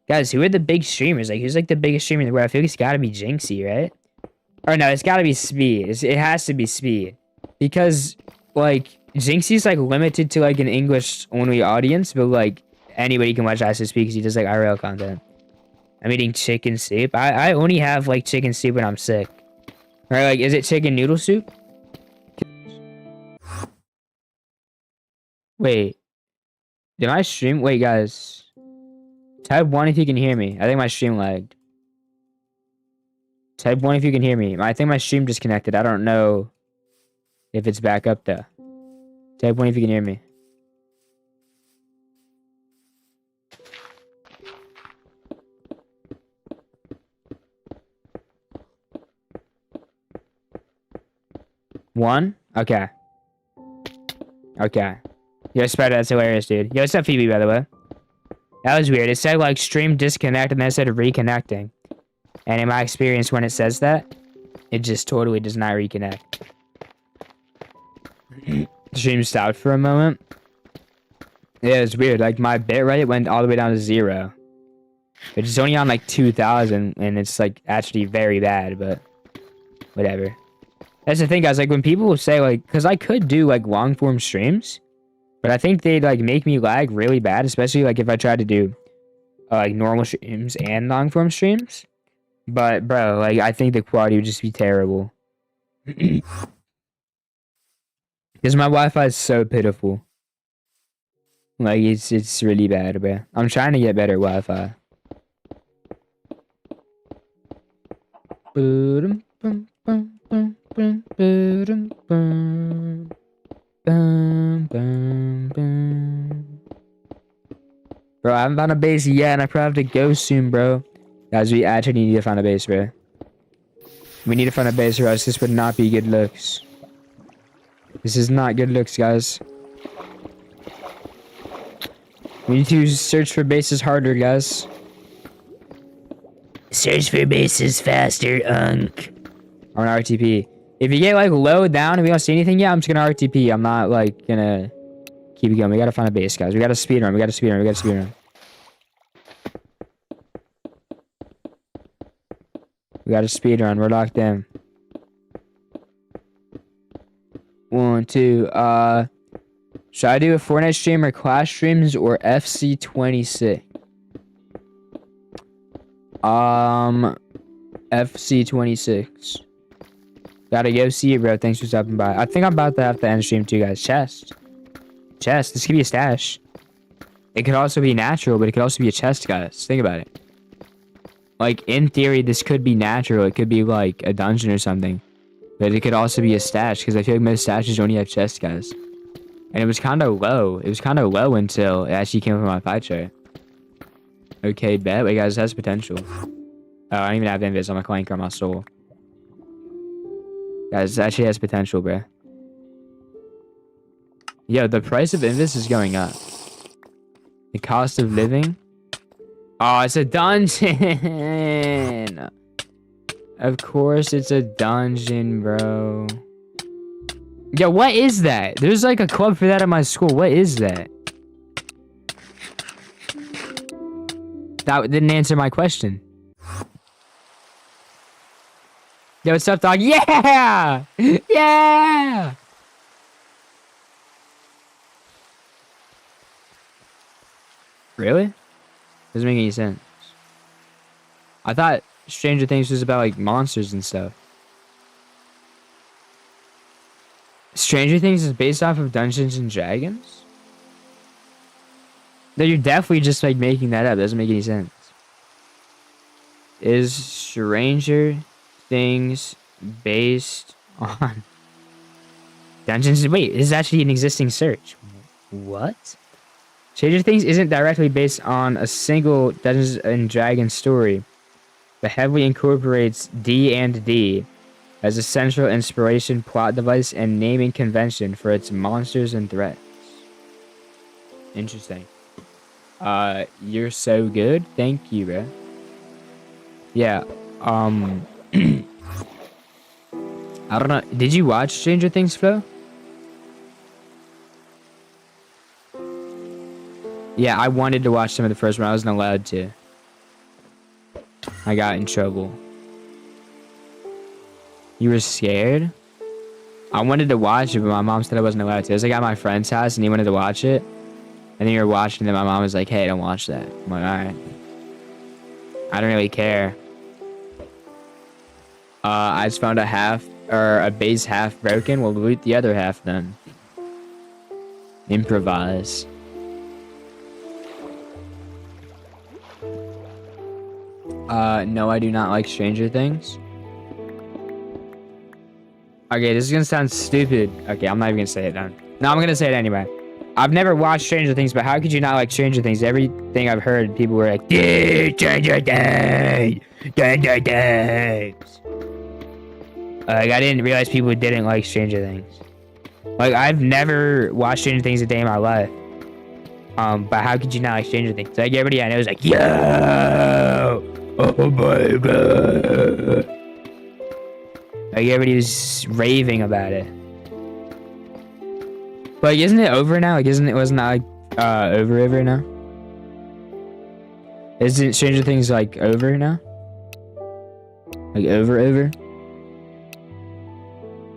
Guys, who are the big streamers? Like, who's like the biggest streamer in the world? I feel like it's gotta be Jinxie, right? Or no, it's gotta be Speed. It has to be Speed. Because, like, Jinxie's like limited to like an English-only audience, but like, anybody can watch Ice Speed because he does like IRL content. I'm eating chicken soup. I only have like chicken soup when I'm sick. Or like, is it chicken noodle soup? Wait. Did my stream... Wait, guys. Type 1 if you can hear me. I think my stream lagged. Type 1 if you can hear me. I think my stream disconnected. I don't know if it's back up though. Type 1 if you can hear me. One? Okay. Okay. Yo, Spider, that's hilarious, dude. Yo, what's up, Phoebe, by the way? That was weird. It said, like, stream disconnect, and then it said reconnecting. And in my experience, when it says that, it just totally does not reconnect. The stream stopped for a moment. Yeah, it's weird. Like, my bitrate went all the way down to 0. It's only on, like, 2,000, and it's, like, actually very bad, but whatever. That's the thing, guys. Like when people say like, because I could do like long form streams, but I think they'd like make me lag really bad, especially like if I tried to do like normal streams and long form streams. But bro, like I think the quality would just be terrible. Because my Wi-Fi is so pitiful. Like it's really bad, bro. I'm trying to get better Wi-Fi. Bro, I haven't found a base yet, and I probably have to go soon, bro. Guys, we actually need to find a base, bro. We need to find a base, or else this would not be good looks. This is not good looks, guys. We need to search for bases harder, guys. Search for bases faster, Unk. On RTP. If you get like low down and we don't see anything yet, I'm just gonna RTP. I'm not like gonna keep it going. We gotta find a base, guys. We gotta speedrun. We gotta speedrun. We gotta speedrun. We gotta speedrun. We're locked in. 1, 2. Should I do a Fortnite stream or Clash streams or FC26? FC26. Gotta go see it, bro. Thanks for stopping by. I think I'm about to have to end stream too, guys. Chest. This could be a stash. It could also be natural, but it could also be a chest, guys. Think about it. Like, in theory, this could be natural. It could be like a dungeon or something. But it could also be a stash, because I feel like most stashes only have chests, guys. And it was kind of low. It was kind of low until it actually came from my pie chart. Okay, bet. Wait, guys, it has potential. Oh, I don't even have invis on my clanker on my soul. Guys, it actually has potential, bro. Yo, the price of invis is going up. The cost of living? Oh, it's a dungeon! Of course it's a dungeon, bro. Yo, what is that? There's like a club for that at my school. What is that? That didn't answer my question. Yo, what's up, dog? Yeah! Yeah! Really? Doesn't make any sense. I thought Stranger Things was about like monsters and stuff. Stranger Things is based off of Dungeons and Dragons? No, you're definitely just like making that up. It doesn't make any sense. Is Stranger Things based on Dungeons? Wait, this is actually an existing search. What? Stranger Things isn't directly based on a single Dungeons and Dragons story, but heavily incorporates D&D as a central inspiration, plot device, and naming convention for its monsters and threats. Interesting. You're so good. Thank you, bro. Yeah, I don't know. Did you watch Stranger Things, Flo? Yeah, I wanted to watch some of the first one. I wasn't allowed to. I got in trouble. You were scared? I wanted to watch it, but my mom said I wasn't allowed to. I was like at my friend's house, and he wanted to watch it. And then you were watching it, and my mom was like, hey, don't watch that. I'm like, alright. I don't really care. I just found a base half broken. We'll loot the other half then. Improvise. No, I do not like Stranger Things. Okay, this is gonna sound stupid. Okay, I'm not even gonna say it then. No, I'm gonna say it anyway. I've never watched Stranger Things, but how could you not like Stranger Things? Everything I've heard, people were like, dude, Stranger Things! Stranger Things! Like, I didn't realize people didn't like Stranger Things. Like, I've never watched Stranger Things a day in my life. But how could you not like Stranger Things? Like, everybody I know is like, yo! Oh my god! Like, everybody was raving about it. But like, isn't it over now? Like, wasn't that like over now? Isn't Stranger Things like over now? Like over?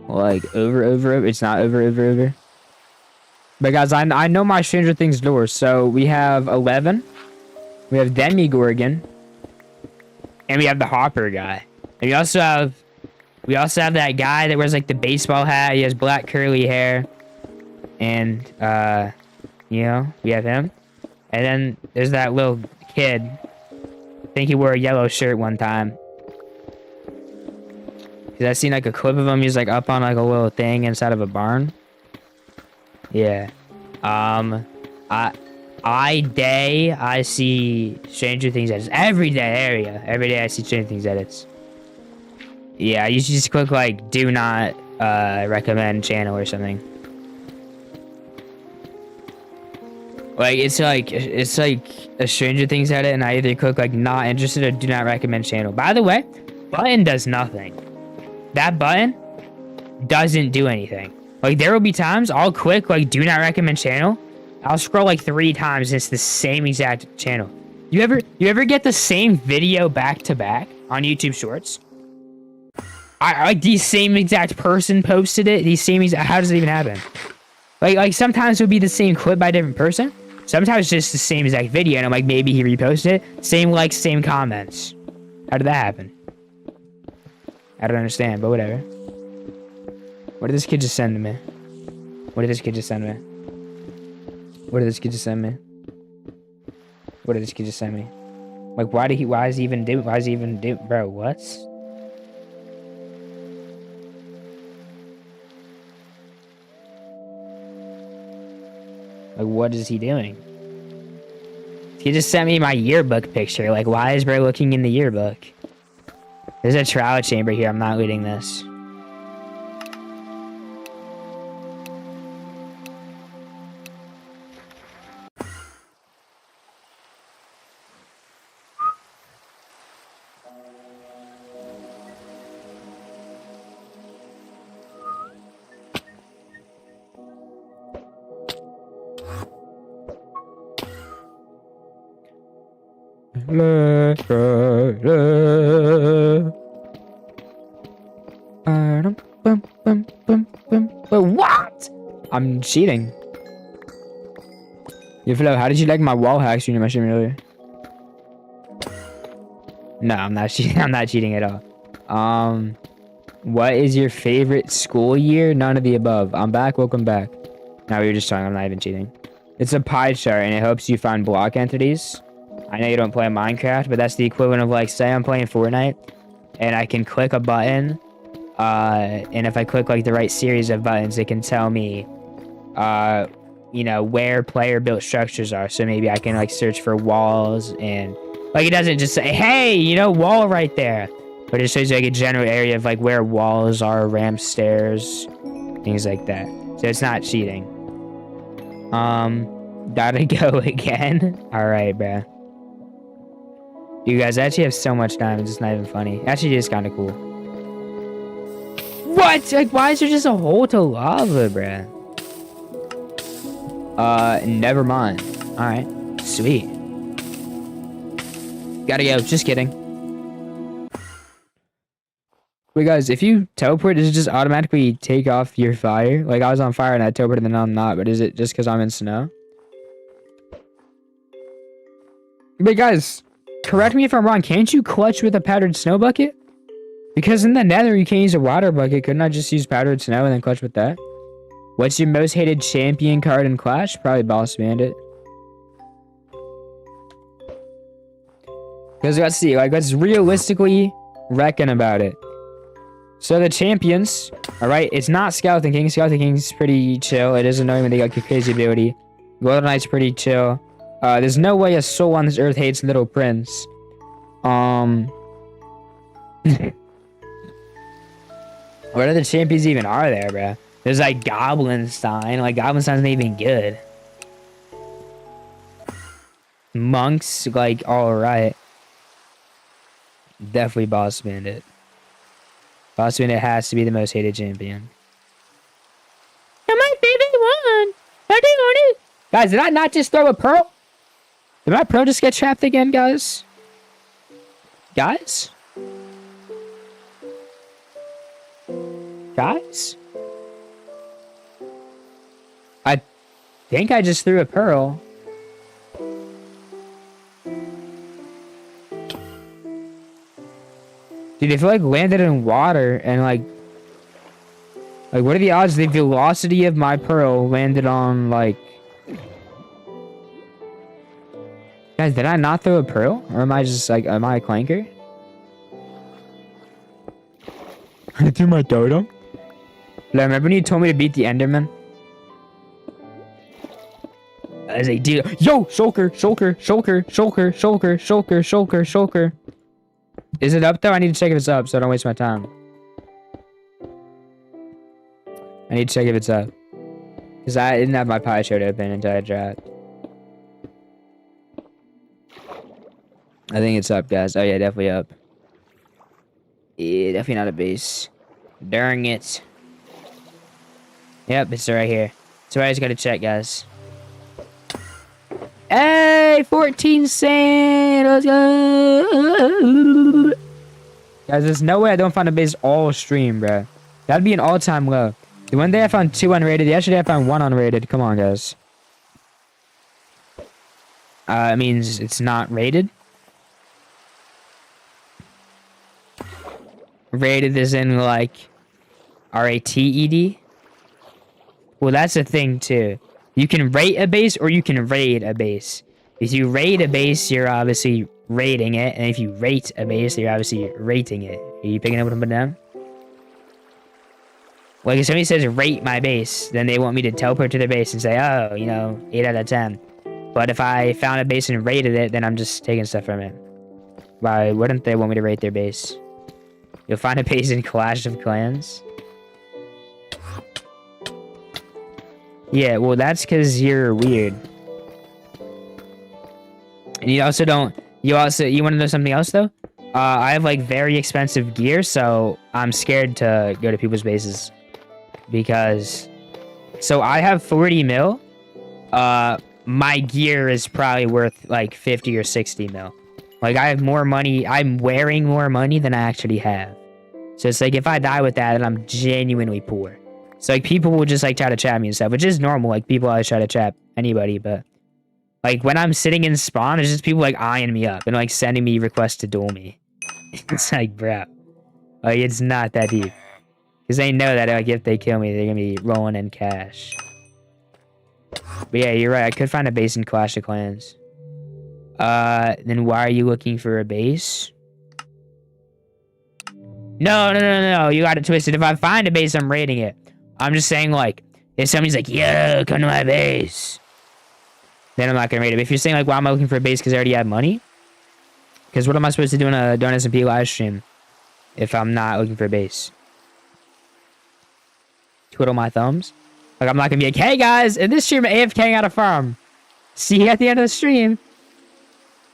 Like, over. It's not over. But guys, I know my Stranger Things doors. So we have 11. We have Demigorgon. And we have the Hopper guy. And we also have that guy that wears like the baseball hat. He has black curly hair. And you know, we have him. And then there's that little kid. I think he wore a yellow shirt one time. Cause I seen like a clip of him. He's like up on like a little thing inside of a barn. Yeah. I see Stranger Things edits every day. Every day I see Stranger Things edits. Yeah, you should just click like do not recommend channel or something. Like it's like a Stranger Things edit, and I either click like not interested or do not recommend channel. By the way, button does nothing. That button doesn't do anything. Like there will be times I'll click like do not recommend channel. I'll scroll like 3 times. And it's the same exact channel. You ever get the same video back to back on YouTube Shorts? I like the same exact person posted it. How does it even happen? Like sometimes it would be the same clip by a different person. Sometimes just the same exact video, and I'm like, maybe he reposted it. Same likes, same comments. How did that happen? I don't understand, but whatever. What did this kid just send to me? What did this kid just send me? What did this kid just send me? What did this kid just send me? Like, why is he even do, bro, what? Like, what is he doing? He just sent me my yearbook picture. Like, why is bro looking in the yearbook? There's a trial chamber here. I'm not looting this. What? I'm cheating. Yo, Flo, how did you like my wall hacks you mentioned earlier? No, I'm not cheating. I'm not cheating at all. What is your favorite school year? None of the above. I'm back. Welcome back. No, we were just talking. I'm not even cheating. It's a pie chart, and it helps you find block entities. I know you don't play Minecraft, but that's the equivalent of like, say I'm playing Fortnite, and I can click a button, and if I click like the right series of buttons, it can tell me, you know, where player built structures are. So maybe I can like search for walls, and like it doesn't just say, hey, you know, wall right there, but it shows you like a general area of like where walls are, ramp, stairs, things like that. So it's not cheating. Gotta go again. All right, bruh. You guys actually have so much time. It's just not even funny. Actually, it is kind of cool. What? Like, why is there just a hole to lava, bruh? Never mind. All right, sweet. Gotta go. Just kidding. Wait, guys, if you teleport, does it just automatically take off your fire? Like, I was on fire and I teleported, and then I'm not. But is it just because I'm in snow? But guys, correct me if I'm wrong. Can't you clutch with a powdered snow bucket? Because in the nether, you can't use a water bucket. Couldn't I just use powdered snow and then clutch with that? What's your most hated champion card in Clash? Probably Boss Bandit. Because let's see. Like, let's realistically reckon about it. So the champions, alright, it's not Skeleton King. Skeleton King's pretty chill. It is annoying when they got your crazy ability. Golden Knight's pretty chill. There's no way a soul on this earth hates Little Prince. What other champions even are there, bruh? There's like Goblinstein. Like, Goblinstein's not even good. Monks, like, alright. Definitely Boss Bandit. Boss Bandit has to be the most hated champion. You're my favorite one. How do you want it? Guys, did I not just throw a pearl? Did my pearl just get trapped again, guys? Guys? guys? I think I just threw a pearl. Dude, if it like landed in water and like what are the odds the velocity of my pearl landed on like... Guys, did I not throw a pearl? Or am I just like, am I a clanker? I threw my totem. Remember when you told me to beat the Enderman? I was like, dude, yo, shulker. Is it up though? I need to check if it's up so I don't waste my time. I need to check if it's up. Because I didn't have my pie chart open until I dropped. I think it's up, guys. Oh yeah, definitely up. Yeah, definitely not a base. Darn it. Yep, it's right here. So I just gotta check, guys. Hey, 14 cent. Let's go. Guys, there's no way I don't find a base all stream, bro. That'd be an all-time low. The one day I found 2 unrated. Yesterday I found 1 unrated. Come on, guys. It means it's not rated. Rated is in like R-A-T-E-D. Well, that's a thing too. You can rate a base or you can raid a base. If you raid a base, you're obviously rating it, and if you rate a base, you're obviously rating it. Are you picking up what I'm putting down? Like if somebody says rate my base, then they want me to teleport to their base and say, oh, you know, 8 out of 10. But if I found a base and rated it, then I'm just taking stuff from it. Why wouldn't they want me to rate their base? You'll find a base in Clash of Clans. Yeah, well, that's because you're weird. And you also don't... You want to know something else, though? I have, like, very expensive gear, so I'm scared to go to people's bases. Because... So, I have 40 mil. My gear is probably worth, like, 50 or 60 mil. Like, I have more money... I'm wearing more money than I actually have. So, it's like, if I die with that, then I'm genuinely poor. So, like, people will just, like, try to trap me and stuff, which is normal. Like, people always try to trap anybody, but... Like, when I'm sitting in spawn, there's just people, like, eyeing me up and, like, sending me requests to duel me. It's like, bro. Like, it's not that deep. Because they know that, like, if they kill me, they're gonna be rolling in cash. But yeah, you're right. I could find a base in Clash of Clans. Then why are you looking for a base? No. You got it twisted. If I find a base, I'm raiding it. I'm just saying, like, if somebody's like, yo, come to my base, then I'm not gonna raid it. But if you're saying, like, why am I looking for a base because I already have money? Because what am I supposed to do in a Donuts and P live stream if I'm not looking for a base? Twiddle my thumbs? Like, I'm not gonna be like, hey, guys, in this stream, AFKing out a farm. See you at the end of the stream.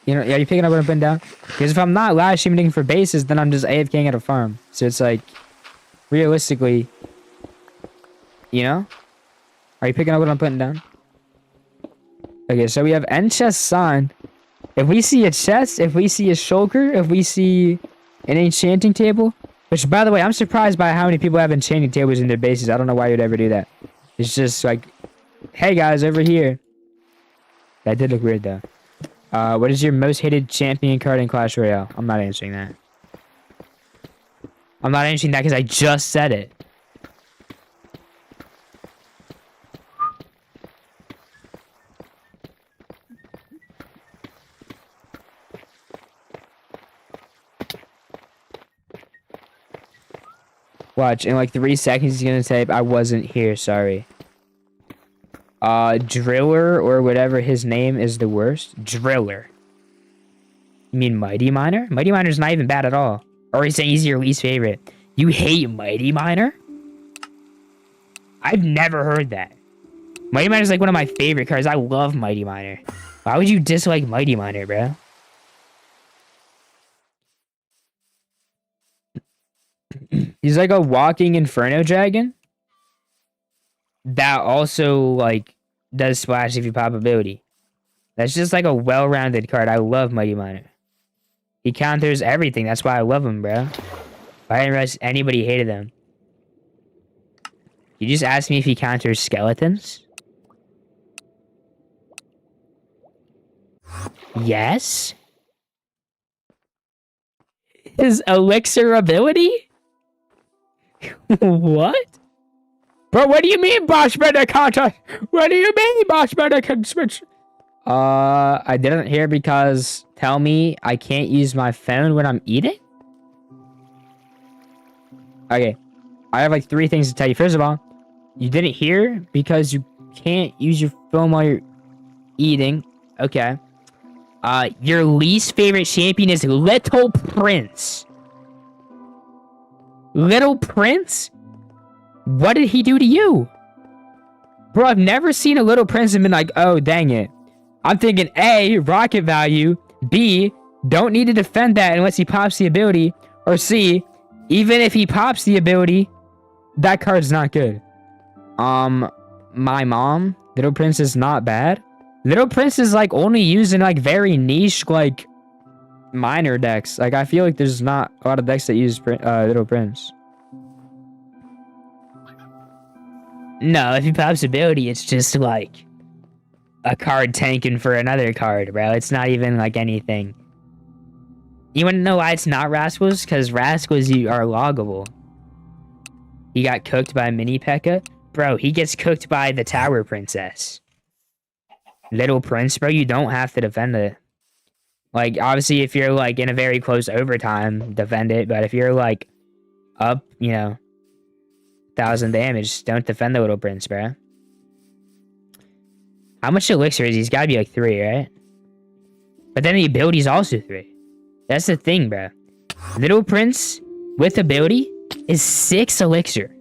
You know, are you picking up what I'm putting down? Because if I'm not live streaming for bases, then I'm just AFKing at a farm. So it's like, realistically... You know? Are you picking up what I'm putting down? Okay, so we have end chest sign. If we see a chest, if we see a shulker, if we see an enchanting table, which, by the way, I'm surprised by how many people have enchanting tables in their bases. I don't know why you'd ever do that. It's just like, hey guys, over here. That did look weird though. What is your most hated champion card in Clash Royale? I'm not answering that. I'm not answering that because I just said it. Watch, in like 3 seconds he's gonna type, I wasn't here, sorry. Driller, or whatever his name is the worst. Driller. You mean Mighty Miner? Mighty Miner's not even bad at all. Or he's saying he's your least favorite. You hate Mighty Miner? I've never heard that. Mighty Miner's like one of my favorite cards. I love Mighty Miner. Why would you dislike Mighty Miner, bro? He's like a walking Inferno Dragon that also, like, does splash if you pop ability. That's just like a well-rounded card. I love Mighty Miner. He counters everything. That's why I love him, bro. I didn't realize anybody hated him. You just asked me if he counters skeletons? Yes? His elixir ability? What? Bro, what do you mean boss better counter? What do you mean boss better can switch? I didn't hear because tell me I can't use my phone when I'm eating? Okay. I have like 3 things to tell you. First of all, you didn't hear because you can't use your phone while you're eating. Okay. Your least favorite champion is Little Prince. Little Prince? What did he do to you? Bro, I've never seen a Little Prince and been like, oh, dang it. I'm thinking A, rocket value. B, don't need to defend that unless he pops the ability. Or C, even if he pops the ability, that card's not good. My mom, Little Prince is not bad. Little Prince is like only used in like very niche like minor decks. Like I feel like there's not a lot of decks that use Little Prince. No, if he pops ability, it's just like a card tanking for another card, bro. It's not even like anything. You want to know why it's not Rascals? Because Rascals are loggable. He got cooked by Mini P.E.K.K.A. Bro, he gets cooked by the Tower Princess. Little Prince, bro, you don't have to defend it. Like, obviously, if you're, like, in a very close overtime, defend it. But if you're, like, up, 1,000 damage, don't defend the Little Prince, bro. How much elixir is he? He's gotta be, like, 3, right? But then the ability's also 3. That's the thing, bro. Little Prince, with ability, is 6 elixir.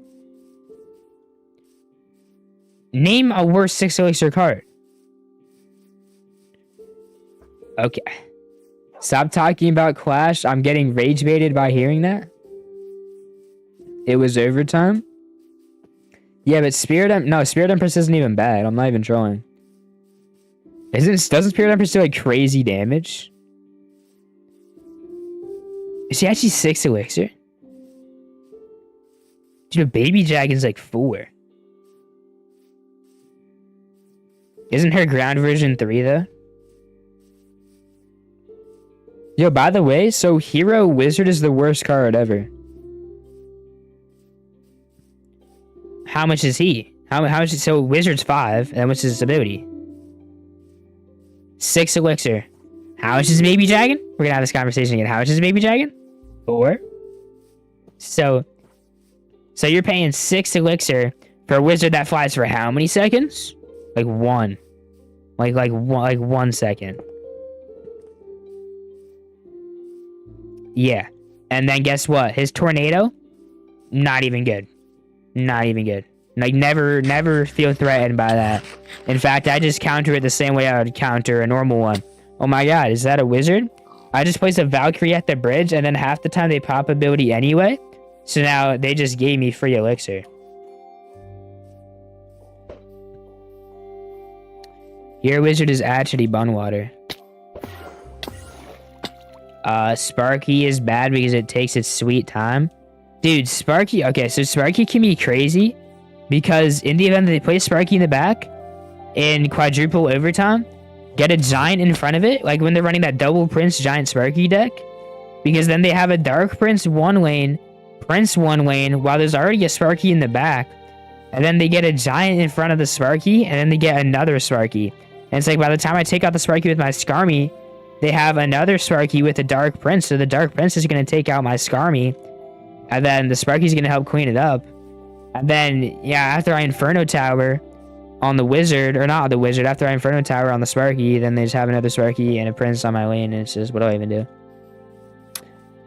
Name a worse 6 elixir card. Okay. Stop talking about Clash. I'm getting rage baited by hearing that. It was overtime. Yeah, but Spirit Empress isn't even bad. I'm not even trolling. Doesn't Spirit Empress do like crazy damage? Is she actually 6 elixir? Dude, Baby Dragon's like 4. Isn't her ground version 3 though? Yo, by the way, so Hero Wizard is the worst card ever. How much is he? How much is, so Wizard's 5, and how much is his ability? 6 elixir. How much is Baby Dragon? We're gonna have this conversation again. How much is Baby Dragon? 4. So you're paying 6 elixir for a wizard that flies for how many seconds? Like 1. Like 1 second. Yeah. And then guess what? His tornado? Not even good. Not even good. Like, never feel threatened by that. In fact, I just counter it the same way I would counter a normal one. Oh my god, is that a wizard? I just placed a Valkyrie at the bridge, and then half the time they pop ability anyway. So now they just gave me free elixir. Your wizard is actually Bunwater. Sparky is bad because it takes its sweet time. Dude, Sparky... Okay, so Sparky can be crazy because in the event that they play Sparky in the back in quadruple overtime, get a giant in front of it, like when they're running that double Prince Giant Sparky deck, because then they have a Dark Prince 1 lane, Prince 1 lane, while there's already a Sparky in the back, and then they get a giant in front of the Sparky, and then they get another Sparky. And it's like by the time I take out the Sparky with my Skarmy, they have another Sparky with a Dark Prince, so the Dark Prince is going to take out my Skarmy, and then the Sparky's going to help clean it up. And then, yeah, after I Inferno Tower on the Wizard, or not on the Wizard, after I Inferno Tower on the Sparky, then they just have another Sparky and a Prince on my lane, and it's just, what do I even do?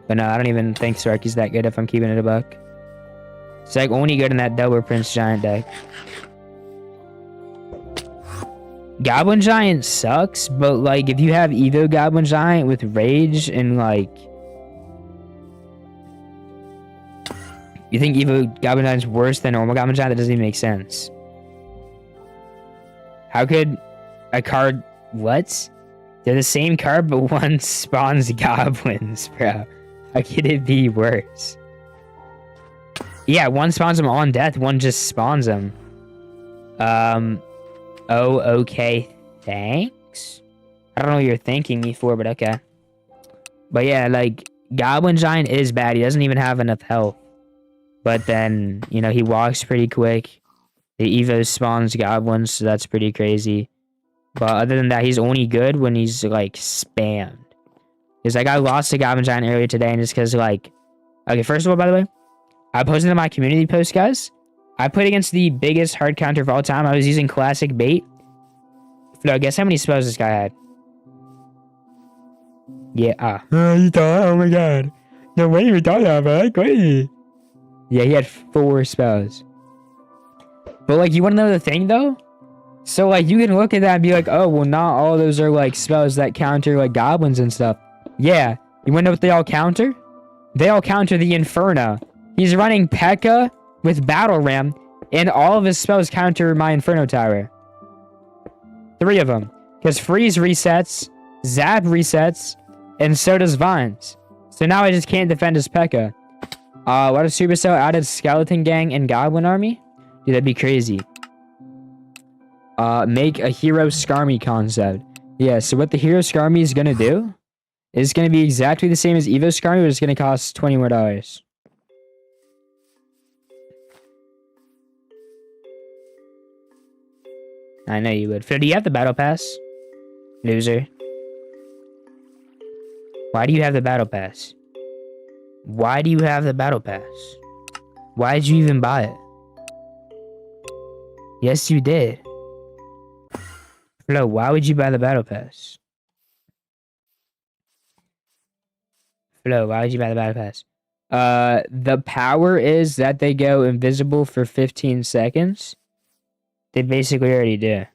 But no, I don't even think Sparky's that good if I'm keeping it a buck. It's like only good in that double Prince Giant deck. Goblin Giant sucks, but like if you have Evo Goblin Giant with Rage and like... You think Evo Goblin Giant's worse than normal Goblin Giant? That doesn't even make sense. How could a card... What? They're the same card, but one spawns goblins, bro. How could it be worse? Yeah, one spawns them on death, one just spawns them. Oh, okay. Thanks. I don't know what you're thanking me for, but okay. But yeah, like, Goblin Giant is bad. He doesn't even have enough health. But then, you know, he walks pretty quick. The Evo spawns goblins, so that's pretty crazy. But other than that, he's only good when he's, like, spammed. Because, like, I lost to Goblin Giant earlier today, and it's because, like... Okay, first of all, by the way, I posted in my community post, guys. I played against the biggest hard counter of all time. I was using classic bait. No, guess how many spells this guy had? Yeah, you thought? Oh my god. No way you thought that, man. Crazy. Yeah, he had 4 spells. But, like, you want to know the thing, though? So, like, you can look at that and be like, oh, well, not all those are, like, spells that counter, like, goblins and stuff. Yeah. You want to know what they all counter? They all counter the Inferno. He's running P.E.K.K.A. with Battle Ram, and all of his spells counter my Inferno Tower. 3 of them. Because Freeze resets, Zap resets, and so does Vines. So now I just can't defend his P.E.K.K.A. What if Supercell added Skeleton Gang and Goblin Army? Dude, that'd be crazy. Make a Hero Skarmy concept. Yeah, so what the Hero Skarmy is gonna do is gonna be exactly the same as Evo Skarmy, but it's gonna cost $20 more. I know you would. Phil, do you have the battle pass? Loser. Why do you have the battle pass? Why do you have the battle pass? Why did you even buy it? Yes, you did. Flo, why would you buy the battle pass? Flo, why would you buy the battle pass? The power is that they go invisible for 15 seconds. They basically already do.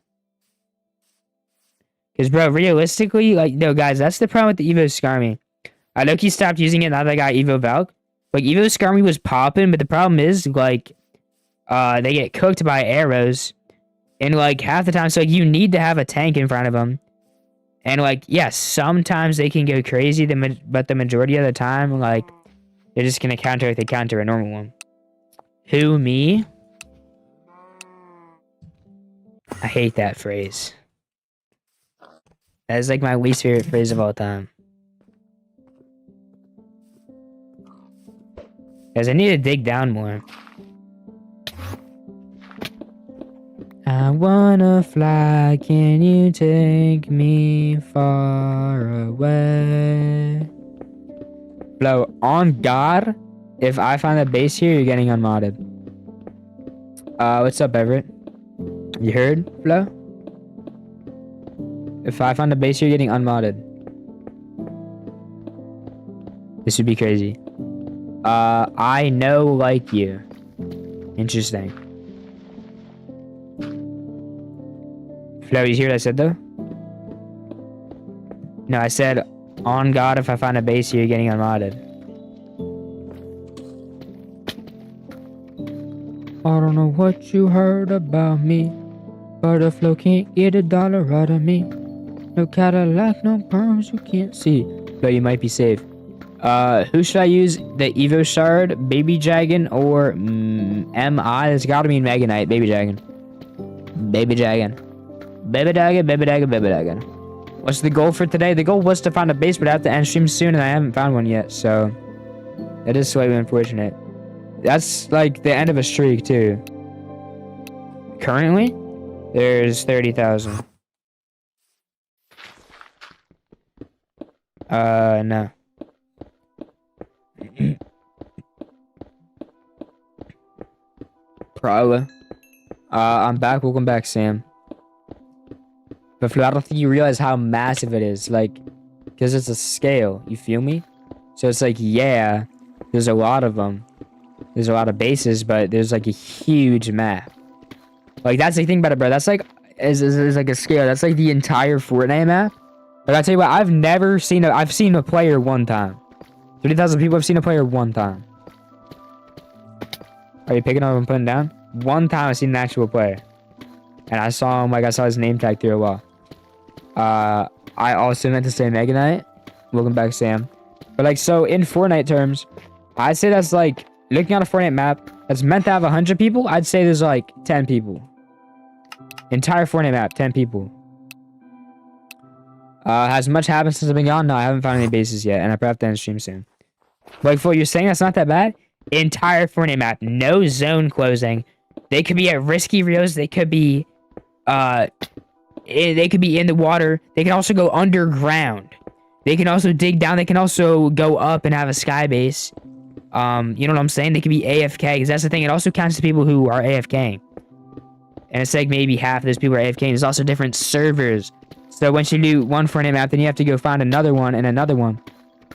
Because, bro, realistically, like, no, guys, that's the problem with the Evo Skarmy. I know he stopped using it now that I got Evo Valk. Like, Evo Skarmy was popping, but the problem is, like, they get cooked by arrows. And, like, half the time, so, like, you need to have a tank in front of them. And, like, yes, sometimes they can go crazy, but the majority of the time, like, they're just gonna counter like they counter a normal one. Who, me? I hate that phrase. That is, like, my least favorite phrase of all time. Guys, I need to dig down more. I wanna fly, can you take me far away? Bro, on God, if I find a base here, you're getting unmodded. What's up, Everett? You heard, Flo? If I find a base here, you're getting unmodded. This would be crazy. I know, like you. Interesting. Flo, you hear what I said, though? No, I said, on God, if I find a base here, you're getting unmodded. I don't know what you heard about me, but a Flo can't get $1 out of me. No Cadillac, no perms, you can't see. But you might be safe. Who should I use? The Evo Shard, Baby Dragon, or MI? There's gotta be Mega Knight, Baby Dragon. Baby Dragon. Baby Dragon, Baby Dragon, Baby Dragon. What's the goal for today? The goal was to find a base, but I have to end stream soon, and I haven't found one yet, so... It is slightly unfortunate. That's, like, the end of a streak, too. Currently, there's 30,000. No. Probably. I'm back. Welcome back, Sam. But Flo, I don't think you realize how massive it is. Like, because it's a scale. You feel me? So it's like, yeah, there's a lot of them. There's a lot of bases, but there's like a huge map. Like, that's the thing about it, bro. That's like, is like a scale. That's like the entire Fortnite map. But I tell you what, I've never seen I've seen a player one time. 30,000 people have seen a player one time. Are you picking up and putting down? One time I've seen an actual player. And I saw him, like, I saw his name tag through a wall. I also meant to say Mega Knight. Welcome back, Sam. But, like, so in Fortnite terms, I'd say that's, like, looking at a Fortnite map, that's meant to have 100 people, I'd say there's like 10 people. Entire Fortnite map, 10 people. Has much happened since I've been gone? No, I haven't found any bases yet, and I probably have to end stream soon. Like, for you're saying that's not that bad? Entire Fortnite map, no zone closing. They could be at risky reels. They could be, they could be in the water. They can also go underground. They can also dig down. They can also go up and have a sky base. You know what I'm saying? They could be AFK, because that's the thing. It also counts to people who are AFKing. And it's like maybe half of those people are AFKing. There's also different servers. So once you do one Fortnite map, then you have to go find another one and another one.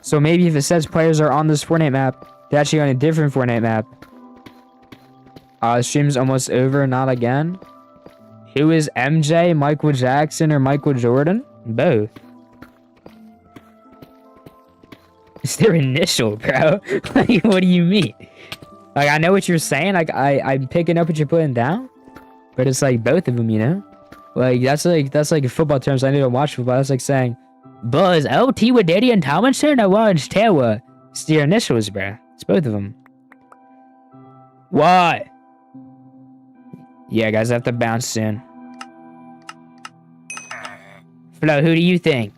So maybe if it says players are on this Fortnite map, they're actually on a different Fortnite map. Stream's almost over. Not again. Who is MJ? Michael Jackson or Michael Jordan? Both. It's their initial, bro. Like, what do you mean? Like, I know what you're saying. Like, I'm picking up what you're putting down. But it's like both of them, you know? Like, that's like football terms. I don't watch football. That's like saying, Buzz, LT with Daddy and Tomlinson, I watched Tawa. It's their initials, bro. It's both of them. What? Yeah, guys, I have to bounce soon. Flo, who do you think?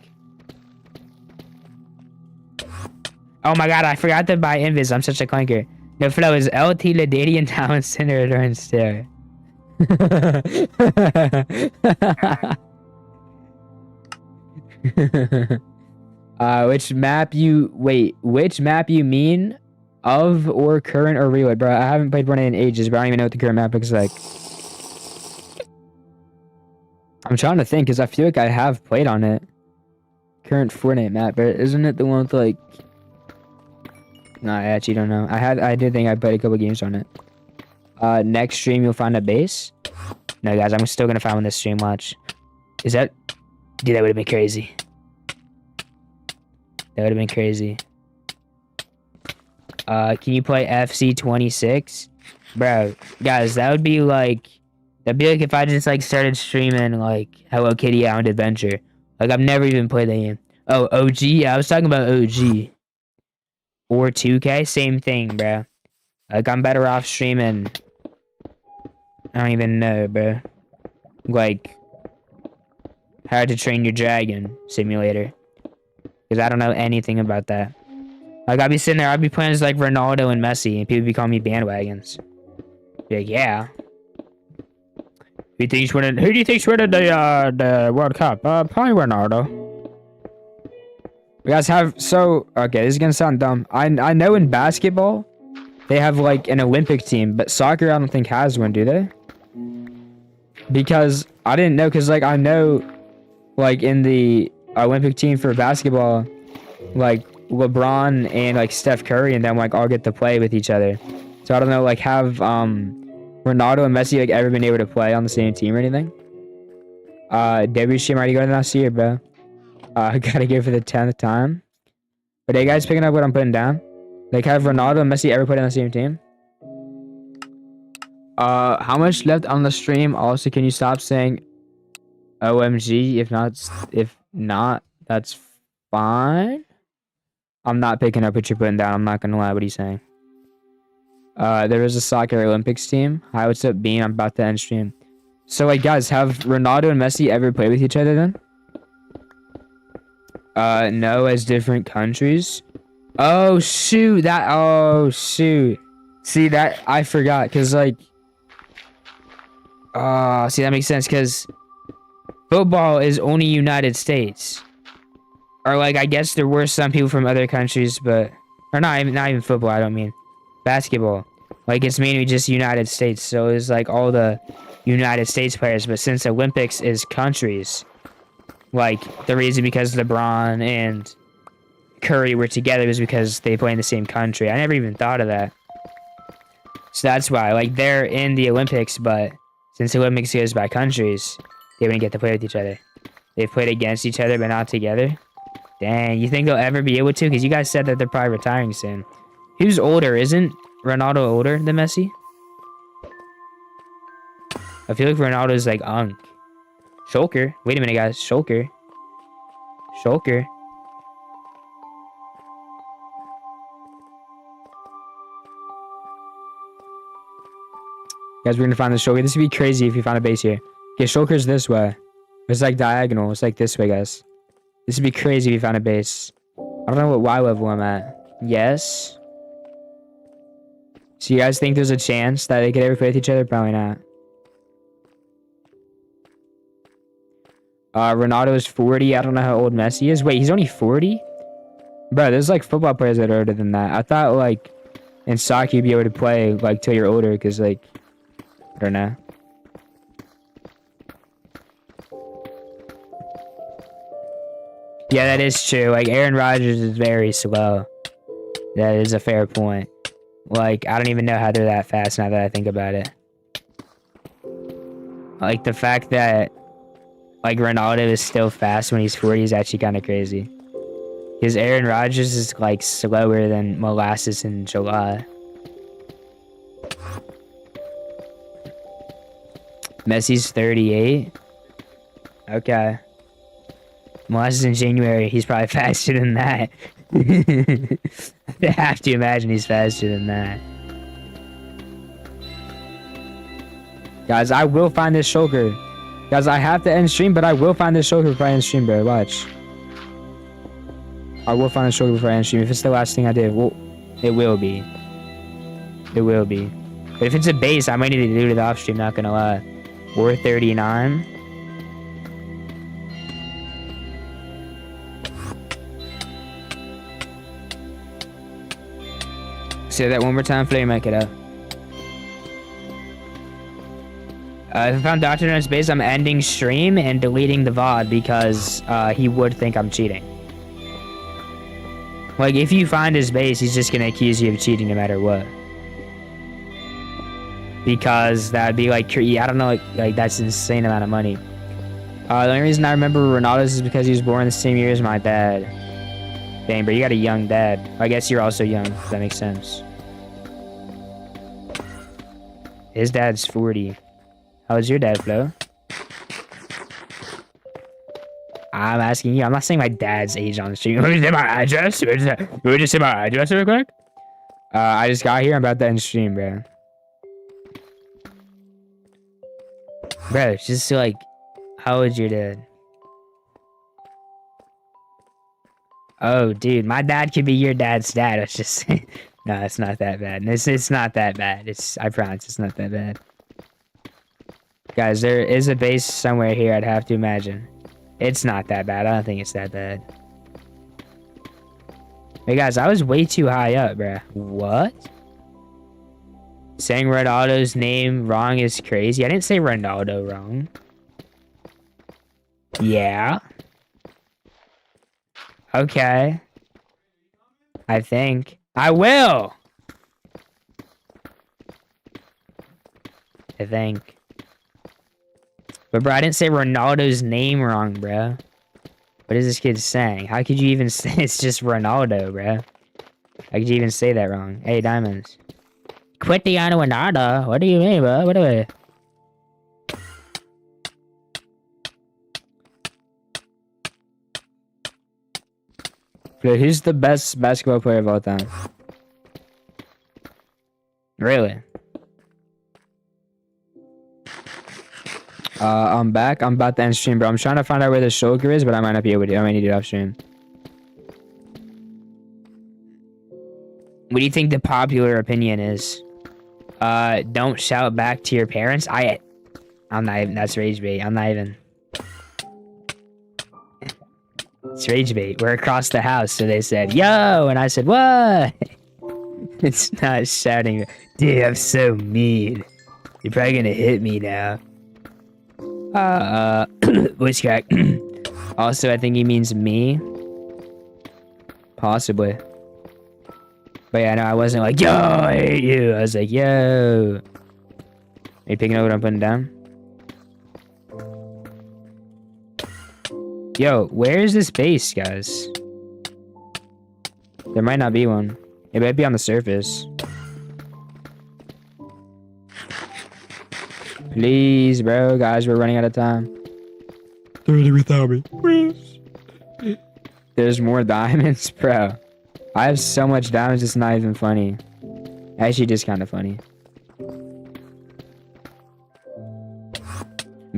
Oh my god, I forgot to buy invis. I'm such a clunker. No, Flo, is LT, Ladady, and Tomlinson or Adorn Stair? Which map you mean? Of or current or reload, bro? I haven't played Fortnite in ages, but I don't even know what the current map looks like. I'm trying to think, because I feel like I have played on it. Current Fortnite map, but isn't it the one with like... No, I actually don't know. I did think I played a couple games on it. Next stream you'll find a base. No, guys, I'm still gonna find one this stream. Watch. Is that... Dude, that would have been crazy. That would have been crazy. Can you play FC 26? Bro, guys, that would be like... That'd be like if I just like started streaming like Hello Kitty Island Adventure. Like, I've never even played that game. Oh, OG? Yeah, I was talking about OG. Or 2K? Same thing, bro. Like, I'm better off streaming... I don't even know, bro. Like... How to Train Your Dragon Simulator. Because I don't know anything about that. Like, I'd be sitting there, I'd be playing as like Ronaldo and Messi, and people be calling me bandwagons. Be like, yeah. Who do you think's winning the World Cup? Probably Ronaldo. You guys have... So, okay, this is gonna sound dumb. I know in basketball, they have like an Olympic team, but soccer I don't think has one, do they? Because I didn't know, because like I know like in the Olympic team for basketball, like LeBron and like Steph Curry and them like all get to play with each other. So I don't know, like have Ronaldo and Messi like ever been able to play on the same team or anything? Debut stream already going last year, bro. I gotta go for the 10th time. But are you guys picking up what I'm putting down? Like, have Ronaldo and Messi ever played on the same team? How much left on the stream? Also, can you stop saying OMG? If not, that's fine. I'm not picking up what you're putting down. I'm not gonna lie. What are you saying? There is a soccer Olympics team. Hi, what's up, Bean? I'm about to end stream. So, like, guys, have Ronaldo and Messi ever played with each other then? No, as different countries. Oh, shoot. Oh, shoot. See, that... I forgot, because, like... see, that makes sense, because... Football is only United States. Or, like, I guess there were some people from other countries, but... Or not even football, I don't mean. Basketball. Like, it's mainly just United States, so it's, like, all the United States players, but since Olympics is countries... Like, the reason because LeBron and Curry were together was because they play in the same country. I never even thought of that. So that's why. Like, they're in the Olympics, but since the Olympics goes by countries, they wouldn't get to play with each other. They've played against each other, but not together. Dang, you think they'll ever be able to? Because you guys said that they're probably retiring soon. Who's older? Isn't Ronaldo older than Messi? I feel like Ronaldo's like Unk. Shulker. Wait a minute, guys. Shulker. Shulker. Guys, we're gonna find the shulker. This would be crazy if you found a base here. Okay, shulker's this way. It's like diagonal. It's like this way, guys. This would be crazy if you found a base. I don't know what Y level I'm at. Yes. So you guys think there's a chance that they could ever play with each other? Probably not. Ronaldo is 40. I don't know how old Messi is. Wait, he's only 40? Bro, there's like football players that are older than that. I thought like in soccer you'd be able to play like till you're older because like, I don't know. Yeah, that is true. Like Aaron Rodgers is very slow. That is a fair point. Like, I don't even know how they're that fast now that I think about it. Like, the fact that, like, Ronaldo is still fast when he's 40 is actually kind of crazy. Because Aaron Rodgers is, like, slower than molasses in July. Messi's 38? Okay. Molasses in January, he's probably faster than that. I have to imagine he's faster than that. Guys, I will find this shulker. Guys, I have to end stream, but I will find this shulker before I end stream, bro. Watch. I will find this shulker before I end stream. If it's the last thing I did, well, it will be. It will be. But if it's a base, I might need to do it off stream, not gonna lie. War 39. Say that one more time, Flame, make it up. If I found Dr. Donut's base, I'm ending stream and deleting the VOD because he would think I'm cheating. Like, if you find his base, he's just gonna accuse you of cheating no matter what. Because that'd be like, I don't know, like that's an insane amount of money. The only reason I remember Ronaldo's is because he was born the same year as my dad. Dang, bro, you got a young dad. I guess you're also young, if that makes sense. His dad's 40. How old's your dad, Flo? I'm asking you. I'm not saying my dad's age on the stream. Let me say my address. Let me just say my address real quick. I just got here. I'm about to end stream, bro. Bro, it's just like, how old's your dad? Oh, dude, my dad could be your dad's dad. It's just, no, it's not that bad. It's not that bad. I promise, it's not that bad. Guys, there is a base somewhere here, I'd have to imagine. It's not that bad. I don't think it's that bad. Hey, guys, I was way too high up, bruh. What? Saying Ronaldo's name wrong is crazy. I didn't say Ronaldo wrong. Yeah. Okay. I think. I will! I think. But bro, I didn't say Ronaldo's name wrong, bro. What is this kid saying? How could you even say it's just Ronaldo, bro? How could you even say that wrong? Hey, Diamonds. Cristiano Ronaldo? What do you mean, bro? What do I... Who's the best basketball player of all time? Really? I'm back. I'm about to end stream, bro. I'm trying to find out where the shulker is, but I might not be able to. I might need it off stream. What do you think the popular opinion is? Don't shout back to your parents. I'm not even. That's rage bait. I'm not even. It's rage bait. We're across the house, so they said, yo, and I said, what? It's not shouting. Dude, I'm so mean. You're probably gonna hit me now. Voice crack. Also, I think he means me. Possibly. But yeah, no, I wasn't like, yo, I hate you. I was like, yo. Are you picking up what I'm putting down? Yo, where is this base, guys? There might not be one. It might be on the surface. Please, bro. Guys, we're running out of time. 30 without me. Please. There's more diamonds, bro. I have so much diamonds, it's not even funny. Actually, just kind of funny.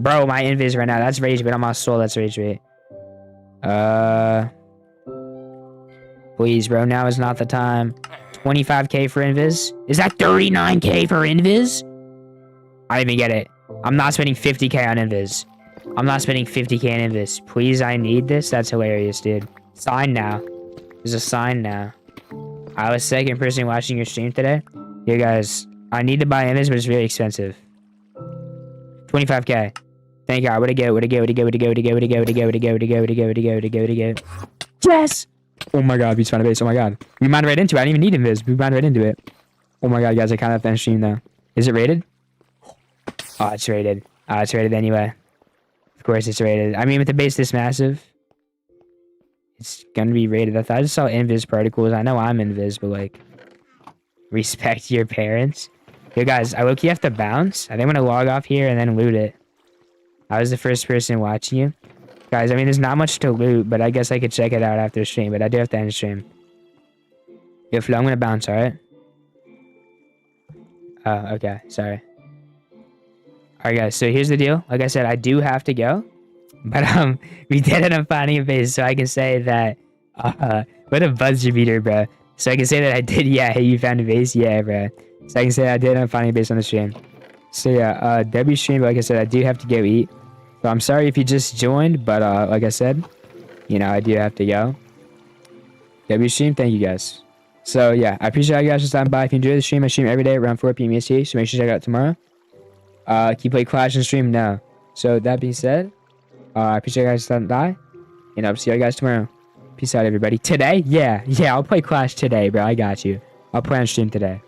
Bro, my invis right now. That's rage bait on my soul. That's rage bait. Please, bro. Now is not the time. 25k for invis. Is that 39k for invis? I didn't even get it. I'm not spending 50k on invis. I'm not spending 50k on invis. Please, I need this. That's hilarious, dude. Sign now. There's a sign now. I was second person watching your stream today. Yeah, guys. I need to buy invis, but it's really expensive. 25k. Thank God. Where'd it go? Where'd it go? Where'd it go? Where'd it go? Where'd it go? Where'd it go? Where'd it go? Where'd it go? Where'd it go? Where'd it go? Where'd it go? Where'd it go? Where'd it go? Yes! Oh my God, beats found a base. Oh my God. We mined right into it. I didn't even need invis. We mined right into it. Oh my God, guys. I kind of have to end stream now. Is it rated? Oh, it's rated. It's rated anyway. Of course it's rated. I mean, with the base this massive, it's gonna be rated. I just saw invis particles. I know I'm invis, but like, respect your parents. Yo, guys, I low-key have to bounce. I think I'm gonna log off here and then loot it. I was the first person watching you. Guys, I mean, there's not much to loot, but I guess I could check it out after stream, but I do have to end stream. Yo, Flo, I'm gonna bounce, alright? Oh, okay. Sorry. Alright, guys, so here's the deal. Like I said, I do have to go. But, we did end up finding a base, so I can say that, what a buzzer beater, bro. So I can say that I did, yeah, hey, you found a base? Yeah, bro. So I can say I did end up finding a base on the stream. So yeah, W stream, like I said, I do have to go eat. So I'm sorry if you just joined, but like I said, you know, I do have to go. W stream, thank you guys. So yeah, I appreciate you guys for stopping by. If you enjoy the stream, I stream every day around 4 p.m. EST, so make sure to check it out tomorrow. Can you play Clash and stream? No. So that being said, I appreciate you guys stopping by, and I'll see you guys tomorrow. Peace out, everybody. Today? Yeah, I'll play Clash today, bro. I got you. I'll play on stream today.